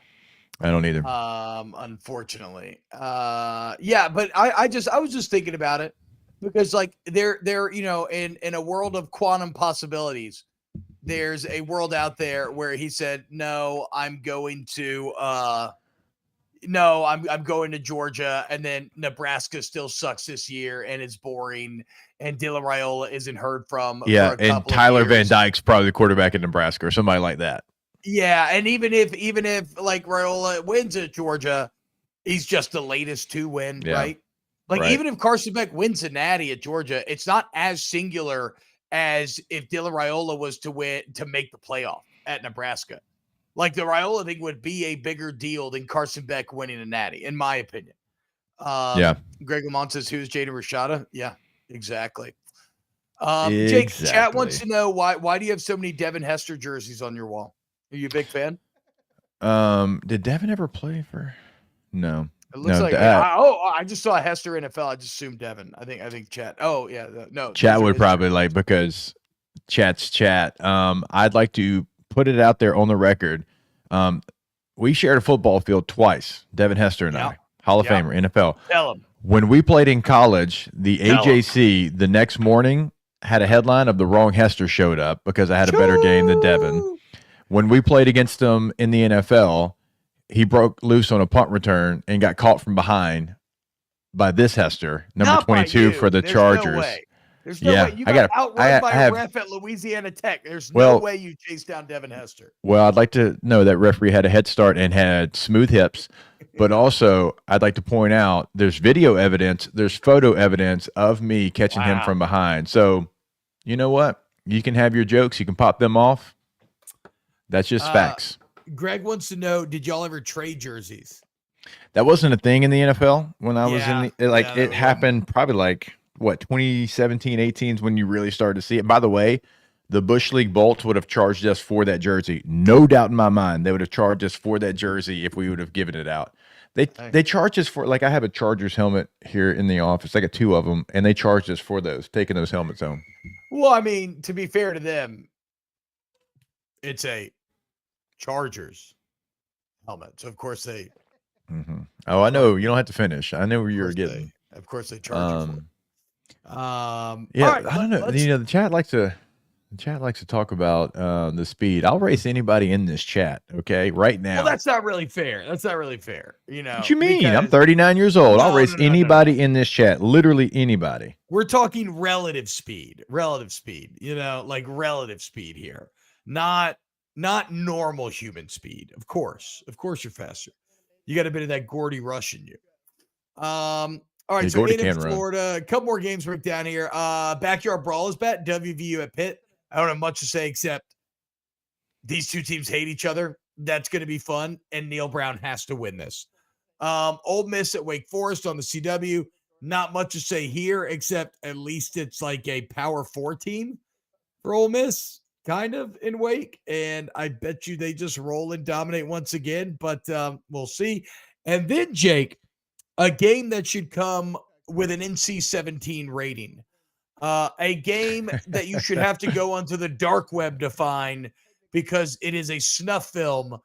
I don't either. Unfortunately. But I was just thinking about it because they're in a world of quantum possibilities, there's a world out there where he said, no, I'm going to Georgia, and then Nebraska still sucks this year and it's boring, and Dylan Raiola isn't heard from. Yeah, for a couple and Tyler of years. Van Dyke's probably the quarterback in Nebraska or somebody like that. Yeah, and even if Raiola wins at Georgia, he's just the latest to win, right? Even if Carson Beck wins a natty at Georgia, it's not as singular as if Dylan Raiola was to win to make the playoff at Nebraska. The Raiola thing would be a bigger deal than Carson Beck winning a natty, in my opinion. Greg Lamont says, who's Jaden Rashada? Yeah, exactly. Jake, chat wants to know why do you have so many Devin Hester jerseys on your wall? Are you a big fan? Did Devin ever play for? No. It looks I just saw Hester NFL. I just assumed Devin. I think Chat. Oh yeah, no. Chat would probably because Chat's Chat. I'd like to put it out there on the record. We shared a football field twice. Devin Hester and I, Hall of Famer, NFL. Tell him. When we played in college, the AJC the next morning, had a headline of the wrong Hester showed up because I had a better game than Devin. When we played against him in the NFL, he broke loose on a punt return and got caught from behind by this Hester, number Not by 22 you. for the There's Chargers. No way. There's no way. You got outrun by a ref at Louisiana Tech. There's no way you chased down Devin Hester. Well, I'd like to know that referee had a head start and had smooth hips, but also I'd like to point out there's video evidence, there's photo evidence of me catching him from behind. So, you know what? You can have your jokes. You can pop them off. That's just facts. Greg wants to know, did y'all ever trade jerseys? That wasn't a thing in the NFL when I was in the, it happened probably like, 2017, 18 is when you really started to see it. By the way, the Bush League Bolts would have charged us for that jersey. No doubt in my mind, they would have charged us for that jersey if we would have given it out. They charged us for, like, I have a Chargers helmet here in the office. I got 2 of them, and they charged us for those, taking those helmets home. Well, I mean, to be fair to them, it's a Chargers helmet. So, of course, they... Mm-hmm. Oh, I know. You don't have to finish. I know where you were getting. Of course, they charge you for it. Yeah, right, I don't know. You know, the chat likes to talk about the speed. I'll race anybody in this chat, okay, right now. Well, that's not really fair. That's not really fair. You know what you mean? I'm 39 years old. I'll race anybody in this chat, literally anybody. We're talking relative speed. You know, like relative speed here, not normal human speed. Of course, you're faster. You got a bit of that Gordy Rush in you. All right, so in Florida, a couple more games break down here. Backyard Brawl is bet. WVU at Pitt. I don't have much to say except these two teams hate each other. That's going to be fun, and Neil Brown has to win this. Ole Miss at Wake Forest on the CW. Not much to say here, except at least it's like a Power 4 team for Ole Miss, kind of, in Wake. And I bet you they just roll and dominate once again, but we'll see. And then, Jake, a game that should come with an NC-17 rating. A game that you should have to go onto the dark web to find because it is a snuff film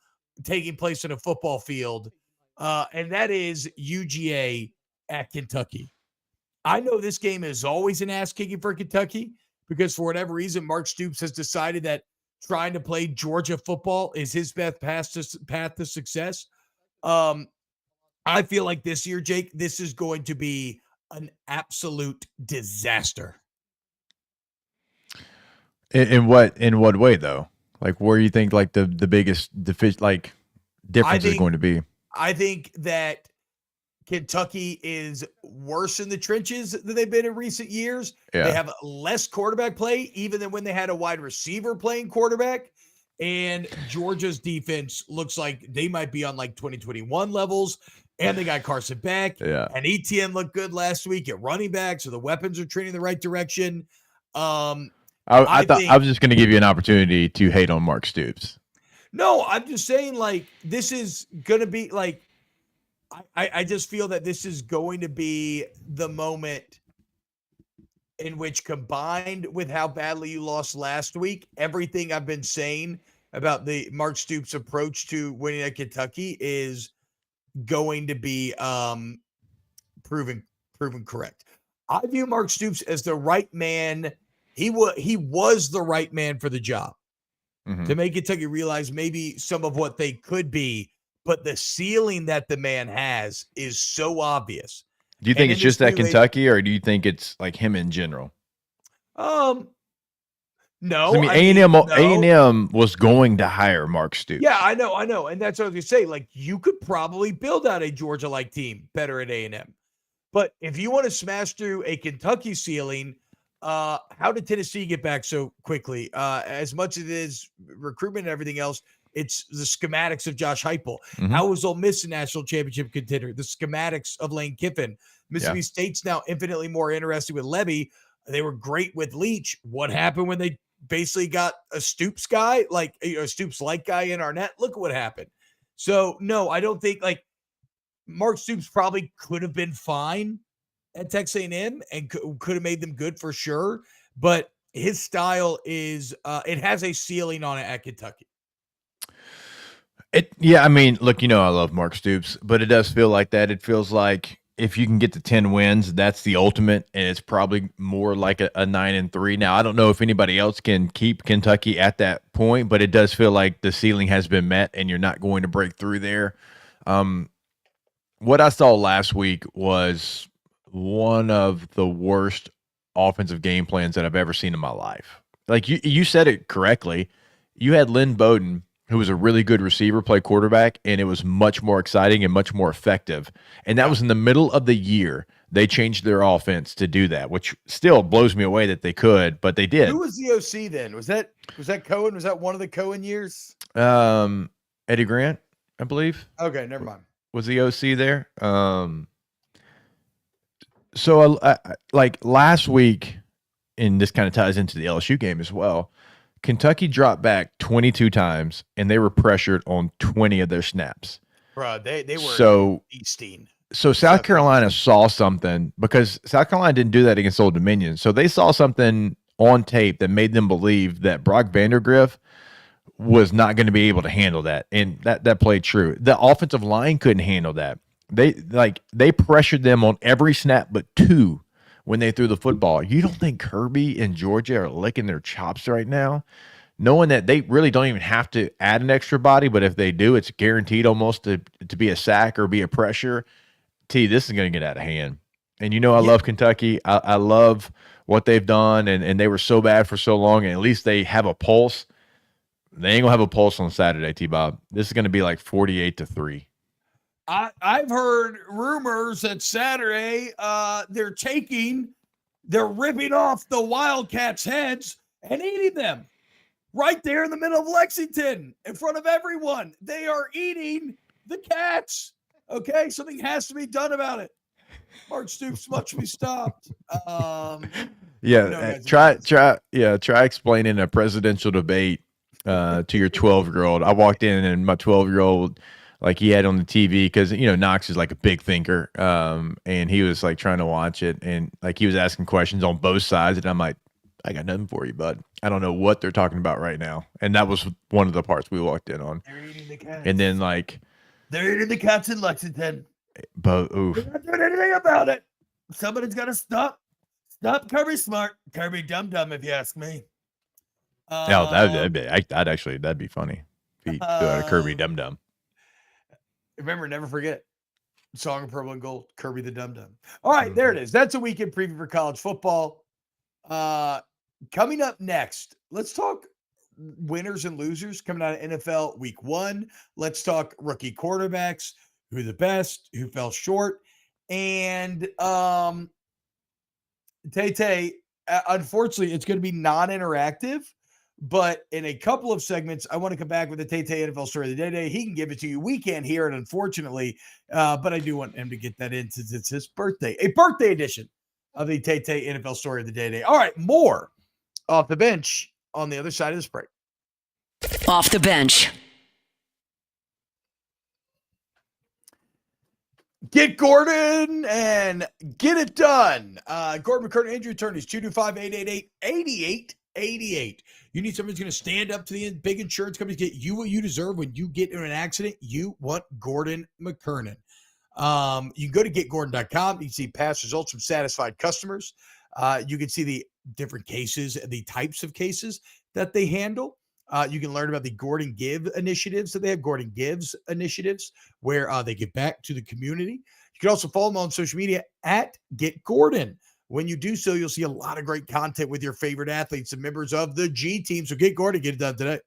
taking place in a football field. And that is UGA at Kentucky. I know this game is always an ass kicking for Kentucky because for whatever reason, Mark Stoops has decided that trying to play Georgia football is his best path to success. I feel like this year, Jake, this is going to be an absolute disaster. In what way though? Like where you think like the biggest difference is going to be? I think that Kentucky is worse in the trenches than they've been in recent years. Yeah. They have less quarterback play, even than when they had a wide receiver playing quarterback. And Georgia's defense looks like they might be on like 2021 levels. And they got Carson back. Yeah. And ETN looked good last week at running back. So the weapons are trending the right direction. I thought I was just going to give you an opportunity to hate on Mark Stoops. No, I'm just saying, like, this is going to be, like, I just feel that this is going to be the moment in which, combined with how badly you lost last week, everything I've been saying about the Mark Stoops approach to winning at Kentucky is going to be proven correct. I view Mark Stoops as the right man. He was the right man for the job to make Kentucky realize maybe some of what they could be, but the ceiling that the man has is so obvious. Do you think it's just at Kentucky, or do you think it's like him in general? No. I mean, A&M was going to hire Mark Stoops. Yeah, I know. And that's what I was going to say. Like, you could probably build out a Georgia-like team better at A&M. But if you want to smash through a Kentucky ceiling, how did Tennessee get back so quickly? As much as it is recruitment and everything else, it's the schematics of Josh Heupel. How was Ole Miss a national championship contender? The schematics of Lane Kiffin. Mississippi State's now infinitely more interested with Levy. They were great with Leach. What happened when they basically got a Stoops guy, like a Stoops-like guy in Arnett? Look at what happened. So, no, I don't think, like, Mark Stoops probably could have been fine at Texas A&M and could have made them good for sure. But his style is, it has a ceiling on it at Kentucky. I mean, look, I love Mark Stoops, but it does feel like that. It feels like if you can get to 10 wins, that's the ultimate, and it's probably more like a 9-3. Now, I don't know if anybody else can keep Kentucky at that point, but it does feel like the ceiling has been met, and you're not going to break through there. What I saw last week was one of the worst offensive game plans that I've ever seen in my life. Like you said it correctly. You had Lynn Bowden, who was a really good receiver, play quarterback, and it was much more exciting and much more effective. And that was in the middle of the year. They changed their offense to do that, which still blows me away that they could, but they did. Who was the OC then? Was that Cohen? Was that one of the Cohen years? Eddie Grant, I believe. Okay, never mind. Was the OC there? So like last week, and this kind of ties into the LSU game as well, Kentucky dropped back 22 times, and they were pressured on 20 of their snaps. Bro, they were feasting. So South Carolina saw something, because South Carolina didn't do that against Old Dominion. So they saw something on tape that made them believe that Brock Vandergriff was not going to be able to handle that, and that played true. The offensive line couldn't handle that. They pressured them on every snap but 2 when they threw the football. You don't think Kirby and Georgia are licking their chops right now, knowing that they really don't even have to add an extra body, but if they do, it's guaranteed almost to be a sack or be a pressure. This is going to get out of hand. And I love Kentucky. I love what they've done, and they were so bad for so long, and at least they have a pulse. They ain't going to have a pulse on Saturday, T-Bob. This is going to be like 48-3. I've heard rumors that Saturday they're ripping off the Wildcats' heads and eating them right there in the middle of Lexington in front of everyone. They are eating the cats. Okay, something has to be done about it. Mark Stoops must be stopped. Try explaining a presidential debate to your 12-year-old. I walked in, and my 12-year-old, like, he had on the TV, because Knox is like a big thinker, and he was like trying to watch it, and like he was asking questions on both sides, and I'm like, I got nothing for you, bud. I don't know what they're talking about right now. And that was one of the parts we walked in on. They're eating the cats. And then like they're eating the cats in Lexington. But They're not doing anything about it. Somebody's got to stop Kirby Smart, Kirby Dum Dum, if you ask me. That'd be funny. If he threw out a Kirby Dum Dum. Remember, never forget. Song of Purple and Gold, Kirby the Dum Dum. All right, there it is. That's a weekend preview for college football. Coming up next, let's talk winners and losers coming out of NFL Week 1. Let's talk rookie quarterbacks, who the best, who fell short, and Tay, unfortunately, it's going to be non-interactive. But in a couple of segments, I want to come back with the Tay NFL story of the day. He can give it to you. We can't hear it, unfortunately, but I do want him to get that in since it's his birthday. A birthday edition of the Tay NFL story of the day. All right, more off the bench on the other side of this break. Off the bench. Get Gordon and get it done. Gordon McCurtain, injury attorneys, 225-888-8888. You need somebody who's going to stand up to the big insurance companies, get you what you deserve when you get in an accident. You want Gordon McKernan. You can go to getgordon.com. You can see past results from satisfied customers. You can see the different cases, the types of cases that they handle. You can learn about the Gordon Give initiatives that they have, Gordon Gives initiatives, where they give back to the community. You can also follow them on social media at Get Gordon. When you do so, you'll see a lot of great content with your favorite athletes and members of the G team. So Get Gordon, get it done today.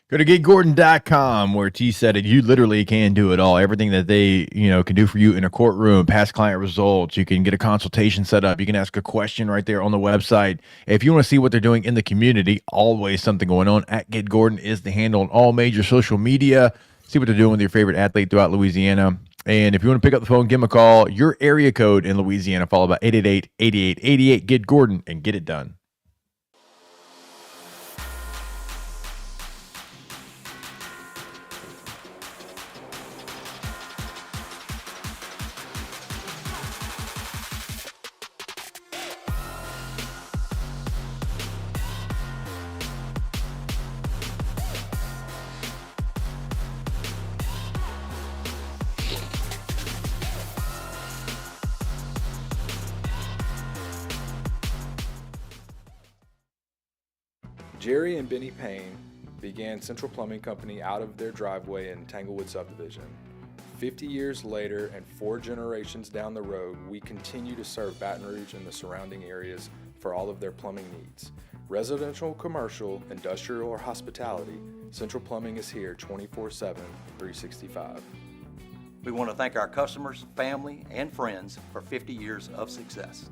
Go to getgordon.com, where T said it. You literally can do it all. Everything that they, can do for you in a courtroom, past client results. You can get a consultation set up. You can ask a question right there on the website. If you want to see what they're doing in the community, always something going on. At Get Gordon is the handle on all major social media. See what they're doing with your favorite athlete throughout Louisiana. And if you want to pick up the phone, give them a call. Your area code in Louisiana, follow by 888-8888. Get Gordon and get it done. Jerry and Benny Payne began Central Plumbing Company out of their driveway in Tanglewood subdivision. 50 years later and 4 generations down the road, we continue to serve Baton Rouge and the surrounding areas for all of their plumbing needs. Residential, commercial, industrial, or hospitality, Central Plumbing is here 24/7, 365. We want to thank our customers, family, and friends for 50 years of success.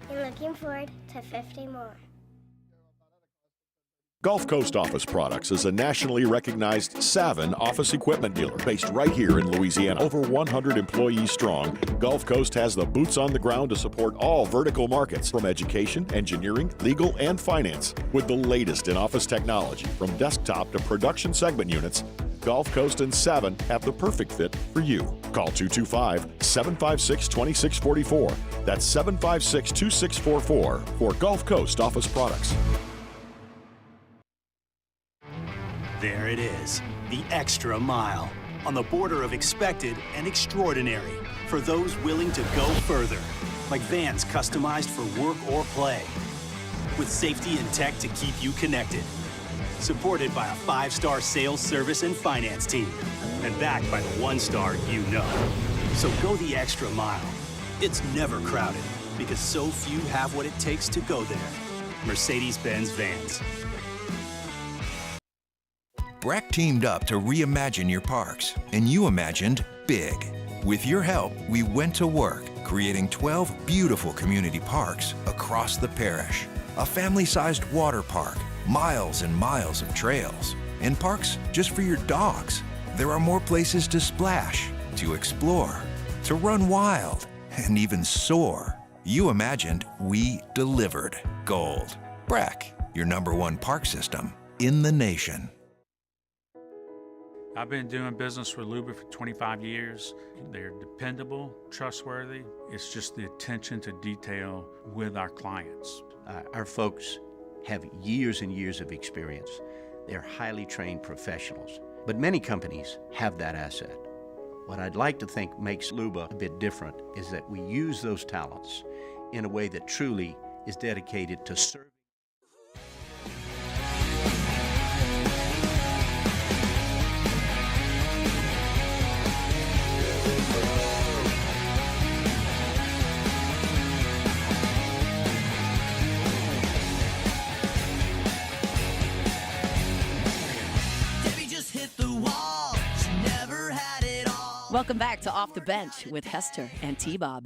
And looking forward to 50 more. Gulf Coast Office Products is a nationally recognized Savin office equipment dealer based right here in Louisiana. Over 100 employees strong, Gulf Coast has the boots on the ground to support all vertical markets, from education, engineering, legal, and finance. With the latest in office technology, from desktop to production segment units, Gulf Coast and Savin have the perfect fit for you. Call 225-756-2644. That's 756-2644 for Gulf Coast Office Products. There it is, the extra mile, on the border of expected and extraordinary for those willing to go further, like vans customized for work or play, with safety and tech to keep you connected, supported by a 5-star sales, service, and finance team, and backed by the 1-star you know. So go the extra mile. It's never crowded, because so few have what it takes to go there. Mercedes-Benz Vans. Breck teamed up to reimagine your parks, and you imagined big. With your help, we went to work, creating 12 beautiful community parks across the parish. A family-sized water park, miles and miles of trails, and parks just for your dogs. There are more places to splash, to explore, to run wild, and even soar. You imagined, we delivered gold. Breck, your #1 park system in the nation. I've been doing business with Luba for 25 years. They're dependable, trustworthy. It's just the attention to detail with our clients. Our folks have years and years of experience. They're highly trained professionals. But many companies have that asset. What I'd like to think makes Luba a bit different is that we use those talents in a way that truly is dedicated to serving. Welcome back to Off the Bench with Hester and T-Bob.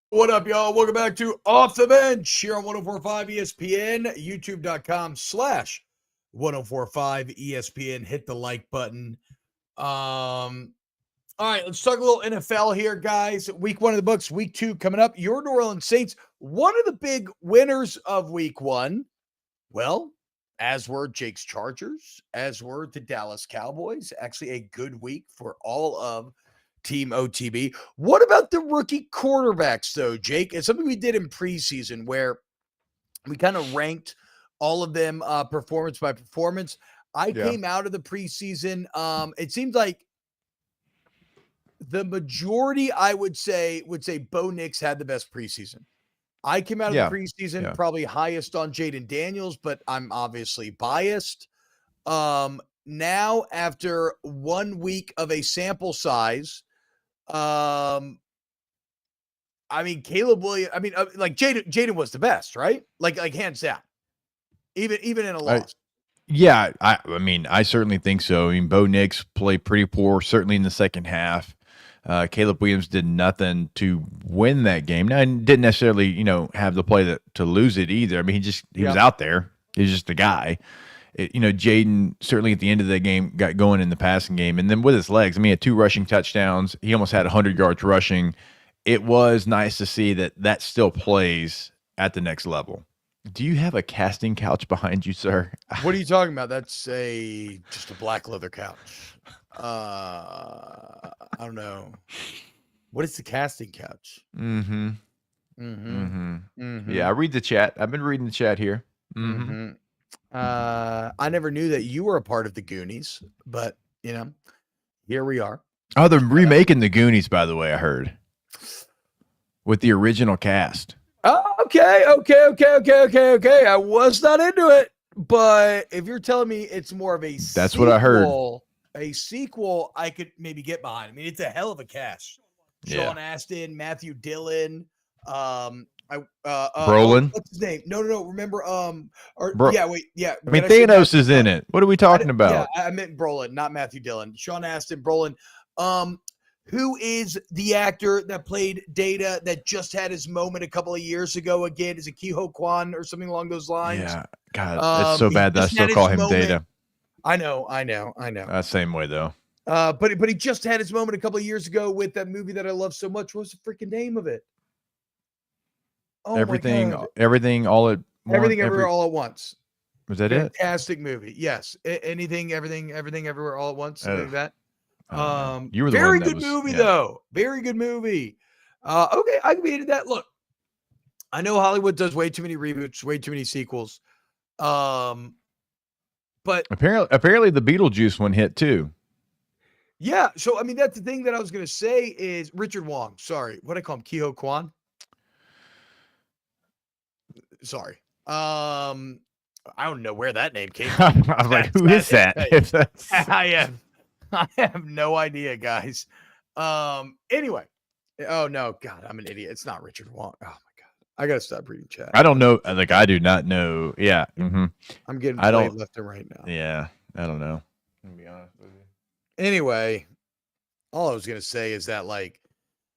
What up, y'all? Welcome back to Off the Bench here on 104.5 ESPN, youtube.com/1045 ESPN. Hit the like button. All right, let's talk a little NFL here, guys. Week 1 of the books, week 2 coming up. Your New Orleans Saints, one of the big winners of week 1. Well, as were Jake's Chargers, as were the Dallas Cowboys. Actually, a good week for all of Team OTB. What about the rookie quarterbacks, though, Jake? It's something we did in preseason where we kind of ranked all of them performance by performance. I came out of the preseason. It seems like the majority, I would say Bo Nix had the best preseason. I came out of the preseason probably highest on Jaden Daniels, but I'm obviously biased. Now, after 1 week of a sample size, I mean, Caleb Williams, I mean, like Jaden was the best, right? Like hands down, even in a loss. Yeah, I mean, I certainly think so. I mean, Bo Nix played pretty poor, certainly in the second half. Caleb Williams did nothing to win that game. Now, he didn't necessarily, have the play to lose it either. I mean, he was out there. He was just the guy. Jaden certainly at the end of the game got going in the passing game. And then with his legs, I mean, he had 2 rushing touchdowns. He almost had 100 yards rushing. It was nice to see that still plays at the next level. Do you have a casting couch behind you, sir? What are you talking about? That's just a black leather couch. I don't know. What is the casting couch? Yeah, I read the chat. I've been reading the chat here. I never knew that you were a part of the Goonies, but here we are. Oh, they're remaking the Goonies, by the way, I heard. With the original cast. Okay. I was not into it, but if you're telling me it's more of a That's what I heard. A sequel, I could maybe get behind. I mean, it's a hell of a cast. Sean Astin, Matthew Dillon, Brolin. what's his name? No. Remember, I mean, Thanos is in it. What are we talking about? Yeah, I meant Brolin, not Matthew Dillon. Sean Astin, Brolin. Who is the actor that played Data that just had his moment a couple of years ago again? Is it Ki-Ho Kwan or something along those lines? Yeah, God, it's so bad that I still call him Data. I know. Same way though. But he just had his moment a couple of years ago with that movie that I love so much. What's the freaking name of it? Oh everything, my God. Everything, all at once. Everything, Everywhere, All at Once. Was that Fantastic movie. Yes. Anything, Everything, Everywhere, All at Once. Something like that. You were the very one that good was, movie yeah. though. Very good movie. Okay, I can be into that. Look, I know Hollywood does way too many reboots, way too many sequels. But apparently the Beetlejuice one hit too. Yeah, so I mean that's the thing that I was gonna say is Richard Wong. Sorry, what I call him, Ki-Ho Kwan. Sorry. I don't know where that name came from. I was like, who is that? I have no idea, guys. Anyway. Oh no, God, I'm an idiot. It's not Richard Wong. Oh my God. I gotta stop reading chat. I don't know. Like I do not know. Yeah. Mm-hmm. I'm getting played left and right now. Yeah. I don't know. I'm gonna be honest with you. Anyway, all I was gonna say is that like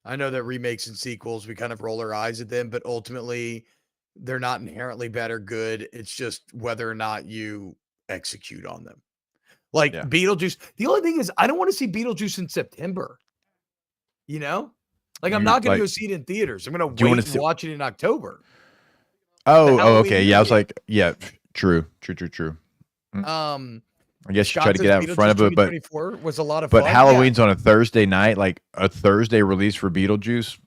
I know that remakes and sequels, we kind of roll our eyes at them, but ultimately they're not inherently bad or good. It's just whether or not you execute on them. Like Beetlejuice. The only thing is I don't want to see Beetlejuice in September. You know? Like I'm not going to go see it in theaters. I'm going to wait and watch it in October. Oh, okay. Yeah, I was like, yeah, true. I guess you try to get out in front of it, but was a lot of but fun. Halloween's on a Thursday night, like a Thursday release for Beetlejuice.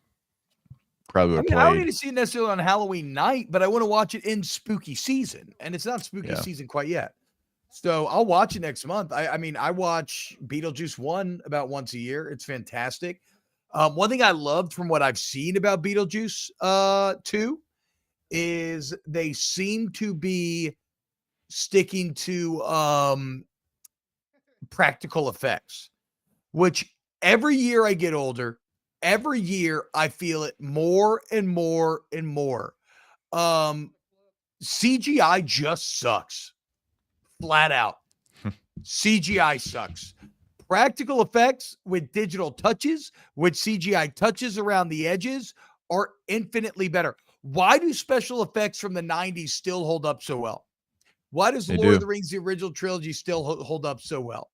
Probably would have I don't need played. to see it necessarily on Halloween night, but I want to watch it in spooky season, and it's not spooky season quite yet. So I'll watch it next month. I mean, I watch Beetlejuice 1 about once a year. It's fantastic. One thing I loved from what I've seen about Beetlejuice 2 is they seem to be sticking to practical effects, which every year I get older, every year I feel it more and more and more. CGI just sucks. Flat out. CGI sucks. Practical effects with digital touches, with CGI touches around the edges are infinitely better. Why do special effects from the 90s still hold up so well? Why does Lord of the Rings, the original trilogy, still hold up so well?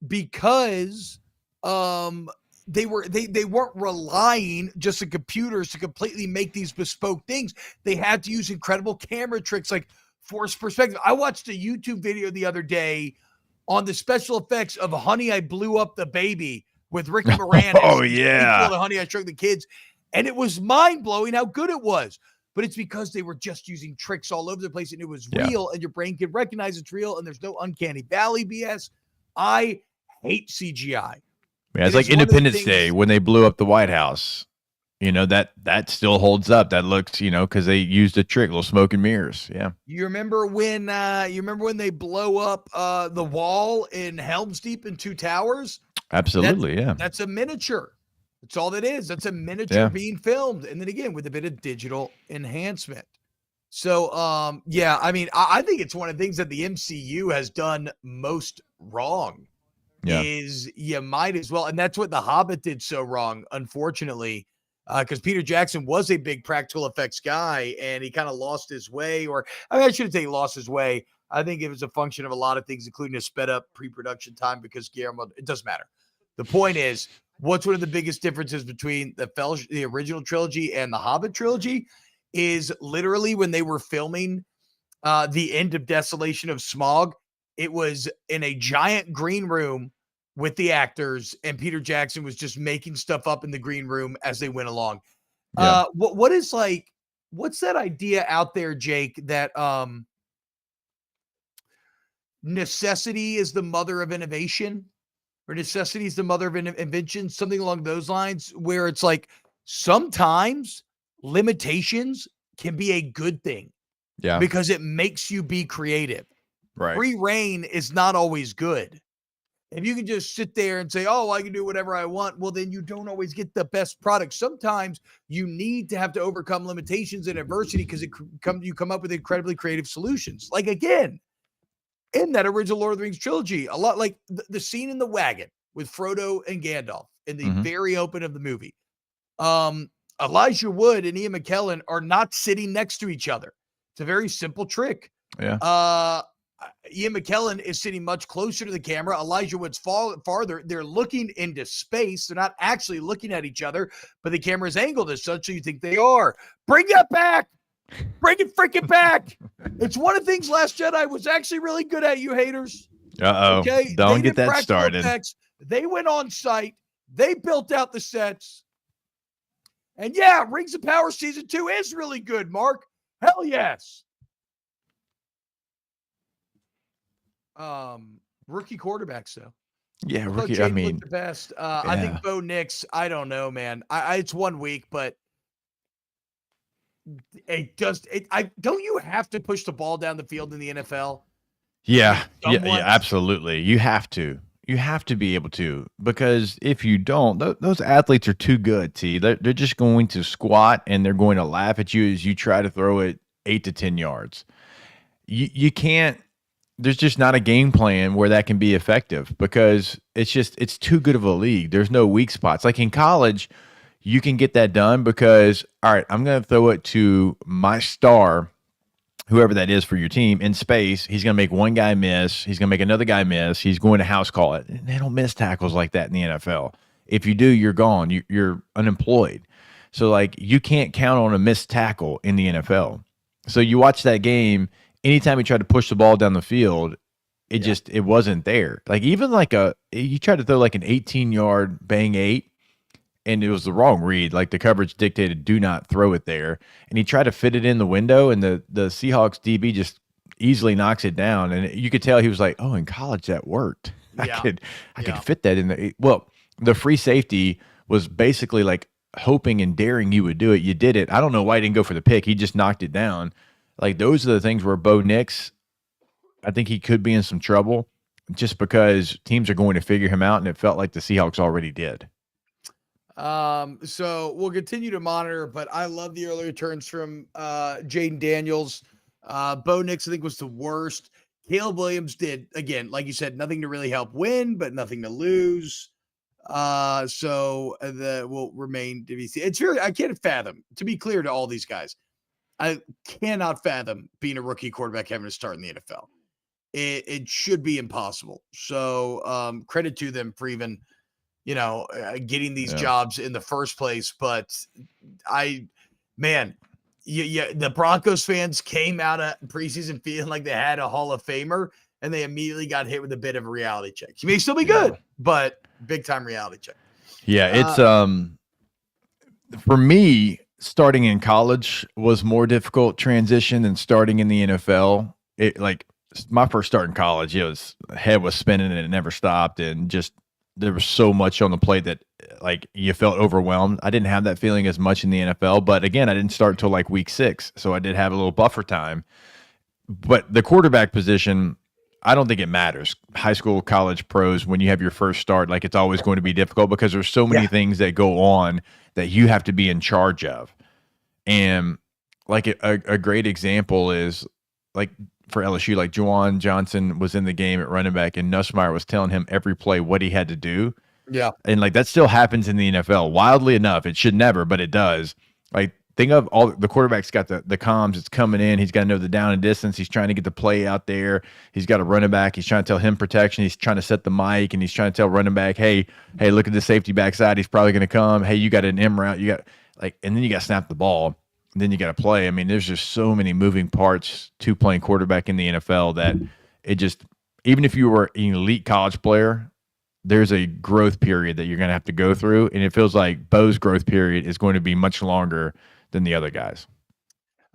Because they weren't relying just on computers to completely make these bespoke things. They had to use incredible camera tricks like forced perspective. I watched a YouTube video the other day on the special effects of Honey, I Blew Up the Baby with Ricky Moranis. Oh, yeah. The Honey, I Shrunk the Kids. And it was mind-blowing how good it was. But it's because they were just using tricks all over the place and it was real and your brain could recognize it's real and there's no uncanny valley BS. I hate CGI. Yeah, it's like Independence Day when they blew up the White House. You know, that still holds up. That looks, because they used a trick, little smoke and mirrors. Yeah. You remember when they blow up the wall in Helm's Deep in Two Towers? Absolutely, That's a miniature. That's all that is. That's a miniature being filmed. And then again, with a bit of digital enhancement. So, I mean, I think it's one of the things that the MCU has done most wrong is you might as well. And that's what The Hobbit did so wrong, unfortunately, because Peter Jackson was a big practical effects guy and he kind of lost his way. I shouldn't say he lost his way. I think it was a function of a lot of things, including a sped up pre-production time because Guillermo, it doesn't matter. The point is, what's one of the biggest differences between the original trilogy and the Hobbit trilogy is literally when they were filming the end of Desolation of Smaug, it was in a giant green room with the actors and Peter Jackson was just making stuff up in the green room as they went along. Yeah. What's that idea out there, Jake, that necessity is the mother of innovation? Or necessity is the mother of invention, something along those lines, where it's like sometimes limitations can be a good thing. Yeah. Because it makes you be creative. Right. Free reign is not always good. If you can just sit there and say, oh, I can do whatever I want, well, then you don't always get the best product. Sometimes you need to have to overcome limitations and adversity because you come up with incredibly creative solutions. Like, again, in that original Lord of the Rings trilogy, a lot like the scene in the wagon with Frodo and Gandalf in the very open of the movie. Elijah Wood and Ian McKellen are not sitting next to each other. It's a very simple trick. Yeah. Ian McKellen is sitting much closer to the camera. Elijah Wood's farther. They're looking into space. They're not actually looking at each other, but the camera's angled as such, so you think they are. Bring it back. Bring it freaking back. It's one of the things Last Jedi was actually really good at, you haters. Uh-oh. Okay? Don't They get did that practical started. effects. They went on site. They built out the sets. And yeah, Rings of Power Season 2 is really good, Mark. Hell yes. Rookie quarterbacks, though. Yeah, rookie. Jaden I mean, looked the best. I think Bo Nix, I don't know, man. It's 1 week, but don't you have to push the ball down the field in the NFL? yeah, absolutely. You have to be able to, because if you don't, those athletes are too good. They're just going to squat and they're going to laugh at you as you try to throw it 8 to 10 yards. You can't. There's just not a game plan where that can be effective because it's too good of a league. There's no weak spots. Like in college, you can get that done because, all right, I'm going to throw it to my star, whoever that is for your team, in space. He's going to make one guy miss. He's going to make another guy miss. He's going to house call it. And they don't miss tackles like that in the NFL. If you do, you're gone. You're unemployed. So, like, you can't count on a missed tackle in the NFL. So you watch that game, anytime he tried to push the ball down the field, it wasn't there. Like, even you tried to throw like an 18-yard bang 8, and it was the wrong read. Like, the coverage dictated, do not throw it there. And he tried to fit it in the window, and the Seahawks DB just easily knocks it down. And you could tell he was like, oh, in college that worked. I could fit that in the – well, the free safety was basically like hoping and daring you would do it. You did it. I don't know why he didn't go for the pick. He just knocked it down. Like, those are the things where Bo Nix, I think he could be in some trouble just because teams are going to figure him out, and it felt like the Seahawks already did. So we'll continue to monitor, but I love the early returns from Jaden Daniels. Bo Nix, I think, was the worst. Caleb Williams did, again, like you said, nothing to really help win, but nothing to lose. So the will remain to be seen. It's really, I can't fathom, to be clear to all these guys, I cannot fathom being a rookie quarterback having to start in the NFL. It should be impossible. So credit to them for even, getting these jobs in the first place. But the Broncos fans came out of preseason feeling like they had a Hall of Famer, and they immediately got hit with a bit of a reality check. He may still be good, but big time reality check. Yeah, it's for me, starting in college was more difficult transition than starting in the NFL. My first start in college, head was spinning and it never stopped, and just there was so much on the plate that like you felt overwhelmed. I didn't have that feeling as much in the NFL, but again, I didn't start until like week 6, so I did have a little buffer time. But the quarterback position, I don't think it matters. High school, college, pros, when you have your first start, like it's always going to be difficult because there's so many things that go on that you have to be in charge of. And like a great example is like for LSU, like Juwan Johnson was in the game at running back, and Nussmeier was telling him every play what he had to do. Yeah. And like that still happens in the NFL. Wildly enough, it should never, but it does. Like, think of all the quarterback's got the comms. It's coming in. He's got to know the down and distance. He's trying to get the play out there. He's got a running back. He's trying to tell him protection. He's trying to set the mic, and he's trying to tell running back, hey, look at the safety backside. He's probably going to come. Hey, you got an M route. You got and then you got to snap the ball. And then you got to play. I mean, there's just so many moving parts to playing quarterback in the NFL that it just, even if you were an elite college player, there's a growth period that you're going to have to go through. And it feels like Bo's growth period is going to be much longer than the other guys.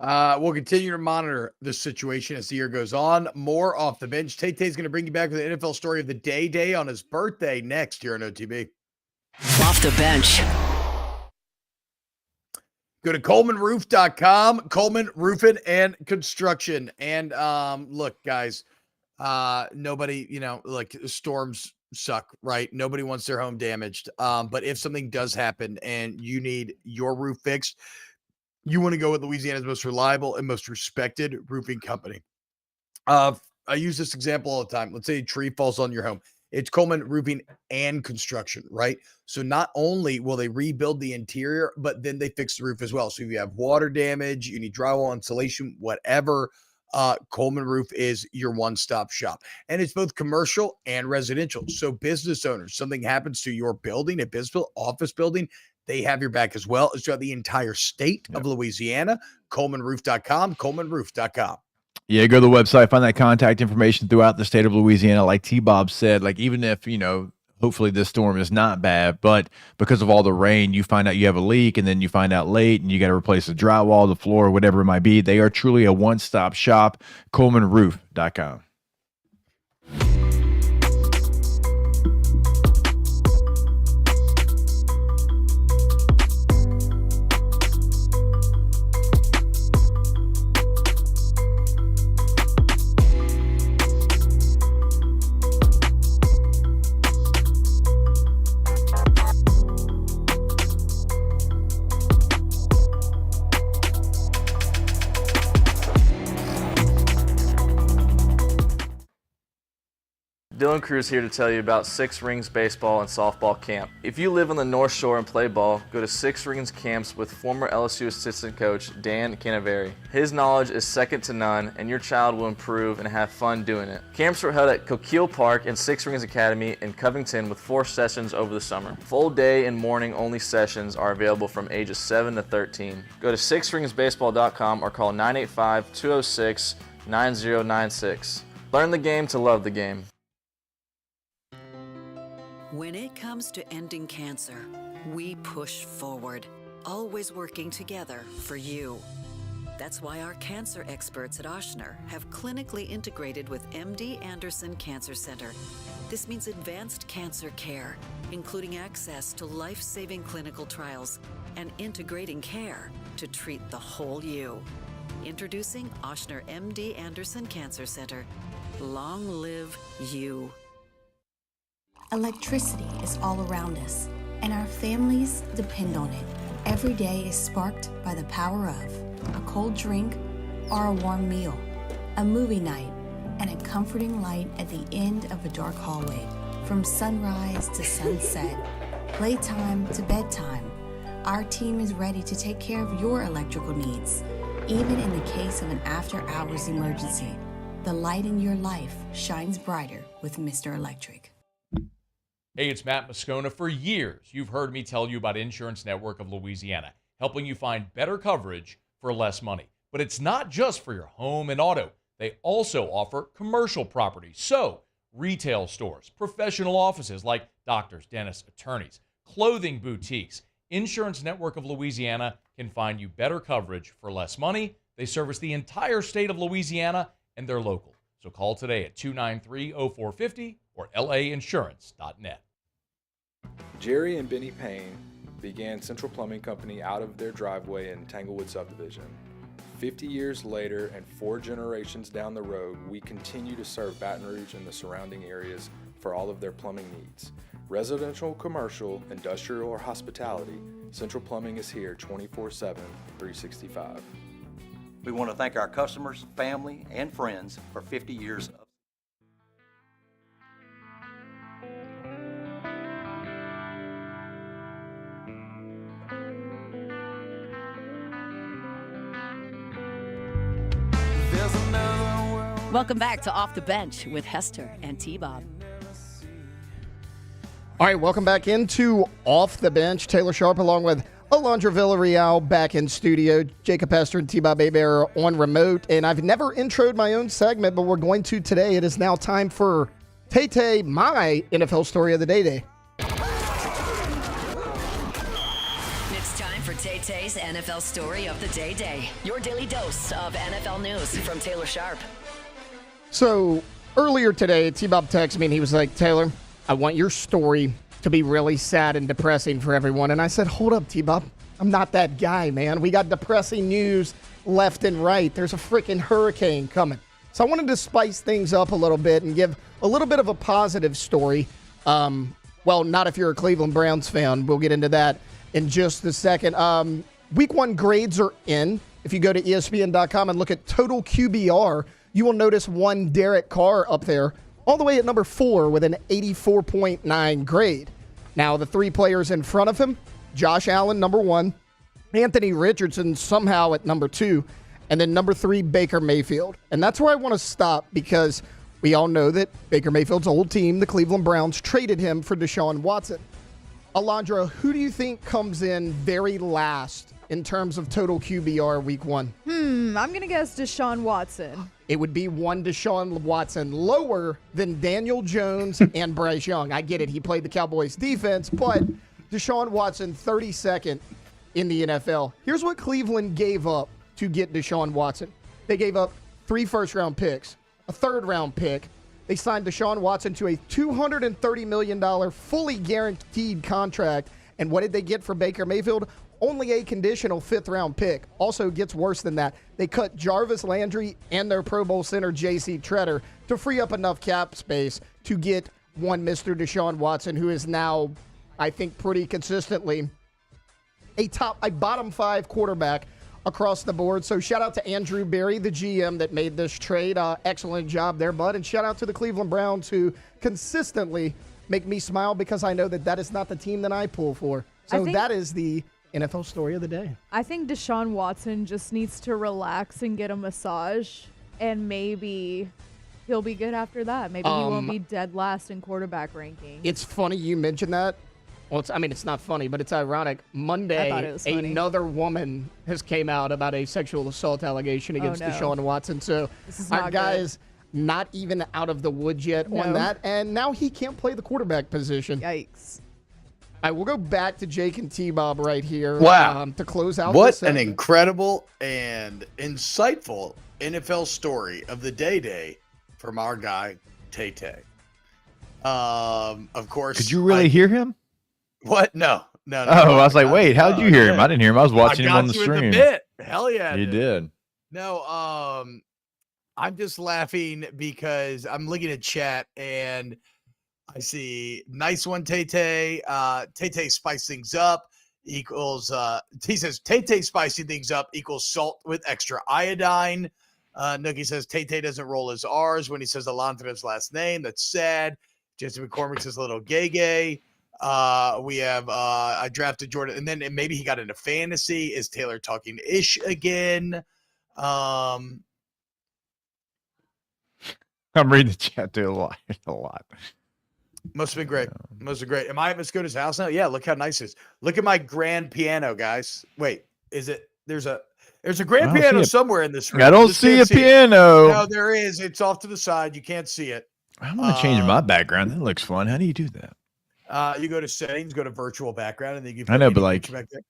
We'll continue to monitor this situation as the year goes on. More off the bench. Tay-Tay's going to bring you back with the NFL story of the day on his birthday next here on OTB. Off the bench. Go to ColemanRoof.com, Coleman Roofing and Construction. And look, guys, nobody, like storms suck, right? Nobody wants their home damaged. But if something does happen and you need your roof fixed, you want to go with Louisiana's most reliable and most respected roofing company. I use this example all the time. Let's say a tree falls on your home. It's Coleman Roofing and Construction, right? So not only will they rebuild the interior, but then they fix the roof as well. So if you have water damage, you need drywall, insulation, whatever, Coleman Roof is your one-stop shop. And it's both commercial and residential. So business owners, something happens to your building, a business office building, they have your back as well. It's throughout the entire state of Louisiana. ColemanRoof.com, ColemanRoof.com. Yeah, go to the website, find that contact information throughout the state of Louisiana. Like T-Bob said, like even if, hopefully this storm is not bad, but because of all the rain, you find out you have a leak and then you find out late and you got to replace the drywall, the floor, whatever it might be. They are truly a one-stop shop, ColemanRoof.com. Dylan Cruz here to tell you about Six Rings Baseball and Softball Camp. If you live on the North Shore and play ball, go to Six Rings Camps with former LSU assistant coach Dan Canaveri. His knowledge is second to none, and your child will improve and have fun doing it. Camps were held at Coquille Park and Six Rings Academy in Covington with 4 sessions over the summer. Full day and morning only sessions are available from ages 7 to 13. Go to sixringsbaseball.com or call 985-206-9096. Learn the game to love the game. When it comes to ending cancer, we push forward, always working together for you. That's why our cancer experts at Ochsner have clinically integrated with MD Anderson Cancer Center. This means advanced cancer care, including access to life-saving clinical trials and integrating care to treat the whole you. Introducing Ochsner MD Anderson Cancer Center. Long live you. Electricity is all around us, and our families depend on it. Every day is sparked by the power of a cold drink or a warm meal, a movie night, and a comforting light at the end of a dark hallway. From sunrise to sunset, playtime to bedtime, our team is ready to take care of your electrical needs. Even in the case of an after-hours emergency, the light in your life shines brighter with Mr. Electric. Hey, it's Matt Moscona. For years, you've heard me tell you about Insurance Network of Louisiana, helping you find better coverage for less money. But it's not just for your home and auto. They also offer commercial property. So, retail stores, professional offices like doctors, dentists, attorneys, clothing boutiques. Insurance Network of Louisiana can find you better coverage for less money. They service the entire state of Louisiana, and they're local. So call today at 293-0450 or lainsurance.net. Jerry and Benny Payne began Central Plumbing Company out of their driveway in Tanglewood Subdivision. 50 years later and 4 generations down the road, we continue to serve Baton Rouge and the surrounding areas for all of their plumbing needs. Residential, commercial, industrial, or hospitality, Central Plumbing is here 24/7, 365. We want to thank our customers, family, and friends for 50 years of Welcome back to Off the Bench with Hester and T-Bob. All right, welcome back into Off the Bench. Taylor Sharp along with Alondra Villarreal back in studio. Jacob Hester and T-Bob Hebert on remote. And I've never introed my own segment, but we're going to today. It is now time for Tay-Tay, my NFL story of the day. It's time for Tay-Tay's NFL story of the day. Your daily dose of NFL news from Taylor Sharp. So earlier today, T-Bob texted me and he was like, Taylor, I want your story to be really sad and depressing for everyone. And I said, hold up, T-Bob. I'm not that guy, man. We got depressing news left and right. There's a freaking hurricane coming. So I wanted to spice things up a little bit and give a little bit of a positive story. Well, not if you're a Cleveland Browns fan. We'll get into that in just a second. Week 1 grades are in. If you go to ESPN.com and look at total QBR, you will notice one Derek Carr up there, all the way at number 4 with an 84.9 grade. Now, the 3 players in front of him, Josh Allen, number 1, Anthony Richardson somehow at number 2, and then number 3, Baker Mayfield. And that's where I want to stop because we all know that Baker Mayfield's old team, the Cleveland Browns, traded him for Deshaun Watson. Alondra, who do you think comes in very last in terms of total QBR week 1? I'm going to guess Deshaun Watson. It would be one Deshaun Watson lower than Daniel Jones and Bryce Young. I get it. He played the Cowboys defense, but Deshaun Watson, 32nd in the NFL. Here's what Cleveland gave up to get Deshaun Watson. They gave up 3 first-round picks, a third-round pick. They signed Deshaun Watson to a $230 million fully guaranteed contract. And what did they get for Baker Mayfield? Only a conditional 5th-round pick. Also gets worse than that. They cut Jarvis Landry and their Pro Bowl center, J.C. Tretter, to free up enough cap space to get one Mr. Deshaun Watson, who is now, I think, pretty consistently a bottom 5 quarterback across the board. So shout out to Andrew Berry, the GM that made this trade. Excellent job there, bud. And shout out to the Cleveland Browns, who consistently make me smile because I know that is not the team that I pull for. So that is the NFL story of the day. I think Deshaun Watson just needs to relax and get a massage, and maybe he'll be good after that. Maybe he won't be dead last in quarterback ranking. It's funny you mentioned that. Well, it's not funny, but it's ironic. Monday, another woman has came out about a sexual assault allegation against Deshaun Watson. So our guy's not even out of the woods yet on that, and now he can't play the quarterback position. Yikes. All right, we'll go back to Jake and T-Bob right here. Wow. To close out what this an segment. incredible and insightful NFL story of the day from our guy, Tay-Tay. Of course. Could you really hear him? What? No. Oh, I was like, wait, how'd you hear him? I didn't hear him. I was watching him on the stream. Hell yeah. You did. No, I'm just laughing because I'm looking at chat and I see nice one, Tay-Tay. Tay-Tay spice things up equals, he says Tay-Tay spicing things up equals salt with extra iodine. Nookie says Tay-Tay doesn't roll his R's when he says Alondra's last name. That's sad. Jesse McCormick says little gay. We have I drafted Jordan, and then maybe he got into fantasy. Is Taylor talking ish again? I'm reading the chat too a lot. Must have been great. Must have been great. Am I at Moscota's house now? Yeah, look how nice it is. Look at my grand piano, guys. Wait, is it? There's a grand piano somewhere in this room. I don't see a piano. No, there is. It's off to the side. You can't see it. I want to change my background. That looks fun. How do you do that? You go to settings, go to virtual background, and then you. I know, but like, back there.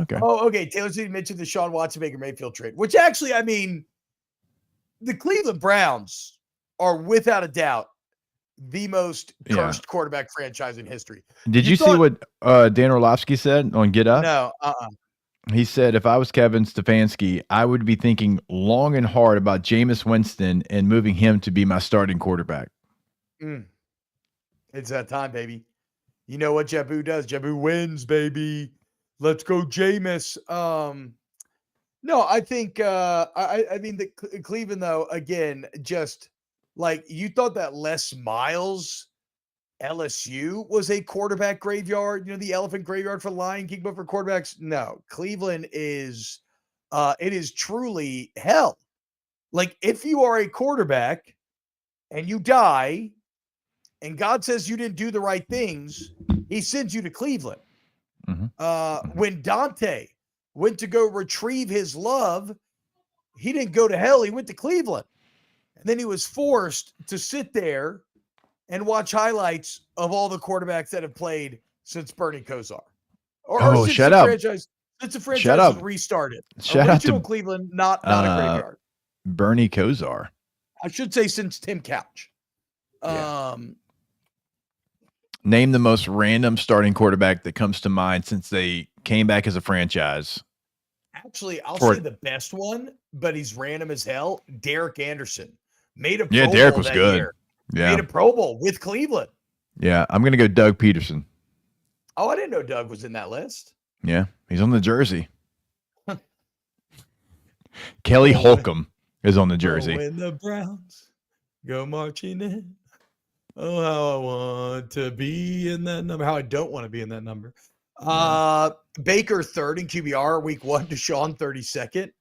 Okay. Oh, okay. Taylor Swift mentioned the Sean Watson Baker Mayfield trade, which actually, I mean, the Cleveland Browns are without a doubt the most cursed quarterback franchise in history. Did you see what Dan Orlovsky said on Get Up? No. He said, if I was Kevin Stefanski, I would be thinking long and hard about Jameis Winston and moving him to be my starting quarterback. It's that time, baby. You know what Jabu does? Jabu wins, baby. Let's go, Jameis. No, I think I mean the Cleveland though, again, just like you thought that Les Miles LSU was a quarterback graveyard, the elephant graveyard for Lion King, but for quarterbacks, no. Cleveland is it is truly hell. Like if you are a quarterback and you die and God says you didn't do the right things, he sends you to Cleveland. When Dante went to go retrieve his love, he didn't go to hell. He went to Cleveland. And then he was forced to sit there and watch highlights of all the quarterbacks that have played since Bernie Kosar. Or since shut the up. Since the franchise was restarted. Shout out to Cleveland, not a graveyard. Bernie Kosar. I should say since Tim Couch. Name the most random starting quarterback that comes to mind since they came back as a franchise. Actually, I'll say the best one, but he's random as hell. Derek Anderson made a Pro Derek Bowl was that good. year. Yeah. Made a Pro Bowl with Cleveland. Yeah, I'm going to go Doug Peterson. Oh, I didn't know Doug was in that list. Yeah, he's on the jersey. Kelly Holcomb is on the jersey. When the Browns go marching in. Oh, how I want to be in that number. How I don't want to be in that number. Baker 3rd in QBR, week 1. Deshaun 32nd.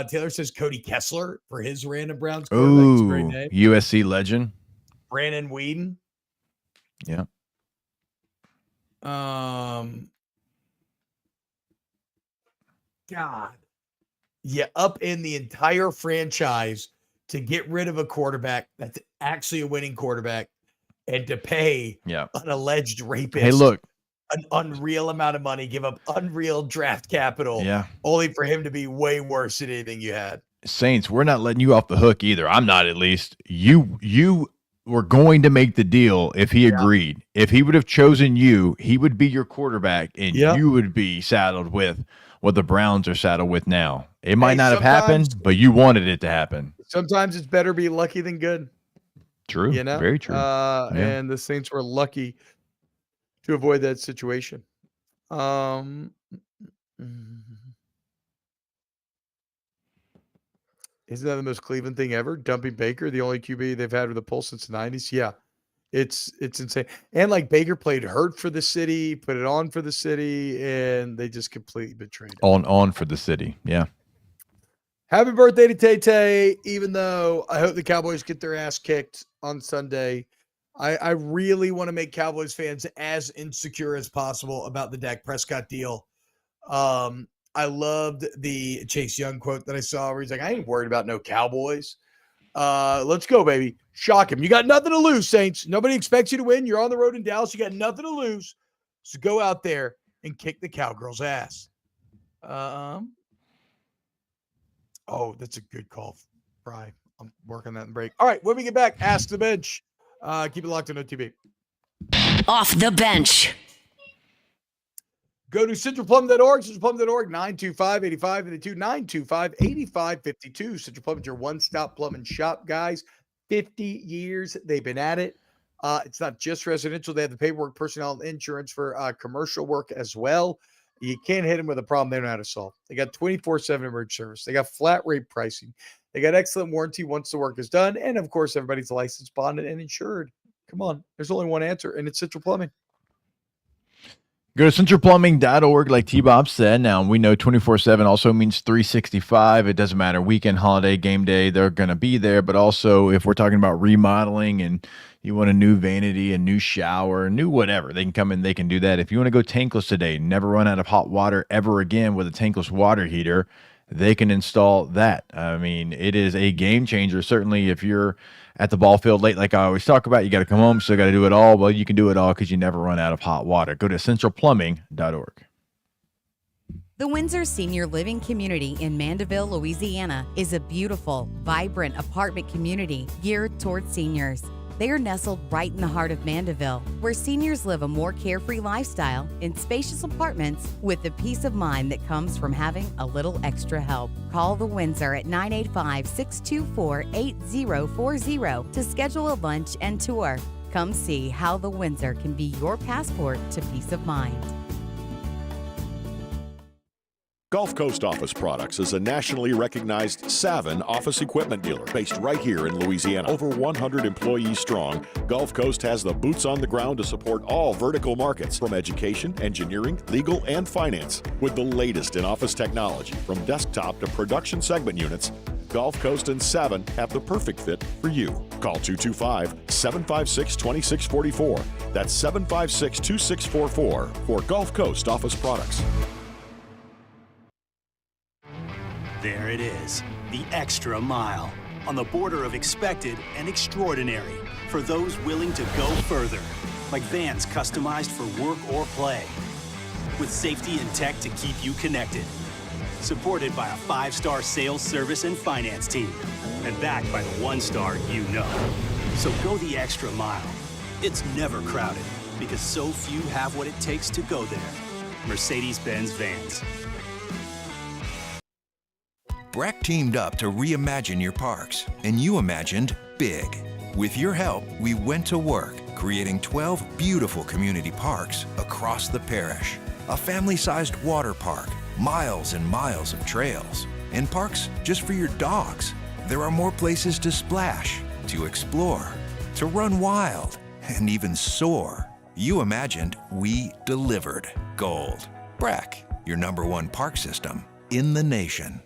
Taylor says Cody Kessler for his random Browns quarterback. It's a great name. USC legend. Brandon Whedon. Yeah. God. Yeah, up in the entire franchise to get rid of a quarterback that's actually a winning quarterback and to pay an alleged rapist. Hey, look. An unreal amount of money, give up unreal draft capital, only for him to be way worse than anything you had. Saints, we're not letting you off the hook either. I'm not, at least. You were going to make the deal if he agreed. If he would have chosen you, he would be your quarterback, and you would be saddled with what the Browns are saddled with now. It might not have happened, but you wanted it to happen. Sometimes it's better be lucky than good. True. You know? Very true. And the Saints were lucky to avoid that situation. Isn't that the most Cleveland thing ever? Dumping Baker, the only QB they've had with a pulse since the 90s. Yeah, it's insane. And like Baker played hurt for the city, put it on for the city, and they just completely betrayed him. On for the city. Yeah. Happy birthday to Tay-Tay, even though I hope the Cowboys get their ass kicked on Sunday. I really want to make Cowboys fans as insecure as possible about the Dak Prescott deal. I loved the Chase Young quote that I saw where he's like, I ain't worried about no Cowboys. Let's go, baby. Shock him. You got nothing to lose, Saints. Nobody expects you to win. You're on the road in Dallas. You got nothing to lose. So go out there and kick the Cowgirls' ass. Oh, that's a good call, Fry. I'm working that in break. All right, when we get back, Ask the Bench. Keep it locked on OTB. Off the bench. Go to centralplum.org, centralplum.org, 925-8552, 925-8552. Central Plum is your one-stop plumbing shop, guys. 50 years they've been at it. It's not just residential. They have the paperwork, personnel, and insurance for commercial work as well. You can't hit them with a problem they don't know how to solve. They got 24/7 emergency service. They got flat rate pricing. They got excellent warranty once the work is done. And, of course, everybody's licensed, bonded, and insured. Come on. There's only one answer, and it's Central Plumbing. Go to centralplumbing.org, like T-Bob said. Now, we know 24/7 also means 365. It doesn't matter. Weekend, holiday, game day, they're going to be there. But also, if we're talking about remodeling and you want a new vanity, a new shower, new whatever, they can come in, they can do that. If you want to go tankless today, never run out of hot water ever again with a tankless water heater, they can install that. I mean, it is a game changer. Certainly, if you're at the ball field late, like I always talk about, you got to come home, still got to do it all. Well, you can do it all because you never run out of hot water. Go to centralplumbing.org. The Windsor Senior Living Community in Mandeville, Louisiana is a beautiful, vibrant apartment community geared towards seniors. They are nestled right in the heart of Mandeville, where seniors live a more carefree lifestyle in spacious apartments with the peace of mind that comes from having a little extra help. Call the Windsor at 985-624-8040 to schedule a lunch and tour. Come see how the Windsor can be your passport to peace of mind. Gulf Coast Office Products is a nationally recognized Savin office equipment dealer based right here in Louisiana. Over 100 employees strong, Gulf Coast has the boots on the ground to support all vertical markets, from education, engineering, legal, and finance. With the latest in office technology, from desktop to production segment units, Gulf Coast and Savin have the perfect fit for you. Call 225-756-2644. That's 756-2644 for Gulf Coast Office Products. There it is, the extra mile, on the border of expected and extraordinary, for those willing to go further, like vans customized for work or play, with safety and tech to keep you connected, supported by a 5-star sales, service, and finance team, and backed by the 1-star you know. So go the extra mile. It's never crowded, because so few have what it takes to go there. Mercedes-Benz Vans. Breck teamed up to reimagine your parks, and you imagined big. With your help, we went to work creating 12 beautiful community parks across the parish. A family-sized water park, miles and miles of trails, and parks just for your dogs. There are more places to splash, to explore, to run wild, and even soar. You imagined, we delivered gold. Breck, your #1 park system in the nation.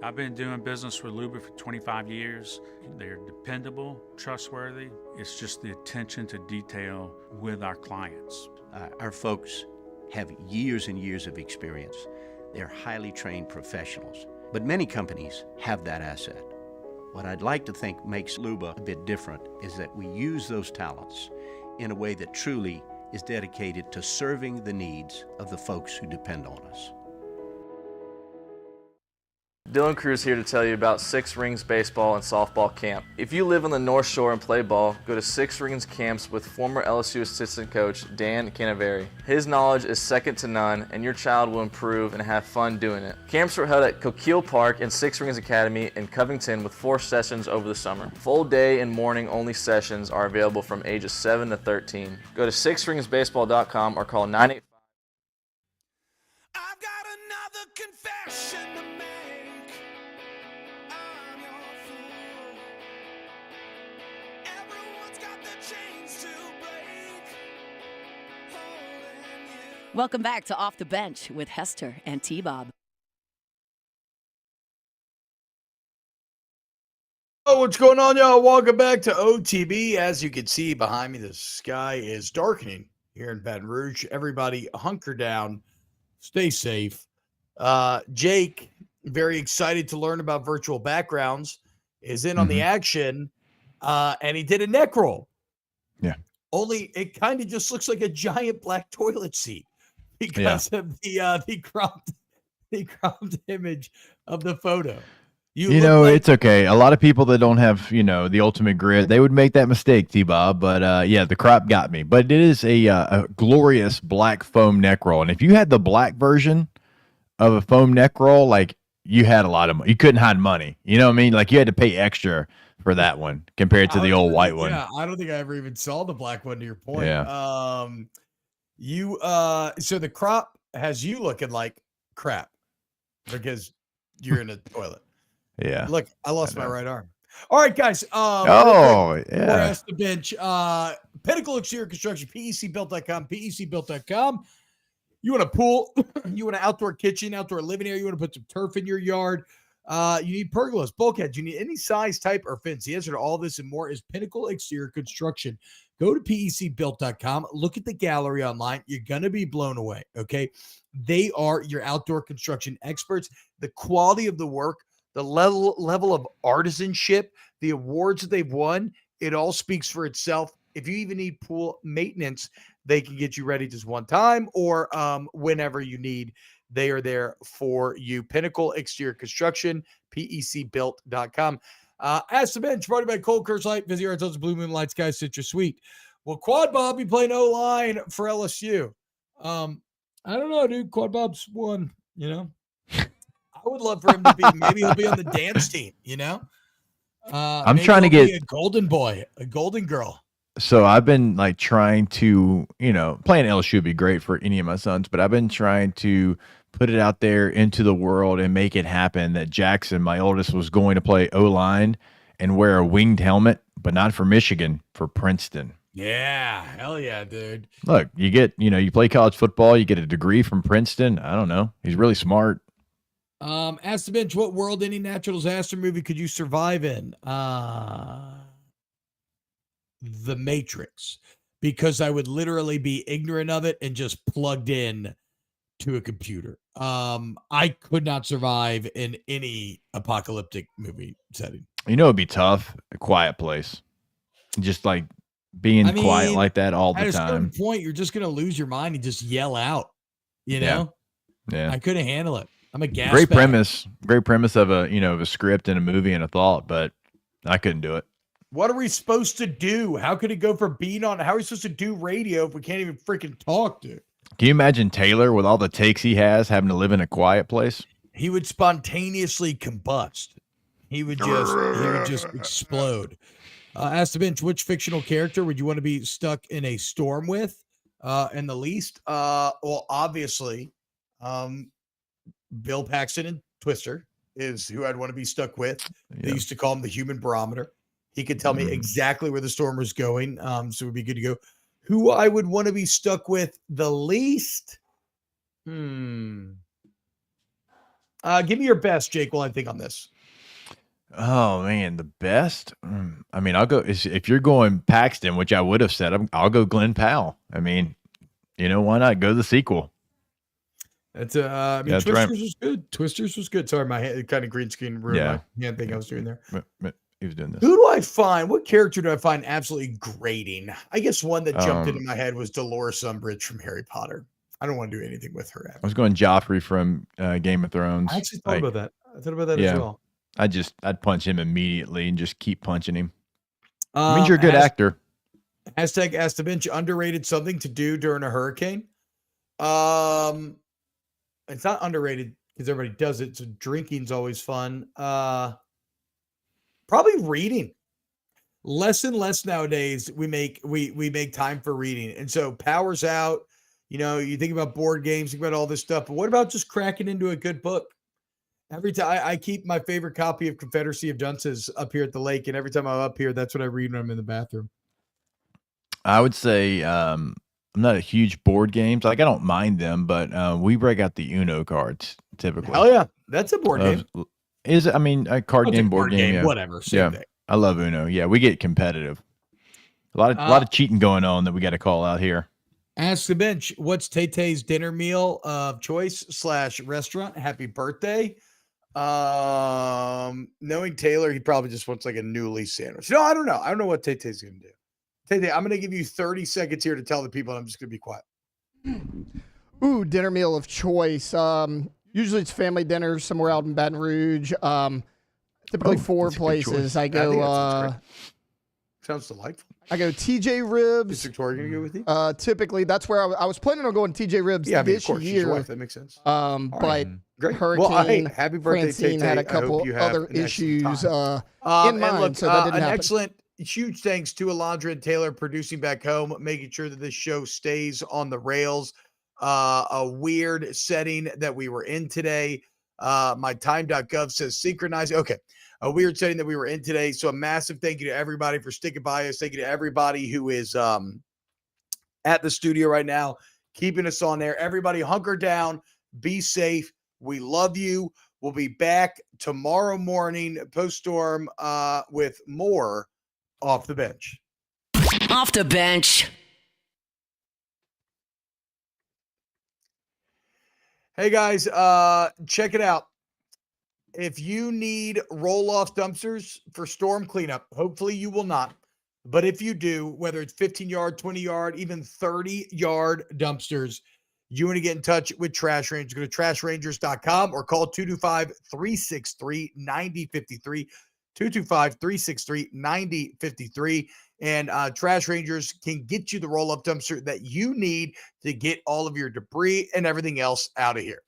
I've been doing business with Luba for 25 years. They're dependable, trustworthy. It's just the attention to detail with our clients. Our folks have years and years of experience. They're highly trained professionals. But many companies have that asset. What I'd like to think makes Luba a bit different is that we use those talents in a way that truly is dedicated to serving the needs of the folks who depend on us. Dylan Cruz here to tell you about Six Rings Baseball and Softball Camp. If you live on the North Shore and play ball, go to Six Rings Camps with former LSU assistant coach Dan Canaveri. His knowledge is second to none, and your child will improve and have fun doing it. Camps were held at Coquille Park and Six Rings Academy in Covington with 4 sessions over the summer. Full day and morning only sessions are available from ages 7 to 13. Go to sixringsbaseball.com or call 985. I've got another confession to make. I'm your fool. Everyone's got the chains to break. Holding you. Welcome back to Off the Bench with Hester and T-Bob. Oh, what's going on, y'all? Welcome back to OTB. As you can see behind me, the sky is darkening here in Baton Rouge. Everybody hunker down. Stay safe. Jake, very excited to learn about virtual backgrounds, is in on the action, and he did a neck roll. Yeah. Only it kind of just looks like a giant black toilet seat because of the cropped image of the photo. You know, it's okay. A lot of people that don't have, the ultimate grit, they would make that mistake, T-Bob. But yeah, the crop got me. But it is a glorious black foam neck roll. And if you had the black version of a foam neck roll, like you had a lot of money. You couldn't hide money. You know what I mean? Like you had to pay extra for that one compared to the old white one. Yeah, I don't think I ever even saw the black one, to your point. Yeah. So the crop has you looking like crap because you're in a toilet. Yeah. Look, I lost my right arm. All right, guys. Yeah. We're asked the bench. Pinnacle Exterior Construction, PECbuilt.com, PECbuilt.com. You want a pool, you want an outdoor kitchen, outdoor living area, you want to put some turf in your yard. You need pergolas, bulkheads, you need any size, type, or fence. The answer to all this and more is Pinnacle Exterior Construction. Go to PECbuilt.com. Look at the gallery online. You're going to be blown away, okay? They are your outdoor construction experts. The quality of the work, the level of artisanship, the awards that they've won, it all speaks for itself. If you even need pool maintenance, they can get you ready just one time or whenever you need. They are there for you. Pinnacle Exterior Construction, PECbuilt.com. Ask the bench, brought to you by Cold Curse Light. Visit our hotels, Blue Moon Lights, guys, Citrus Suite. Well, Quad Bob be playing O-line for LSU. I don't know, dude. Quad Bob's one, I would love for him to be, maybe he'll be on the dance team, I'm trying to get a golden boy, a golden girl. So I've been like trying to, playing LSU would be great for any of my sons, but I've been trying to put it out there into the world and make it happen that Jackson, my oldest, was going to play O-line and wear a winged helmet, but not for Michigan, for Princeton. Yeah, hell yeah, dude. Look, you get, you play college football, you get a degree from Princeton. I don't know. He's really smart. Ask the bench, what world any natural disaster movie could you survive in? The Matrix, because I would literally be ignorant of it and just plugged in to a computer. I could not survive in any apocalyptic movie setting. It'd be tough. A Quiet Place. Just like being quiet like that all the time. At a certain time. point, you're just going to lose your mind and just yell out, Yeah. I couldn't handle it. I'm a gas Great bag. premise of a, of a script and a movie and a thought, but I couldn't do it. What are we supposed to do? How could it go from being on? How are we supposed to do radio if we can't even freaking talk, dude? Can you imagine Taylor with all the takes he has having to live in a quiet place? He would spontaneously combust. He would just explode. Ask the bench, which fictional character would you want to be stuck in a storm with? And the least, well, obviously, Bill Paxton and Twister is who I'd want to be stuck with. They used to call him the human barometer. He could tell me exactly where the storm was going. So it would be good to go. Who I would want to be stuck with the least? Give me your best, Jake, while I think on this. Oh man, the best. I mean, I'll go if you're going Paxton, which I would have said. I'll go Glenn Powell. I mean, why not go the sequel? That's I mean, Twisters was good. Twisters was good. Sorry, my hand, kind of green screen ruined my hand thing I was doing there. He was doing this. Who do I find? What character do I find absolutely grating? I guess one that jumped into my head was Dolores Umbridge from Harry Potter. I don't want to do anything with her. I was going Joffrey from Game of Thrones. I actually thought about that. I thought about that as well. I'd punch him immediately and just keep punching him. It means you're a good actor. Hashtag Ask the Bench, underrated something to do during a hurricane. It's not underrated because everybody does it. So drinking's always fun. Probably reading. Less and less nowadays we make time for reading. And so power's out. You think about board games, think about all this stuff, but what about just cracking into a good book? Every time I keep my favorite copy of Confederacy of Dunces up here at the lake, and every time I'm up here, that's what I read when I'm in the bathroom. I would say I'm not a huge board games. Like I don't mind them, but we break out the Uno cards typically. Hell yeah, that's a board game. Is it? I mean, a card game, board game, yeah. Whatever. Same thing. I love Uno. Yeah, we get competitive. A lot of cheating going on that we got to call out here. Ask the Bench, what's Tay-Tay's dinner meal of choice / restaurant? Happy birthday. Knowing Taylor, he probably just wants like a newly sandwich. No, I don't know. I don't know what Tay-Tay's going to do. Tay-Tay, I'm going to give you 30 seconds here to tell the people, and I'm just going to be quiet. Ooh, dinner meal of choice. Usually it's family dinner somewhere out in Baton Rouge. Typically 4 places. I go. Sounds delightful. I go TJ Ribs. Is Victoria going to go with you? Typically, that's where I was planning on going TJ Ribs this year. She's your wife. That makes sense. But great. Hurricane happy birthday, Francine had a couple other issues in mind, look, so that didn't happen. Excellent, huge thanks to Alondra and Taylor producing back home, making sure that this show stays on the rails. A weird setting that we were in today. My time.gov says synchronizing. Okay. A weird setting that we were in today. So a massive thank you to everybody for sticking by us. Thank you to everybody who is at the studio right now, keeping us on there. Everybody hunker down, be safe. We love you. We'll be back tomorrow morning post-storm with more Off the Bench. Off the Bench. Hey guys, check it out. If you need roll-off dumpsters for storm cleanup, hopefully you will not. But if you do, whether it's 15-yard, 20-yard, even 30-yard dumpsters, you want to get in touch with Trash Rangers. Go to trashrangers.com or call 225-363-9053, 225-363-9053. And Trash Rangers can get you the roll-up dumpster that you need to get all of your debris and everything else out of here.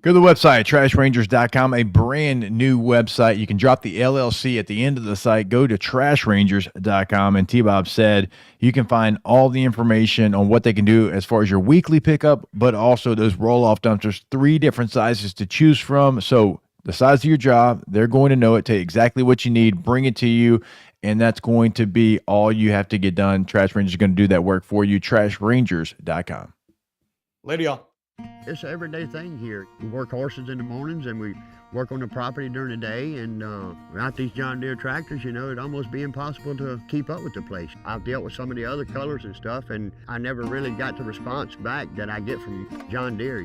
Go to the website, trashrangers.com, a brand new website. You can drop the LLC at the end of the site. Go to trashrangers.com. And T-Bob said you can find all the information on what they can do as far as your weekly pickup, but also those roll-off dumpsters, 3 different sizes to choose from. So the size of your job, they're going to know it, tell you exactly what you need, bring it to you, and that's going to be all you have to get done. Trash Rangers are going to do that work for you, trashrangers.com. Later, y'all. It's an everyday thing here. We work horses in the mornings and we work on the property during the day, and without these John Deere tractors, it'd almost be impossible to keep up with the place. I've dealt with some of the other colors and stuff, and I never really got the response back that I get from John Deere,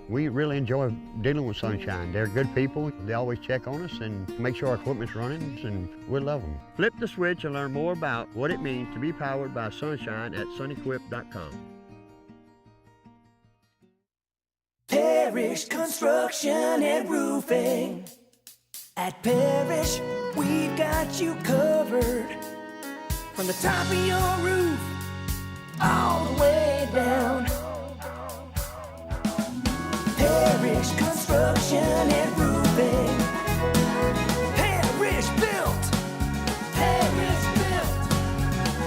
We really enjoy dealing with Sunshine. They're good people. They always check on us and make sure our equipment's running, and we love them. Flip the switch and learn more about what it means to be powered by Sunshine at sunequip.com. Parish Construction and Roofing. At Parrish, we've got you covered. From the top of your roof, all the way down. Parrish Construction and Roofing. Parrish Built. Parrish Built.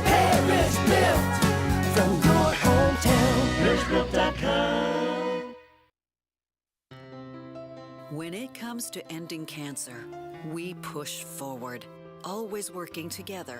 Parrish Built. From your hometown. ParrishBuilt.com. When it comes to ending cancer, we push forward, always working together